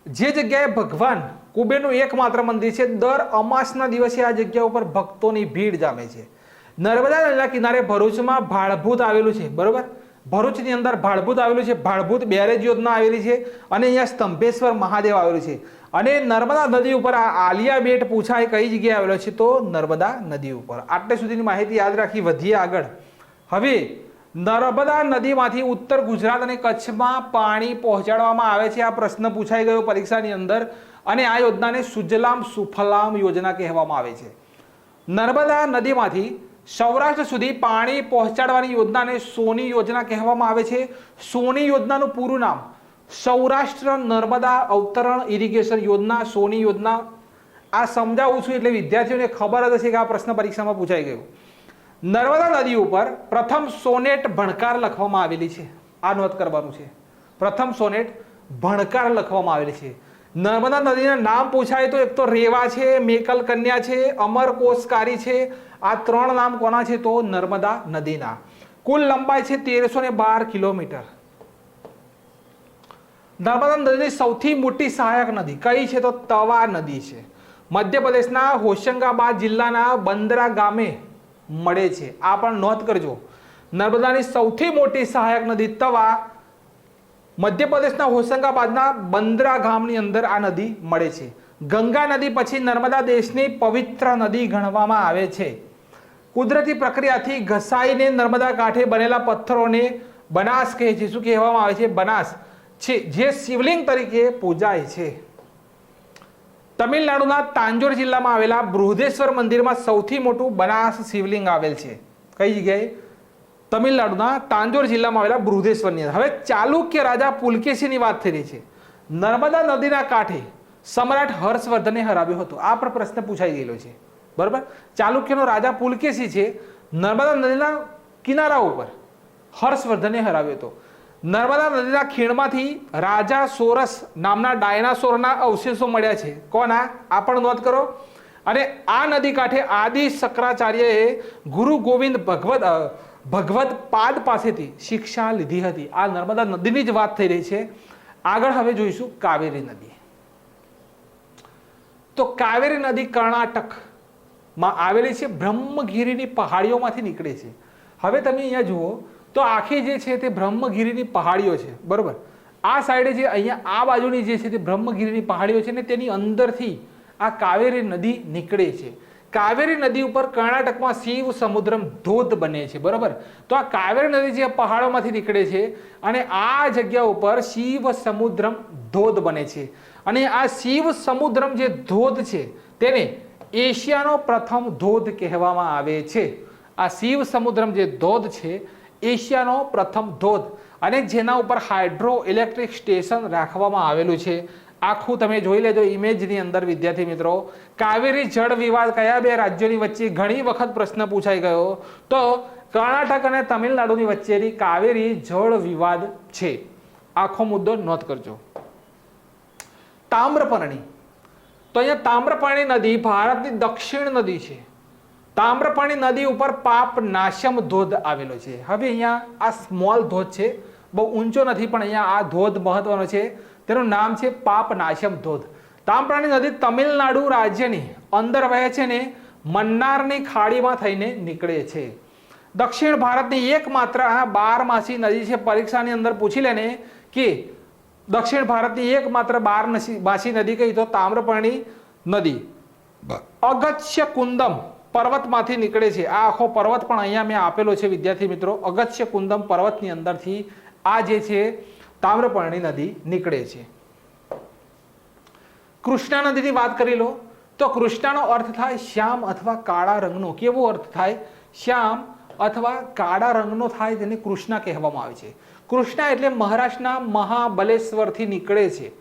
જે જગ્યાએ ભગવાન કુબેરનું એકમાત્ર મંદિર છે, દર અમાસના દિવસે આ જગ્યા ઉપર ભક્તોની ભીડ જામે છે. નર્મદા નદીના કિનારે ભરૂચમાં ભાડભૂત આવેલું છે, બરોબર. ભરૂચની અંદર ભાડભૂત આવેલું છે, ભાડભૂત બેરેજ યોજના આવેલી છે, અને અહીંયા સ્તંભેશ્વર મહાદેવ આવેલું છે. અને નર્મદા નદી ઉપર આ આલિયા બેટ પૂછાય કઈ જગ્યાએ આવેલો છે, તો નર્મદા નદી ઉપર. આટલે સુધીની માહિતી યાદ રાખી, વધીએ આગળ. હવે નર્મદા નદીમાંથી ઉત્તર ગુજરાત અને કચ્છમાં પાણી પહોંચાડવામાં આવે છે. આ પ્રશ્ન પૂછાઈ ગયો પરીક્ષાની અંદર, અને આ યોજનાને સુજલામ સુફલામ યોજના કહેવામાં આવે છે. નર્મદા નદીમાંથી સૌરાષ્ટ્ર સુધી પાણી પહોંચાડવાની યોજનાને સોની યોજના કહેવામાં આવે છે. સોની યોજનાનું પૂરું નામ સૌરાષ્ટ્ર નર્મદા અવતરણ ઇરિગેશન યોજના, સોની યોજના. આ સમજાવું છું એટલે વિદ્યાર્થીઓને ખબર જ હશે કે આ પ્રશ્ન પરીક્ષામાં પૂછાઈ ગયો. નર્મદા નદી ઉપર પ્રથમ સોનેટ ભણકાર લખવામાં આવેલી છે. આ નોંધ કરવાનું છે. પ્રથમ સોનેટ ભણકાર લખવામાં આવેલી છે. નર્મદા નદીના નામ પૂછાય તો એક તો રેવા છે, મેકલ કન્યા છે, અમરકોશકારી છે. આ ત્રણ નામ કોના છે, તો નર્મદા નદીના. કુલ લંબાઈ છે 1312 કિલોમીટર. નર્મદા નદીની સૌથી મોટી સહાયક નદી કઈ છે, તો તવા નદી છે. મધ્યપ્રદેશના હોશંગાબાદ જિલ્લાના બંદરા ગામે મળે છે. આ પણ નોંધ કરજો. નર્મદાની સૌથી મોટી સહાયક નદી તવા મધ્યપ્રદેશના હોશંગાબાદના બંદરા ગામની અંદર આ નદી મળે છે. ગંગા નદી પછી નર્મદા દેશની પવિત્ર નદી ગણવામાં આવે છે. કુદરતી પ્રક્રિયાથી ઘસાઈને નર્મદા કાંઠે બનેલા પથ્થરોને બનાસ કહે છે. શું કહેવામાં આવે છે? બનાસ છે, જે શિવલિંગ તરીકે પૂજાય છે. તમિલનાડુના તાંજોર જિલ્લામાં આવેલા બૃહદેશ્વર મંદિરમાં સૌથી મોટું બનાસ શિવલિંગ આવેલ છે. કઈ જગ્યાએ? તમિલનાડુના તાંજોર જિલ્લામાં આવેલા બૃહદેશ્વરની અંદર. હવે ચાલુક્ય રાજા પુલકેશીની વાત થઈ રહી છે. નર્મદા નદીના કાંઠે સમ્રાટ હર્ષવર્ધને હરાવ્યો હતો. આ પણ પ્રશ્ન પૂછાઈ ગયેલો છે, બરાબર. ચાલુક્યનો રાજા પુલકેશી છે, નર્મદા નદીના કિનારા ઉપર હર્ષવર્ધને હરાવ્યો હતો. નર્મદા નદીના ખીણમાંથી રાજા સોરસ નામના ડાયનાસોરના અવશેષો મળ્યા છે. કોના? આ પણ નોંધ કરો. અને આ નદી કાંઠે આદિ શંકરાચાર્યએ ગુરુ ગોવિંદ ભગવદ પાદ પાસેથી શિક્ષા લીધી હતી. આ નર્મદા નદીની જ વાત થઈ રહી છે. આગળ હવે જોઈશું કાવેરી નદી. તો કાવેરી નદી કર્ણાટકમાં આવેલી છે, બ્રહ્મગીરીની પહાડીઓમાંથી નીકળે છે. હવે તમે અહીંયા જુઓ તો આખી જે છે તે બ્રહ્મગીરીની પહાડીઓ છે, બરોબર. આ સાઈડે જે અહીંયા આ બાજુની જે છે તે બ્રહ્મગીરીની પહાડીઓ છે, ને તેની અંદરથી આ કાવેરી નદી નીકળે છે. કાવેરી નદી ઉપર કર્ણાટકમાં શિવ સમુદ્રમ ધોધ બને છે, બરોબર. તો આ કાવેરી નદી જે પહાડોમાંથી નીકળે છે અને આ જગ્યા ઉપર શિવ સમુદ્રમ ધોધ બને છે. અને આ શિવ સમુદ્રમ જે ધોધ છે તેને એશિયાનો પ્રથમ ધોધ કહેવામાં આવે છે. આ શિવ સમુદ્રમ જે ધોધ છે એશિયાનો પ્રથમ ધોધ, અને જેના ઉપર હાઇડ્રો ઇલેક્ટ્રિક સ્ટેશન રાખવામાં આવેલું છે. આખું તમે જોઈ લેજો ઇમેજની અંદર વિદ્યાર્થી મિત્રો. કાવેરી જળ વિવાદ કયા બે રાજ્યોની વચ્ચે ઘણી વખત પ્રશ્ન પૂછાઈ ગયો, તો કર્ણાટક અને તમિલનાડુની વચ્ચેની કાવેરી જળ વિવાદ છે. આખો મુદ્દો નોંધ કરજો. તામ્રપર્ણી, તો અહીંયા તામ્રપર્ણી નદી ભારતની દક્ષિણ નદી છે. તામ્રપર્ણી નદી ઉપર પાપનાશમ ધોધ આવેલો છે. હવે અહીંયા આ સ્મોલ ધોધ છે, બહુ ઊંચો નથી, પણ અહીંયા આ ધોધ મહત્વનો છે. તેનું નામ છે પાપનાશમ ધોધ. તામ્રપર્ણી નદી તમિલનાડુ રાજ્યની અંદર વહે છે ને મન્નારની ખાડીમાં થઈને નીકળે છે. દક્ષિણ ભારતની એકમાત્ર 12માસી નદી છે. પરીક્ષાની અંદર પૂછી લે ને કે દક્ષિણ ભારતની એકમાત્ર 12માસી નદી કઈ, તો તામ્રપર્ણી નદી અગસ્ત્ય કુંદમ પર્વતમાંથી નીકળે છે. આ આખો પર્વત પણ અહીંયા મેં આપેલો છે વિદ્યાર્થી મિત્રો. અગસ્ત્ય કુંદમ પર્વતની અંદરથી આ જે છે તામ્રપર્ણી નદી નીકળે છે. કૃષ્ણા નદીની વાત કરી લો, તો કૃષ્ણાનો અર્થ થાય શ્યામ અથવા કાળા રંગનો. કેવો અર્થ થાય? શ્યામ અથવા કાળા રંગનો થાય, તેને કૃષ્ણા કહેવામાં આવે છે. કૃષ્ણા એટલે મહારાષ્ટ્રના મહાબલેશ્વરથી નીકળે છે.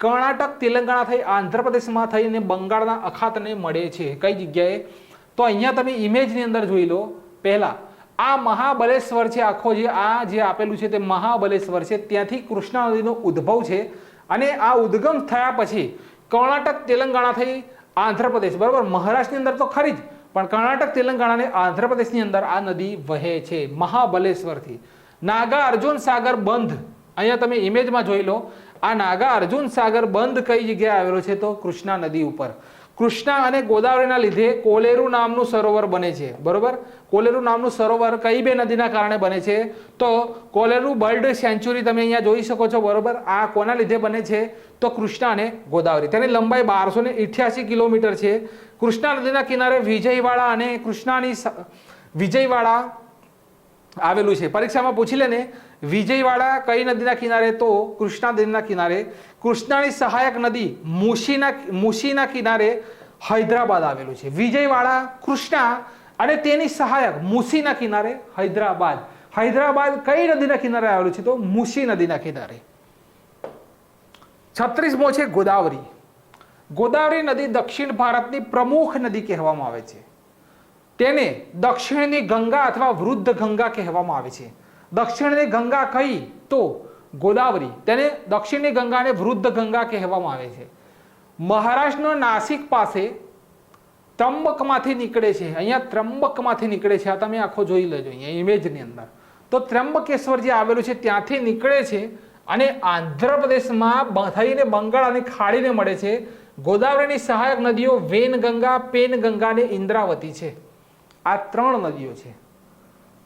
કર્ણાટક, તેલંગાણા થઈ આંધ્રપ્રદેશમાં થઈ અને બંગાળના અખાતને મળે છે. કઈ જગ્યાએ? તો અહીંયા તમે ઇમેજની અંદર જોઈ લો. પહેલા આ મહાબલેશ્વર છે, આખો જે આ જે આપેલું છે તે મહાબલેશ્વર છે. ત્યાંથી કૃષ્ણા નદીનો ઉદ્ભવ છે, અને આ ઉદ્ગમ થયા પછી કર્ણાટક, તેલંગાણા થઈ આંધ્રપ્રદેશ, બરાબર. મહારાષ્ટ્રની અંદર તો ખરી જ, પણ કર્ણાટક, તેલંગાણા અને આંધ્રપ્રદેશની અંદર આ નદી વહે છે મહાબલેશ્વરથી. નાગા અર્જુન સાગર બંધ અહીંયા તમે ઇમેજમાં જોઈ લો. આ નાગા અર્જુન સાગર બંધ કઈ જગ્યાએ આવેલો છે? તો કૃષ્ણા નદી ઉપર. કૃષ્ણા અને ગોદાવરીના લીધે કોલેરુ નામનું સરોવર બને છે. બરોબર, કોલેરુ નામનું સરોવર કઈ બે નદીના કારણે બને છે? તો કોલેરુ બર્ડ સેન્ચ્યુરી તમે અહીંયા જોઈ શકો છો. બરોબર, આ કોના લીધે બને છે? તો કૃષ્ણા અને ગોદાવરી. તેની લંબાઈ 1288 કિલોમીટર છે. કૃષ્ણા નદીના કિનારે વિજયવાડા અને કૃષ્ણાની વિજયવાડા આવેલું છે. પરીક્ષામાં પૂછી લે ને, વિજયવાડા કઈ નદીના કિનારે? તો કૃષ્ણા નદીના કિનારે. કૃષ્ણાની સહાયક નદી મૂસીના કિનારે હૈદરાબાદ આવેલું છે. વિજયવાડા કૃષ્ણા અને તેની સહાયક મૂસીના કિનારે હૈદરાબાદ. હૈદરાબાદ કઈ નદીના કિનારે આવેલું છે? તો મૂસી નદીના કિનારે. 36મો છે ગોદાવરી. ગોદાવરી નદી દક્ષિણ ભારતની પ્રમુખ નદી કહેવામાં આવે છે. તેને દક્ષિણની ગંગા અથવા વૃદ્ધ ગંગા કહેવામાં આવે છે. દક્ષિણની ગંગા કઈ? તો ગોદાવરી. તેને દક્ષિણની ગંગાને વૃદ્ધ ગંગા કહેવામાં આવે છે. મહારાષ્ટ્રના નાસિક પાસે ત્રંબકમાંથી નીકળે છે. અહીંયા ત્રંબકમાંથી નીકળે છે. આ તમે આખો જોઈ લેજો અહીંયા ઇમેજની અંદર. તો ત્રંબકેશ્વર જે આવેલું છે ત્યાંથી નીકળે છે અને આંધ્રપ્રદેશમાં થઈને બંગાળ અને ખાડીને મળે છે. ગોદાવરીની સહાયક નદીઓ વેનગંગા, પેનગંગા અને ઇન્દ્રાવતી છે. આ 3 નદીઓ છે.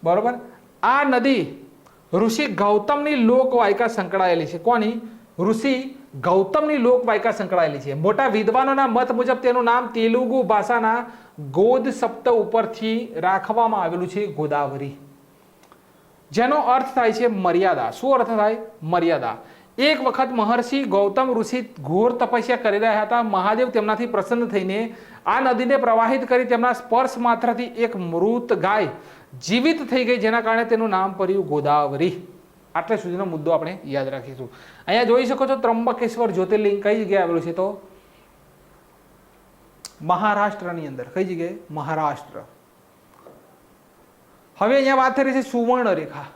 બરોબર, આ નદી ઋષિ ગૌતમની લોકવાયકા સંકળાયેલી છે. કોની? ઋષિ ગૌતમની લોકવાયકા સંકળાયેલી છે. મોટા વિદ્વાનોના મત મુજબ તેનું નામ તેલુગુ ભાષાના ગોદ શબ્દ ઉપરથી રાખવામાં આવેલું છે ગોદાવરી, જેનો અર્થ થાય છે મર્યાદા. શું અર્થ થાય? મર્યાદા. એક વખત મહર્ષિ ગૌતમ ઋષિ ઘોર તપસ્યા કરી રહ્યા હતા. મહાદેવ તેમનાથી પ્રસન્ન થઈને આ નદીને પ્રવાહિત કરી તેમના સ્પર્શ માત્રથી એક મૃત ગાય જીવિત થઈ ગઈ, જેના કારણે તેનું નામ પડ્યું ગોદાવરી. આટલા સુધીનો મુદ્દો આપણે યાદ રાખીશું. અહીંયા જોઈ શકો છો ત્રંબકેશ્વર જ્યોતિર્લિંગ કઈ જગ્યાએ આવેલું છે? તો મહારાષ્ટ્રની અંદર. કઈ જગ્યાએ? મહારાષ્ટ્ર. હવે અહીંયા વાત થઈ રહી છે સુવર્ણ રેખા.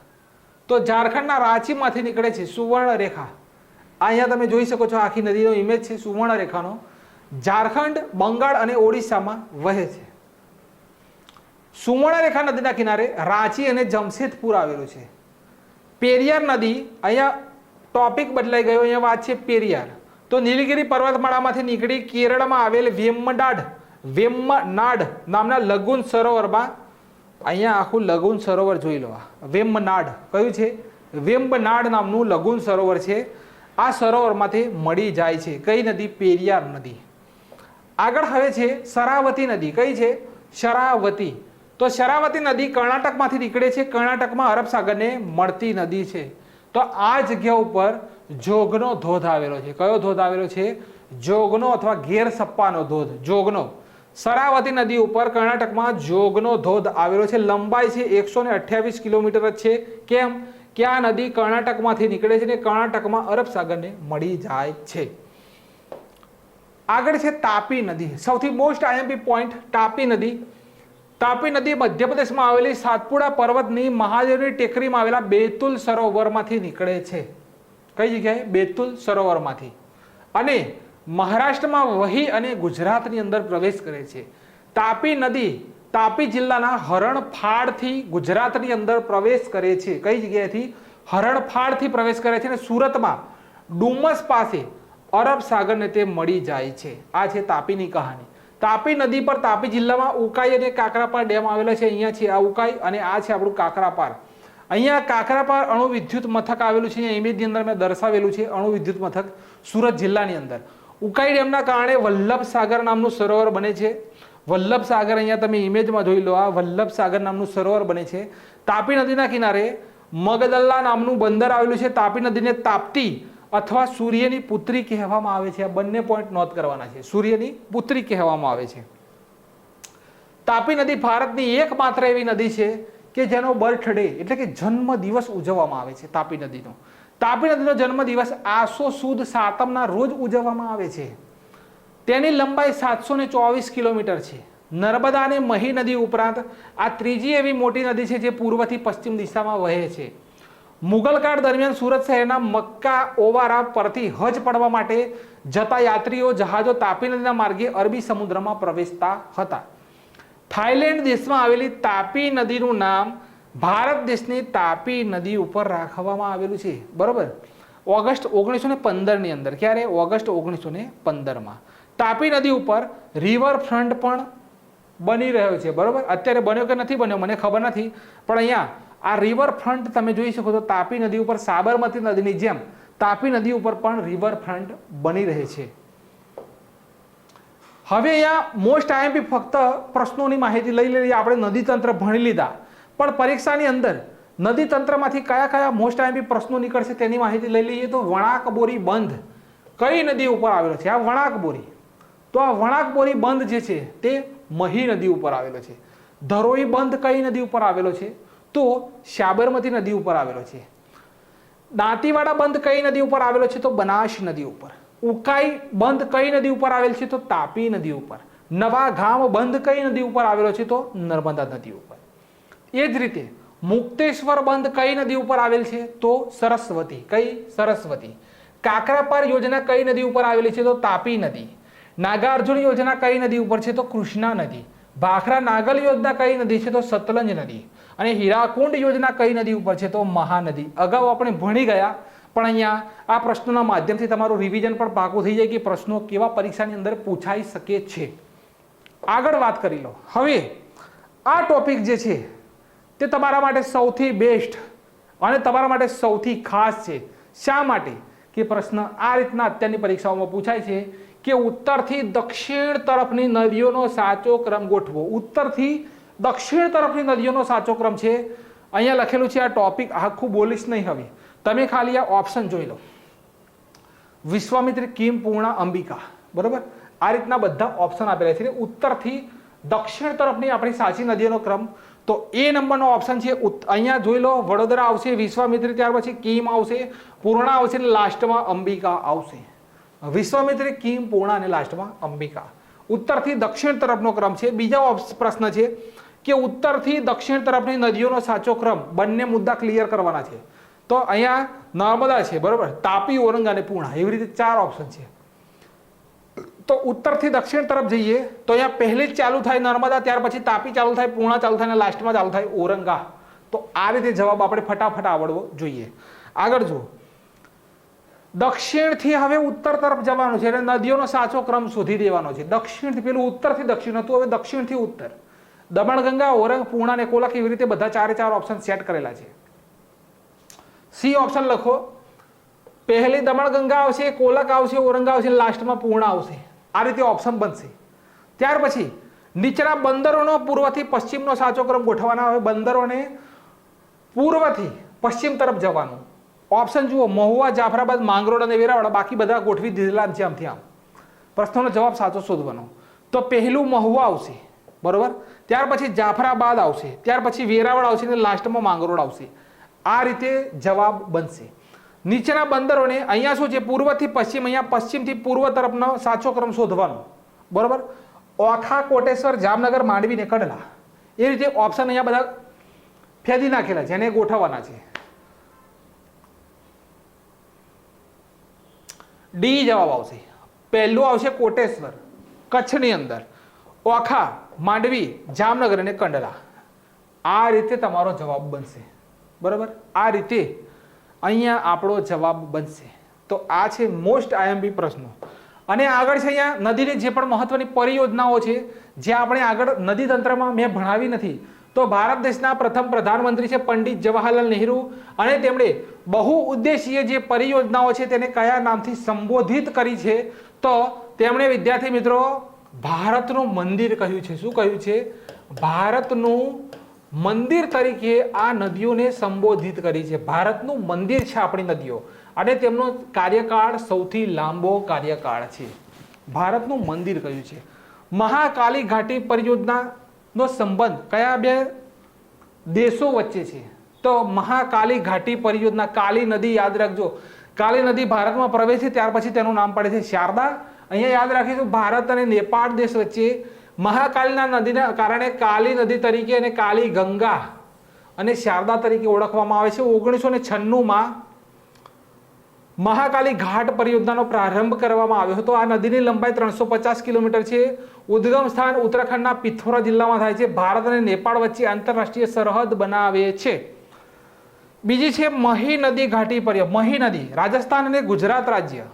તો ઝારખંડના રાંચીમાંથી નીકળે છે સુવર્ણ રેખા. અહીંયા તમે જોઈ શકો છો આખી નદીનો ઇમેજ છે સુવર્ણ રેખાનો. ઝારખંડ, બંગાળ અને ઓડિશામાં વહે છે. સુવર્ણ રેખા નદીના કિનારે રાંચી અને જમશેદપુર આવેલું છે. પેરિયાર નદી, અહીંયા ટોપિક બદલાઈ ગયો. અહીંયા વાત છે પેરિયાર. તો નીલગિરી પર્વતમાળામાંથી નીકળી કેરળમાં આવેલ વેમ્મનાડ નામના લગુન સરોવરમાં, અહીંયા આખું લગુન સરોવર જોઈ લો. વેમ્મનાડ કયું છે? વેમ્બનાડ નામનું લગુન સરોવર છે. આ સરોવરમાંથી મળી જાય છે કઈ નદી? પેરિયાર નદી. આગળ હવે છે શરાવતી નદી. કઈ છે? શરાવતી. તો શરાવતી નદી કર્ણાટકમાંથી નીકળે છે. કર્ણાટકમાં અરબ સાગરને મળતી નદી છે. તો આ જગ્યા ઉપર જોગનો ધોધ આવેલો છે. કયો ધોધ આવેલો છે? જોગનો અથવા ઘેર સપ્પાનો ધોધ. જોગનો. શરાવતી નદી ઉપર કર્ણાટકમાં જોગનો ધોધ આવેલો છે. લંબાઈ છે 128 કિલોમીટર જ છે. કેમ? કે આ નદી કર્ણાટકમાંથી નીકળે છે અને કર્ણાટકમાં અરબ સાગરને મળી જાય છે. આગળ છે તાપી નદી. સૌથી મોસ્ટ આઈએમપી પોઈન્ટ તાપી નદી. તાપી નદી મધ્યપ્રદેશમાં આવેલી સાતપુડા પર્વતની મહાદેવની ટેકરીમાં આવેલા બેતુલ સરોવરમાંથી નીકળે છે. કઈ જગ્યાએ? બેતુલ સરોવરમાંથી. અને મહારાષ્ટ્રમાં વહી અને ગુજરાતની અંદર પ્રવેશ કરે છે. તાપી નદી તાપી જિલ્લાના હરણફાળથી ગુજરાતની અંદર પ્રવેશ કરે છે. કઈ જગ્યાએથી? હરણફાળથી પ્રવેશ કરે છે અને સુરતમાં ડુમસ પાસે અરબ સાગરને તે મળી જાય છે. આ છે તાપીની કહાની. તાપી નદી પર તાપી જિલ્લામાં ઉકાઈ અને કાકરાપાર ડેમ આવેલા છે. અહીંયા છે આ ઉકાઈ અને આ છે આપણું કાકરાપાર. અહીંયા કાકરાપાર અણુ વિદ્યુત મથક આવેલું છે. અહીંયા ઇમેજની અંદર મેં દર્શાવેલું છે અણુ વિદ્યુત મથક સુરત જિલ્લાની અંદર. ઉકાઈ ડેમના કારણે વલ્લભ સાગર નામનું સરોવર બને છે. વલ્લભ સાગર અહીંયા તમે ઇમેજમાં જોઈ લો. આ વલ્લભ સાગર નામનું સરોવર બને છે. તાપી નદીના કિનારે મગદલ્લા નામનું બંદર આવેલું છે. તાપી નદીને તાપ્તી અથવા સૂર્યની પુત્રી કહેવામાં આવે છે. આ બંને પોઈન્ટ નોટ કરવાના છે. સૂર્યની પુત્રી કહેવામાં આવે છે. તાપી નદી ભારતની એકમાત્ર એવી નદી છે કે જેનો બર્થડે એટલે કે જન્મ દિવસ ઉજવવામાં આવે છે. તાપી નદીનો જન્મ દિવસ આસો સુદ સાતમના રોજ ઉજવવામાં આવે છે. તેની લંબાઈ 724 કિલોમીટર છે. નર્મદા અને મહી નદી ઉપરાંત આ ત્રીજી એવી મોટી નદી છે જે પૂર્વથી પશ્ચિમ દિશામાં વહે છે. મુગલ કાળ દરમિયાન સુરત શહેરના મક્કા ઓવારા પરથી હજ પડવા માટે જતા યાત્રીઓ જહાજો તાપી નદીના માર્ગે અરબી સમુદ્રમાં પ્રવેશતા હતા. થાઈલેન્ડ દેશમાં આવેલી તાપી નદીનું નામ ભારત દેશની તાપી નદી ઉપર રાખવામાં આવેલું છે. બરોબર. ઓગસ્ટ 1915 અંદર. ક્યારે? ઓગસ્ટ 1915 તાપી નદી ઉપર રિવરફ્રન્ટ પણ બની રહ્યો છે. બરોબર, અત્યારે બન્યો કે નથી બન્યો મને ખબર નથી, પણ અહીંયા આ રિવરફ્રન્ટ તમે જોઈ શકો છો. તાપી નદી ઉપર સાબરમતી નદીની જેમ તાપી નદી ઉપર પણ રિવરફ્રન્ટ બની રહે છે. હવે અહીંયા મોસ્ટ આઈએમપી ફક્ત પ્રશ્નોની માહિતી લઈ લઈએ. આપણે નદી તંત્ર ભણી લીધા, પણ પરીક્ષાની અંદર નદી તંત્રમાંથી કયા કયા મોસ્ટ આઈએમપી પ્રશ્નો નીકળશે તેની માહિતી લઈ લઈએ. તો વણાકબોરી બંધ કઈ નદી ઉપર આવેલો છે? આ વણાકબોરી. તો આ વણાકબોરી બંધ જે છે તે મહી નદી ઉપર આવેલો છે. ધરોઈ બંધ કઈ નદી ઉપર આવેલો છે? તો સાબરમતી નદી ઉપર આવેલો છે. દાંતીવાડા બંધ કઈ નદી ઉપર આવેલો છે? તો બનાસ નદી ઉપર. ઉકાઈ બંધ કઈ નદી ઉપર આવેલ છે? તો તાપી નદી ઉપર. નવા ગામ બંધ કઈ નદી ઉપર આવેલો છે? તો નર્મદા નદી ઉપર. એ જ રીતે મુક્તેશ્વર બંધ કઈ નદી ઉપર આવેલ છે? તો સરસ્વતી. કઈ? સરસ્વતી. કાકરાપાર યોજના કઈ નદી ઉપર આવેલી છે? તો તાપી નદી. નાગાર્જુન યોજના કઈ નદી ઉપર છે? તો કૃષ્ણા નદી. ભાખરા નાગલ યોજના કઈ નદી છે? તો સતલંજ નદી. અને હીરાકુંડ યોજના કઈ નદી ઉપર છે? તો મહાનદી. અગાઉ આપણે ભણી ગયા, પણ અહીંયા આ પ્રશ્નોના માધ્યમથી તમારું રિવિઝન પણ પાકું થઈ જાય કે પ્રશ્નો કેવા પરીક્ષાની અંદર પૂછાઈ શકે છે. આગળ વાત કરી લો. હવે આ ટોપિક જે છે તે તમારા માટે સૌથી બેસ્ટ અને તમારા માટે સૌથી ખાસ છે. શા માટે? કે પ્રશ્ન આ રીતના અત્યારની પરીક્ષાઓમાં પૂછાય છે કે ઉત્તરથી દક્ષિણ તરફની નદીઓનો સાચો ક્રમ ગોઠવો. ઉત્તરથી દક્ષિણ તરફની નદીઓનો સાચો ક્રમ છે. અહીંયા લખેલું છે. આ ટોપિક આખું બોલીશ નહીં. હવે તમે ખાલી આ ઓપ્શન જોઈ લો. વિશ્વામિત્રી, કીમ, પૂર્ણા, અંબિકા. બરોબર, આ રીતના બધા ઓપ્શન આપેલા છે. ઉત્તરથી દક્ષિણ તરફની આપણી સાચી નદીઓનો ક્રમ. તો એ નંબરનો ઓપ્શન છે. અહીંયા જોઈ લો, વડોદરા આવશે, વિશ્વામિત્રી, ત્યાર પછી કીમ આવશે, પૂર્ણા આવશે અને લાસ્ટમાં અંબિકા આવશે. વિશ્વામિત્રી, કીમ, પૂર્ણા અને લાસ્ટમાં અંબિકા. ઉત્તરથી દક્ષિણ તરફનો ક્રમ છે. બીજા પ્રશ્ન છે કે ઉત્તરથી દક્ષિણ તરફની નદીઓનો સાચો ક્રમ. બંને મુદ્દા ક્લિયર કરવાના છે. તો અહીંયા નર્મદા છે. બરોબર, તાપી, ઔરંગા અને પૂર્ણા. એવી રીતે 4 ઓપ્શન છે. તો ઉત્તરથી દક્ષિણ તરફ જઈએ તો અહીંયા પહેલી જ ચાલુ થાય નર્મદા, ત્યાર પછી તાપી ચાલુ થાય, પૂર્ણા ચાલુ થાય અને લાસ્ટમાં ચાલુ થાય ઔરંગા. તો આ રીતે જવાબ આપણે ફટાફટ આવડવો જોઈએ. આગળ જુઓ, દક્ષિણથી હવે ઉત્તર તરફ જવાનું છે એટલે નદીઓનો સાચો ક્રમ શોધી દેવાનો છે. દક્ષિણથી, પેલું ઉત્તરથી દક્ષિણ હતું, હવે દક્ષિણથી ઉત્તર. દમણગંગા, ઔરંગ, પૂર્ણા અને કોલક, એવી રીતે બધા 4 ઓપ્શન સેટ કરેલા છે. સી ઓપ્શન લખો. પહેલી દમણગંગા આવશે, કોલક આવશે, ઔરંગા આવશે, લાસ્ટમાં પૂર્ણા આવશે. આ રીતે ઓપ્શન બનશે. ત્યાર પછી નીચેના બંદરોનો પૂર્વથી પશ્ચિમનો સાચો ક્રમ ગોઠવવાના. હવે બંદરોને પૂર્વથી પશ્ચિમ તરફ જવાનું. ઓપ્શન જુઓ, મહુવા, જાફરાબાદ, માંગરોળ અને વેરાવળ. બાકી બધા ગોઠવી દીધેલા છે આમથી આમ. પ્રશ્નનો જવાબ સાચો શોધવાનો. તો પહેલું મહુવા આવશે. બરોબર, ત્યાર પછી જાફરાબાદ આવશે, ત્યાર પછી વેરાવળ આવશે અને લાસ્ટમાં માંગરોળ આવશે. આ રીતે જવાબ બનશે. નીચેના બંદરોને અહીંયા શું છે? પૂર્વથી પશ્ચિમ. અહીંયા પશ્ચિમથી પૂર્વ તરફનો સાચો ક્રમ શોધવાનો. બરોબર, ઓખા, કોટેશ્વર, જામનગર, માંડવી ને કંડલા. એ રીતે ઓપ્શન અહીંયા બધા ફેદી નાખેલા છે, એને ગોઠવવાના છે. ડી જવાબ આવશે. પહેલું આવશે કોટેશ્વર, કચ્છની અંદર, ઓખા, માંડવી, જામનગર અને કંડલા. આ રીતે તમારો જવાબ બનશે. બરાબર, આ રીતે અહીંયા આપણો જવાબ બનશે. તો આ છે મોસ્ટ આઈએમપી પ્રશ્નો. અને આગળ છે અહીંયા નદીની જે પણ મહત્વની પરિયોજનાઓ છે જે આપણે આગળ નદી તંત્રમાં મેં ભણાવી નથી. તો ભારત દેશના પ્રથમ પ્રધાનમંત્રી છે પંડિત જવાહરલાલ નહેરુ, અને તેમણે બહુ ઉદ્દેશીય જે પરિયોજનાઓ છે તેને કયા નામથી સંબોધિત કરી છે? તો તેમણે વિદ્યાર્થી મિત્રો ભારતનું મંદિર કહ્યું છે. શું કહ્યું છે? ભારતનું મંદિર તરીકે આ નદીઓને સંબોધિત કરી છે. ભારતનું મંદિર છે આપણી નદીઓ, અને તેમનો કાર્યકાળ સૌથી લાંબો કાર્યકાળ છે. ભારતનું મંદિર કહ્યું છે. મહાકાલી ઘાટી પરિયોજનાનો સંબંધ કયા બે દેશો વચ્ચે છે? તો મહાકાલી ઘાટી પરિયોજના, કાલી નદી યાદ રાખજો. કાલી નદી ભારતમાં પ્રવેશી ત્યાર પછી તેનું નામ પડે છે શારદા. અહીંયા યાદ રાખીશું ભારત અને નેપાળ દેશ વચ્ચે મહાકાલીના નદીના કારણે કાલી નદી તરીકે અને કાલી ગંગા અને શારદા તરીકે ઓળખવામાં આવે છે. 1996માં મહાકાલી ઘાટ પરિયોજનાનો પ્રારંભ કરવામાં આવ્યો હતો. આ નદીની લંબાઈ 350 કિલોમીટર છે. ઉદ્ગમ સ્થાન ઉત્તરાખંડના પિથોરા જિલ્લામાં થાય છે. ભારત અને નેપાળ વચ્ચે આંતરરાષ્ટ્રીય સરહદ બનાવે છે. બીજી છે મહી નદી ઘાટી પરિયોજના. મહી નદી રાજસ્થાન અને ગુજરાત રાજ્ય,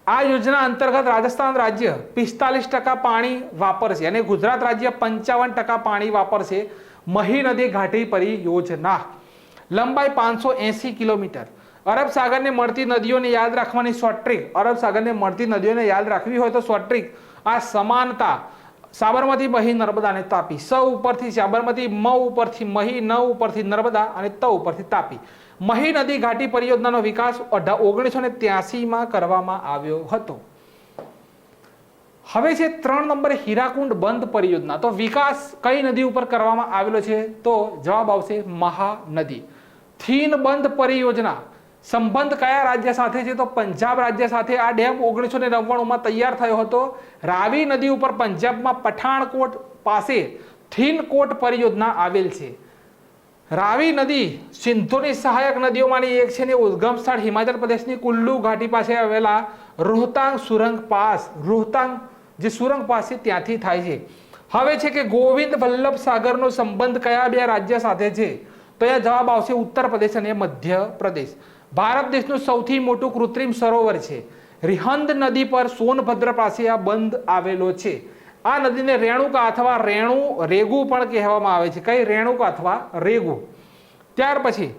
આ યોજના અંતર્ગત રાજસ્થાન રાજ્ય 45% પાણી વાપરશે અને ગુજરાત રાજ્ય 55% પાણી વાપરશે. મહી નદી ઘાટી પરિયોજના લંબાઈ 580 કિલોમીટર. અરબ સાગરને મળતી નદીઓને યાદ રાખવાની શોર્ટ ટ્રીક, અરબ સાગરને મળતી નદીઓને યાદ રાખવી હોય તો શોર્ટ ટ્રીક આ સમાનતા સાબરમતી, મહી, નર્મદા અને તાપી. સ ઉપરથી સાબરમતી, મ ઉપરથી મહી, ન ઉપરથી નર્મદા અને ત ઉપરથી તાપી. મહી નદી ઘાટી પરિયોજનાનો વિકાસ 1983માં કરવામાં આવ્યો હતો. હવે છે 3 નંબરે હીરાકુંડ બંધ પરિયોજના. તો વિકાસ કઈ નદી ઉપર કરવામાં આવેલો છે? તો જવાબ આવશે મહાનદી. થીન બંધ પરિયોજના સંબંધ કયા રાજ્ય સાથે છે? તો પંજાબ રાજ્ય સાથે. આ ડેમ 1999માં તૈયાર થયો હતો. રાવી નદી ઉપર પંજાબમાં પઠાણકોટ પાસે થીનકોટ પરિયોજના આવેલ છે. રાવી નદી સિંધુની સહાયક નદીઓમાંની એક છે ને ઉદ્ગમ સ્થળ હિમાચલ પ્રદેશની કુલ્લુ ઘાટી પાસે આવેલા રોહતાંગ સુરંગ પાસ, રોહતાંગ જે સુરંગ પાસ છે ત્યાંથી થાય છે. હવે છે કે ગોવિંદ વલ્લભ સાગરનો સંબંધ કયા 2 રાજ્ય સાથે છે? તો એ જવાબ આવશે ઉત્તર પ્રદેશ અને મધ્ય પ્રદેશ. ભારત દેશનું સૌથી મોટું કૃત્રિમ સરોવર છે રિહંદ નદી પર સોનભદ્ર પાસે આ બંધ આવેલો છે. આ નદીને રેણુકા અથવા રેગુ પણ કહેવામાં આવે છે. કઈ? રેણુકા અથવા રેગુ. ત્યાર પછી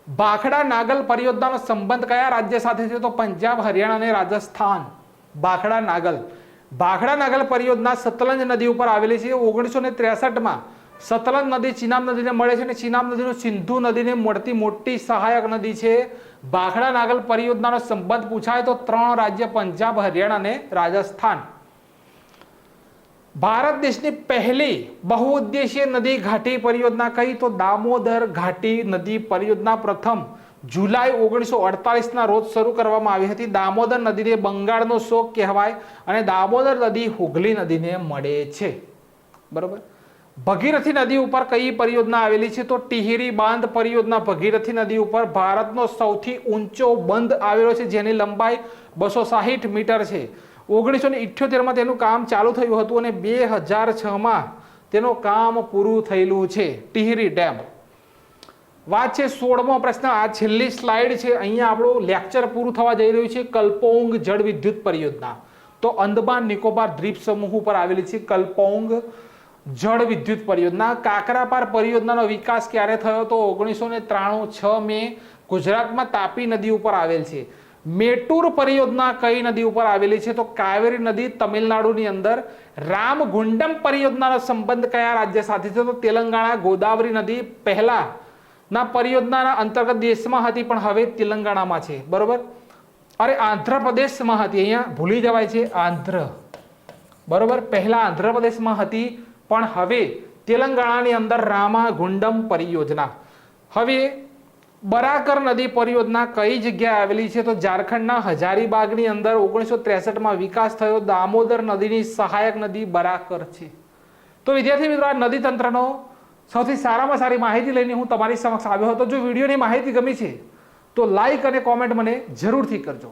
ભાખડા નાગલ પરિયોજનાનો સંબંધ કયા રાજ્ય સાથે છે? તો પંજાબ, હરિયાણા અને રાજસ્થાન. ભાખડા નાગલ પરિયોજના સતલજ નદી ઉપર આવેલી છે. 1963માં સતલજ નદી ચિનાબ નદીને મળે છે અને ચિનાબ નદીનું સિંધુ નદીને મળતી મોટી સહાયક નદી છે. ભાખડા નાગલ પરિયોજનાનો સંબંધ પૂછાય તો 3 રાજ્ય પંજાબ, હરિયાણા અને રાજસ્થાન. ભારત દેશની પહેલી બહુઉદ્દેશીય નદી ઘાટી પરિયોજના કઈ? તો દામોદર ઘાટી નદી પરિયોજના પ્રથમ જુલાઈ 1948ના રોજ શરૂ કરવામાં આવી હતી. દામોદર નદીને બંગાળનો શોક કહેવાય અને દામોદર નદી હુગલી નદીને મળે છે. બરોબર. ભગીરથી નદી ઉપર કઈ પરિયોજના આવેલી છે? તો ટિહરી બાંધ પરિયોજના ભગીરથી નદી ઉપર ભારતનો સૌથી ઊંચો બંધ આવેલો છે જેની લંબાઈ 260 મીટર છે. 1978માં તેનું કામ ચાલુ થયું હતું અને 2006માં તેનું કામ પૂરું થયેલું છે. ટિહરી ડેમ. વાત છે 16મો પ્રશ્ન. આ છેલ્લી સ્લાઇડ છે. અહીંયા આપણું લેક્ચર પૂરું થવા જઈ રહ્યું છે. કલ્પોંગ જળ વિદ્યુત પરિયોજના તો અંદમાન નિકોબાર દ્વીપ સમૂહ ઉપર આવેલી છે કલ્પોંગ જળ વિદ્યુત પરિયોજના. કાકરાપાર પરિયોજનાનો વિકાસ ક્યારે થયો? તો 1993 6 મે ગુજરાતમાં તાપી નદી ઉપર આવેલ છે. મેટુર પરિયોજના કઈ નદી ઉપર આવેલી છે? તો કાવેરી નદી તમિલનાડુની અંદર. રામગુંડમ પરિયોજનાનો સંબંધ કયા રાજ્ય સાથે છે? તો તેલંગાણા. ગોદાવરી નદી પહેલા ના પરિયોજનાના અંતર્ગત દેશમાં હતી પણ હવે તેલંગાણામાં છે. બરોબર. અરે આંધ્રપ્રદેશમાં હતી, અહીંયા ભૂલી જવાય છે આંધ્ર. બરોબર. પહેલા આંધ્રપ્રદેશમાં હતી પણ હવે તેલંગાણાની અંદર રામાગુંડમ પરિયોજના. હવે બરાકર નદી પરિયોજના કઈ જગ્યાએ આવેલી છે? તો ઝારખંડના હજારીબાગની અંદર 1963માં વિકાસ થયો. દામોદર નદીની સહાયક નદી બરાકર છે. તો વિદ્યાર્થી મિત્રો, આ નદી તંત્રનો સૌથી સારામાં સારી માહિતી લઈને હું તમારી સમક્ષ આવ્યો હતો. જો વિડીયોની માહિતી ગમી છે તો લાઈક અને કોમેન્ટ મને જરૂરથી કરજો.